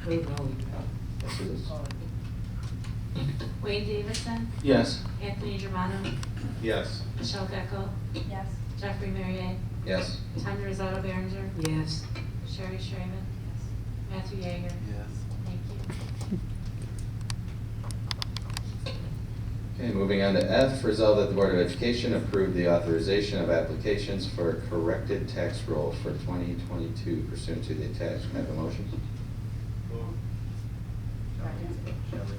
Wait, no. Yes, it is. Wayne Davison, Yes. Anthony Germano, Yes. Michelle Geckel, Yes. Jeffrey Marier, Yes. Tanya Rosado Berenger, Yes. Sherry Schraven, Matthew Yeager. Yes. Thank you. Okay, moving on to F, resolve that the Board of Education approve the authorization of applications for a corrected tax roll for 2022 pursuant to the attached. Can I have a motion? Shelley.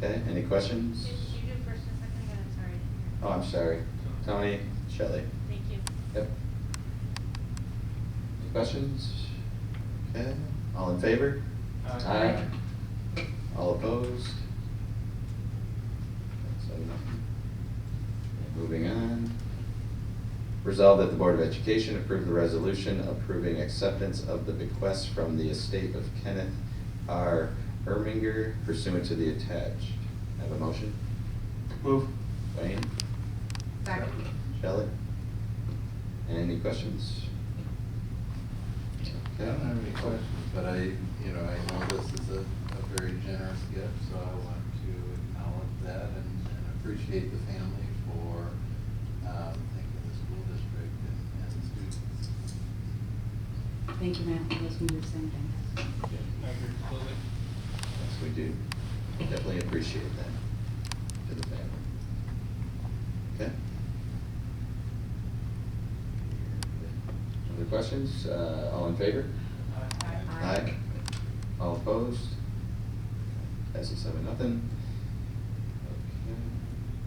Okay, any questions? Did you do first and second, then I'm sorry. Oh, I'm sorry. Tony, Shelley. Thank you. Yep. Any questions? Okay, all in favor? Aye. All opposed? So, moving on. Resolve that the Board of Education approve the resolution approving acceptance of the bequest from the estate of Kenneth R. Erminger pursuant to the attached. Have a motion? Move. Wayne? Second. Shelley? Any questions? I don't have any questions, but I know this is a very generous gift, so I want to acknowledge that and appreciate the family for thinking of the school district and the students. Thank you, Matt. Yes, we do the same thing. Yes, we do. Definitely appreciate that to the family. Okay. Other questions? All in favor? Aye. All opposed? Passes 7-0.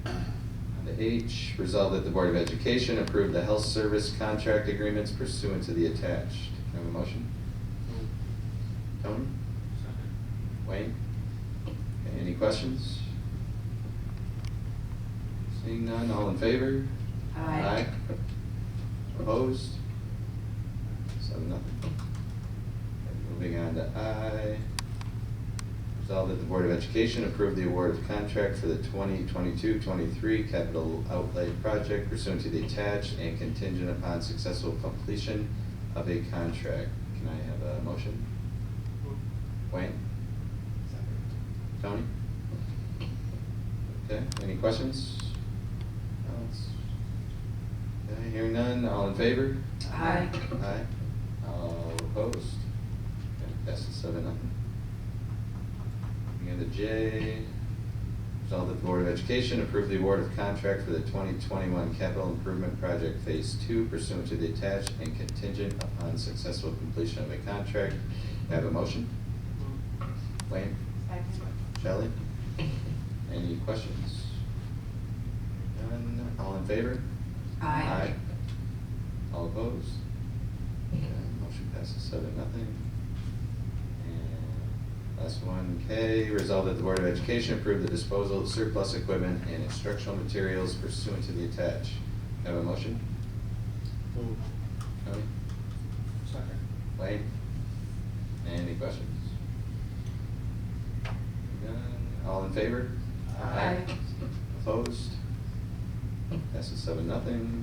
Okay. On to H, resolve that the Board of Education approve the health service contract agreements pursuant to the attached. Can I have a motion? Tony? Wayne? Okay, any questions? Seeing none, all in favor? Aye. Opposed? 7-0. Moving on to I. Resolved that the Board of Education approve the award of contract for the 2022-23 capital outlay project pursuant to the attached and contingent upon successful completion of a contract. Can I have a motion? Wayne? Tony? Okay, any questions? Okay, hearing none, all in favor? Aye. Aye. All opposed? Okay, passes 7-0. Moving on to J. Resolved that the Board of Education approve the award of contract for the 2021 capital improvement project phase 2 pursuant to the attached and contingent upon successful completion of a contract. May I have a motion? Wayne? Shelley? Any questions? None, all in favor? Aye. All opposed? Okay, motion passes 7-0. And last one, K, resolved that the Board of Education approve the disposal of surplus equipment and instructional materials pursuant to the attached. Have a motion? Move. Tony? Second. Wayne? Any questions? None, all in favor? Aye. Opposed? Passes 7-0.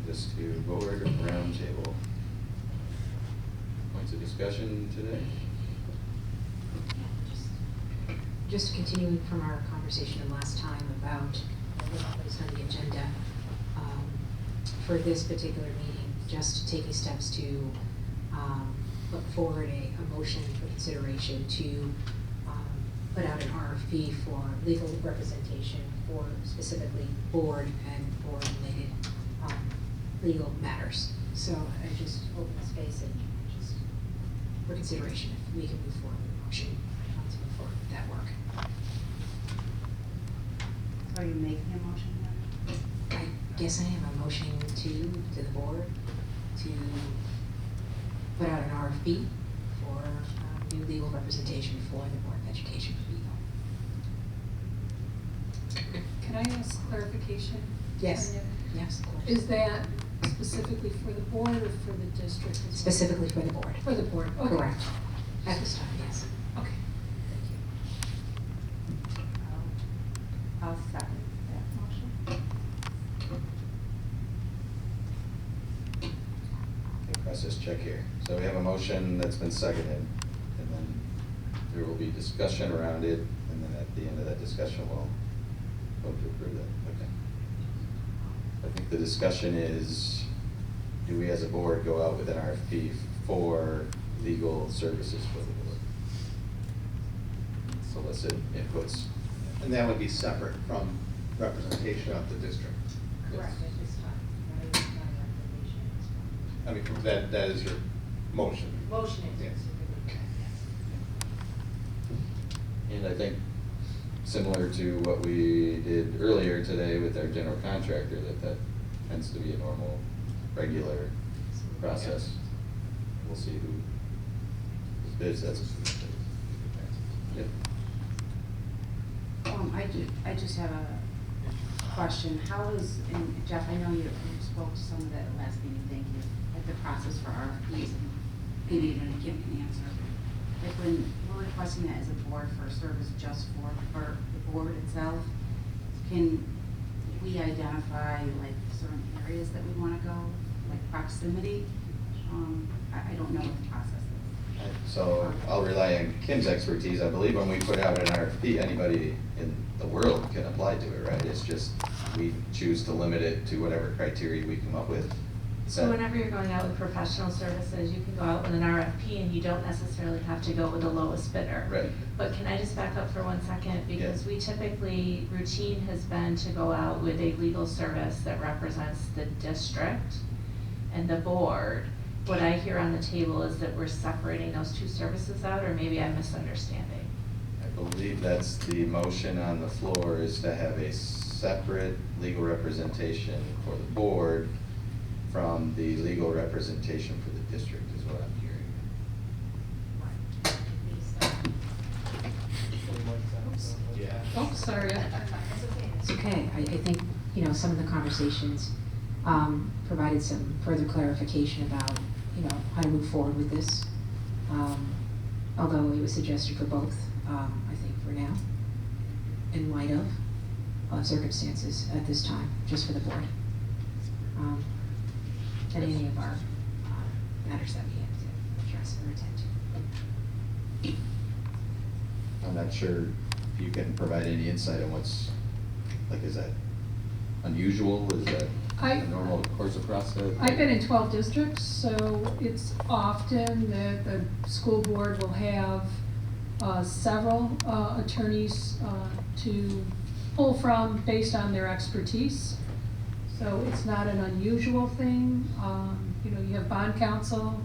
Just to board roundtable. Points of discussion today? Just continuing from our conversation of last time about what was on the agenda for this particular meeting, just taking steps to put forward a motion for consideration to put out an RFP for legal representation for specifically board and board-related legal matters. So I just open the space and just for consideration if we can move forward with a motion to move forward with that work. Are you making a motion then? I guess I am a motion to the board to put out an RFP for new legal representation for the Board of Education for legal. Can I ask clarification? Yes. Tanya? Yes, of course. Is that specifically for the board or for the district? as well? Specifically for the board. For the board, okay. Correct. At this time, yes. Okay. I'll second that motion. Okay, process check here. So we have a motion that's been seconded, and then there will be discussion around it, and then at the end of that discussion, we'll vote to approve that. Okay. I think the discussion is, do we as a board go out with an RFP for legal services for the board? Solicit inputs. And that would be separate from representation of the district. Correct, at this time. Not a recommendation at this point. I mean, that is your motion. Motion is Yes. specifically, yes. And I think similar to what we did earlier today with our general contractor, that tends to be a normal, regular process. We'll see who bids that. Yep. I just have a question. How is, and Jeff, I know you spoke to some of that last meeting, thank you, like the process for RFPs and maybe even give an answer. Like when we're requesting that as a board for a service just for the board itself, can we identify like certain areas that we want to go, like proximity? I don't know what the process is. So I'll rely on Kim's expertise. I believe when we put out an RFP, anybody in the world can apply to it, right? It's just we choose to limit it to whatever criteria we come up with. So whenever you're going out with professional services, you can go out with an RFP and you don't necessarily have to go with the lowest bidder. Right. But can I just back up for 1 second? Because we typically, routine has been to go out with a legal service that represents the district and the board. What I hear on the table is that we're separating those two services out, or maybe I'm misunderstanding. I believe that's the motion on the floor, is to have a separate legal representation for the board from the legal representation for the district, is what I'm hearing. Oh, sorry. It's okay. I think some of the conversations, provided some further clarification about, how to move forward with this. Although it was suggested for both, I think for now, in light of circumstances at this time, just for the board. And any of our matters that we have to address or attend to. I'm not sure if you can provide any insight on what's, like, is that unusual? Is that a normal course of process? I've been in 12 districts, so it's often that the school board will have several attorneys to pull from based on their expertise. So it's not an unusual thing. You have bond counsel.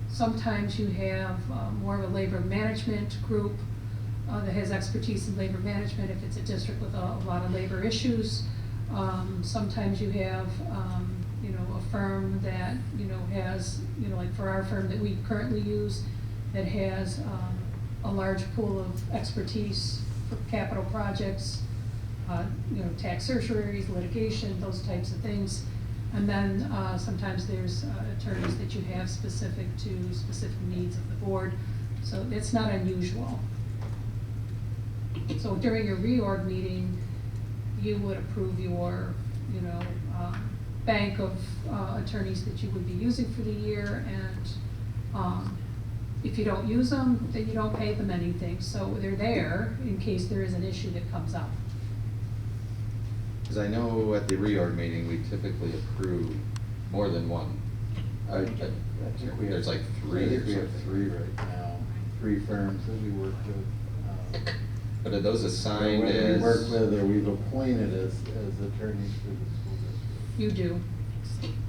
Sometimes you have more of a labor management group that has expertise in labor management if it's a district with a lot of labor issues. Sometimes you have, a firm that, has, like for our firm that we currently use, that has a large pool of expertise for capital projects, tax certiorari's, litigation, those types of things. And then sometimes there's attorneys that you have specific to specific needs of the board. So it's not unusual. So during your reorg meeting, you would approve your, bank of attorneys that you would be using for the year, and if you don't use them, then you don't pay them anything. So they're there in case there is an issue that comes up. Because I know at the reorg meeting, we typically approve more than one. I think There's like three or We have something. 3 right now, 3 firms that we work with. But are those assigned Whether as? we work with or we've appointed as attorneys for the school district. You do.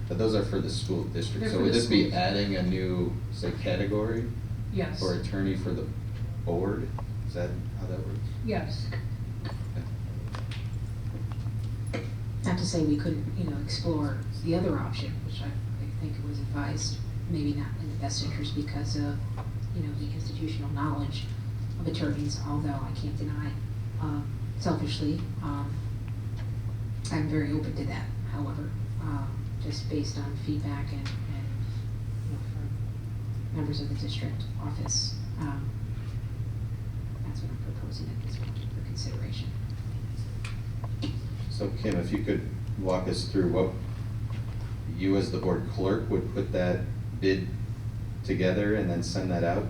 But those are for the school district, They're so for would the this be schools. adding a new, say, category? Yes. For attorney for the board? Is that how that works? Yes. Not to say we couldn't, explore the other option, which I think was advised, maybe not in the best interest because of, the institutional knowledge of attorneys, although I can't deny, selfishly, I'm very open to that, however, just based on feedback and from members of the district office. That's what I'm proposing at this point for consideration. So Kim, if you could walk us through what you as the board clerk would put that bid together and then send that out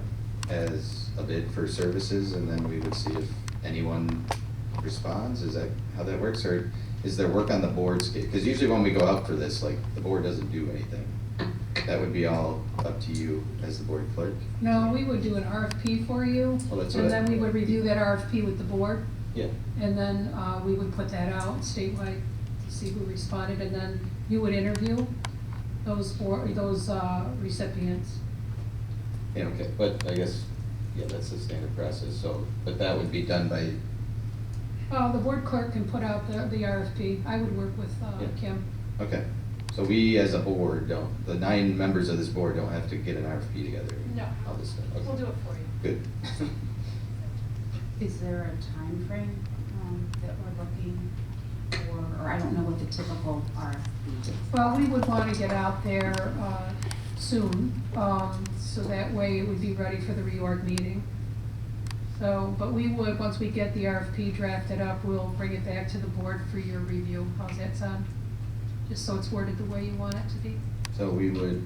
as a bid for services, and then we would see if anyone responds? Is that how that works, or is there work on the board's? Because usually when we go out for this, like, the board doesn't do anything. That would be all up to you as the board clerk? No, we would do an RFP for you, Well, that's and what then we would review that RFP with the board. Yeah. And then we would put that out statewide to see who responded, and then you would interview those recipients. Yeah, okay, but I guess, yeah, that's the standard process, so, but that would be done by, The board clerk can put out the RFP. I would work with Yeah. Kim. okay. So we as a board don't, the 9 members of this board don't have to get an RFP together? No. All this stuff, okay. We'll do it for you. Good. Is there a time frame that we're looking for, or I don't know what the typical RFP is? Well, we would want to get out there soon, so that way it would be ready for the reorg meeting. So, but we would, once we get the RFP drafted up, we'll bring it back to the board for your review. How's that sound? Just so it's worded the way you want it to be. So we would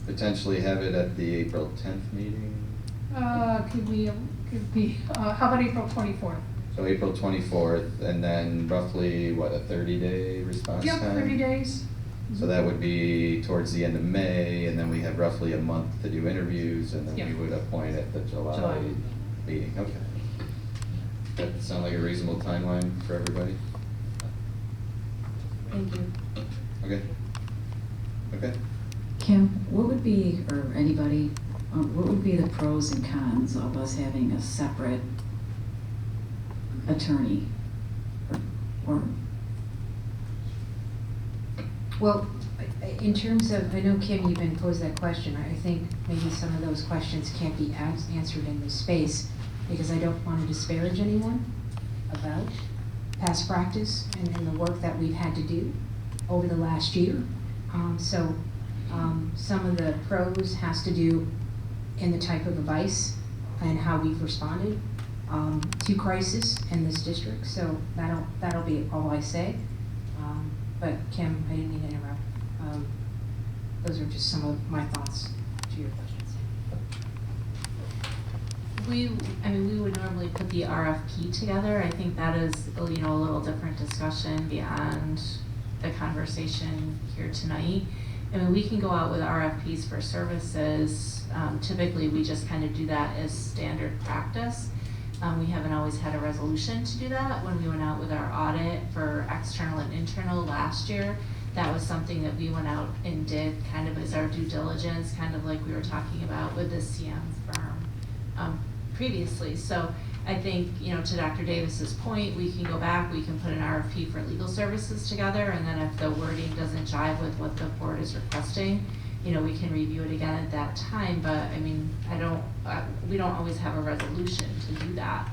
potentially have it at the April 10th meeting? Could be, how about April 24th? So April 24th, and then roughly, what, a 30-day response time? Yep, 30 days. So that would be towards the end of May, and then we have roughly a month to do interviews, and then we Yeah. would appoint at the July meeting. Okay. That sound like a reasonable timeline for everybody? Thank you. Okay. Okay. Kim, what would be, or anybody, what would be the pros and cons of us having a separate attorney? Or Well, in terms of, I know Kim, you've been posed that question. I think maybe some of those questions can't be answered in this space because I don't want to disparage anyone about past practice and the work that we've had to do over the last year. Some of the pros has to do in the type of advice and how we've responded to crisis in this district. So that'll be all I say. But Kim, I didn't mean to interrupt. Those are just some of my thoughts to your questions. We would normally put the RFP together. I think that is, a little different discussion beyond the conversation here tonight. We can go out with RFPs for services. Typically, we just kind of do that as standard practice. We haven't always had a resolution to do that. When we went out with our audit for external and internal last year, that was something that we went out and did kind of as our due diligence, kind of like we were talking about with the CM firm previously. So I think, to Dr. Davis's point, we can go back, we can put an RFP for legal services together, and then if the wording doesn't jive with what the board is requesting, we can review it again at that time. But we don't always have a resolution to do that.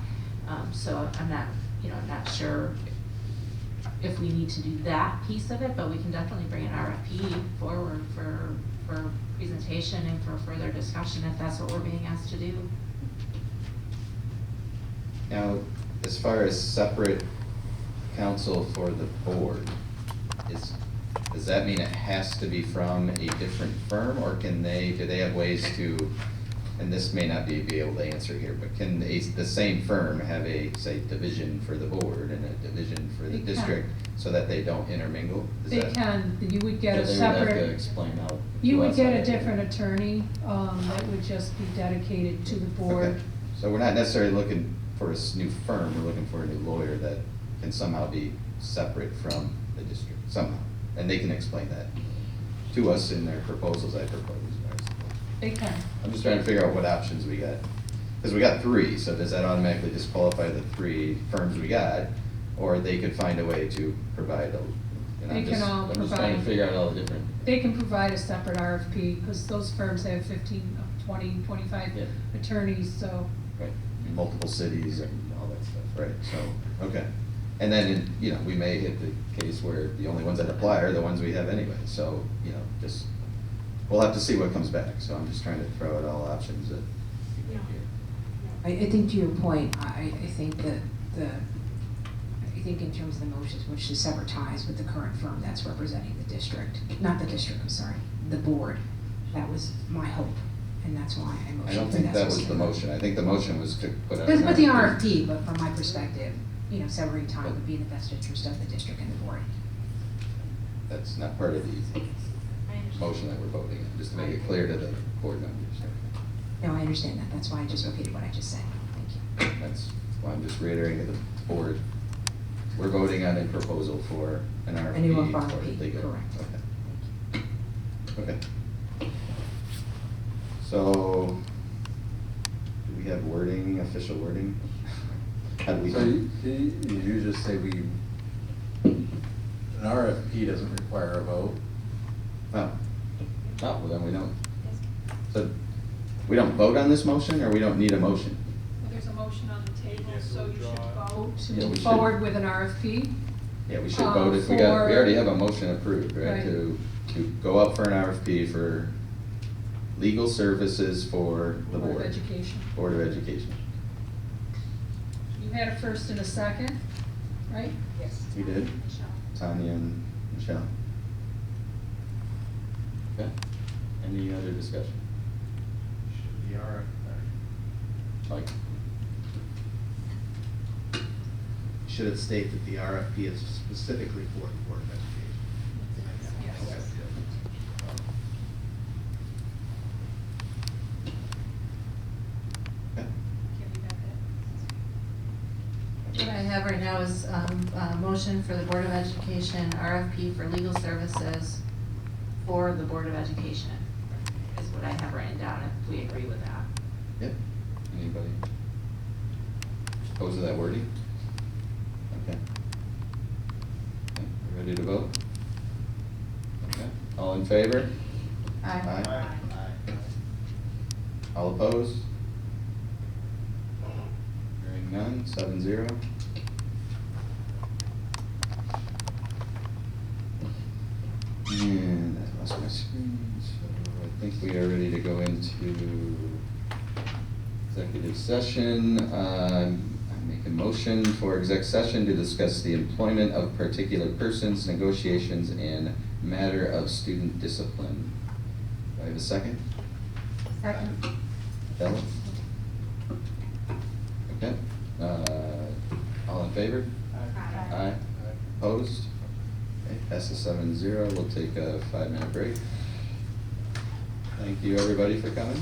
So I'm not sure if we need to do that piece of it, but we can definitely bring an RFP forward for presentation and for further discussion if that's what we're being asked to do. Now, as far as separate counsel for the board, does that mean it has to be from a different firm, or do they have ways to, and this may not be able to answer here, but can the same firm have a, say, division for the board and a division for the district so that they don't intermingle? They can. You would get a They would have to separate, explain how. you would get a different attorney that would just be dedicated to the board. Okay. So we're not necessarily looking for a new firm, we're looking for a new lawyer that can somehow be separate from the district, somehow. And they can explain that to us in their proposals I propose. They can. I'm just trying to figure out what options we got. Because we got 3, so does that automatically disqualify the 3 firms we got? Or they could find a way to provide They can all I'm just trying to provide, figure out all the different. they can provide a separate RFP, because those firms have 15, 20, 25 Yeah. attorneys, so. Right, in multiple cities and all that stuff, right, so, okay. And then, we may hit the case where the only ones that apply are the ones we have anyway, so, just, we'll have to see what comes back, so I'm just trying to throw out all options that we can hear. I think to your point, I think that I think in terms of the motions, which is sever ties with the current firm that's representing the district, not the district, I'm sorry, the board. That was my hope, and that's why I motioned. I don't think that was the motion, I think the motion was to put out. But the RFP, but from my perspective, severing time would be in the best interest of the district and the board. That's not part of the motion that we're voting on, just to make it clear to the board members. No, I understand that, that's why I just repeated what I just said, thank you. That's why I'm just reiterating to the board, we're voting on a proposal for an RFP. A new for RFP, legal. correct. Okay. So, do we have wording, official wording? How do we? So you just say an RFP doesn't require a vote? Oh, well then we don't. So, we don't vote on this motion, or we don't need a motion? There's a motion on the table, so you should vote. To Yeah, we move should. forward with an RFP. Yeah, we should vote if we already have a motion approved, right? Right. To go up for an RFP for legal services for the board. Board of Education. Board of Education. You had a first and a second, right? Yes. We did? Tanya and Michelle. Okay, any other discussion? Should the Mike? should it state that the RFP is specifically for the Board of Education? Yes. Okay. What I have right now is a motion for the Board of Education, RFP for legal services for the Board of Education, is what I have written down, if we agree with that. Yep. Anybody opposed to that wording? Okay. Okay, we ready to vote? Okay, all in favor? Aye. All opposed? Hearing none, 7-0. And I lost my screen, so I think we are ready to go into executive session. I make a motion for exec session to discuss the employment of particular persons, negotiations, and matter of student discipline. Do I have a second? Second. Bella? Okay, all in favor? Aye. Opposed? Okay, passes 7-0. We'll take a 5-minute break. Thank you, everybody, for coming.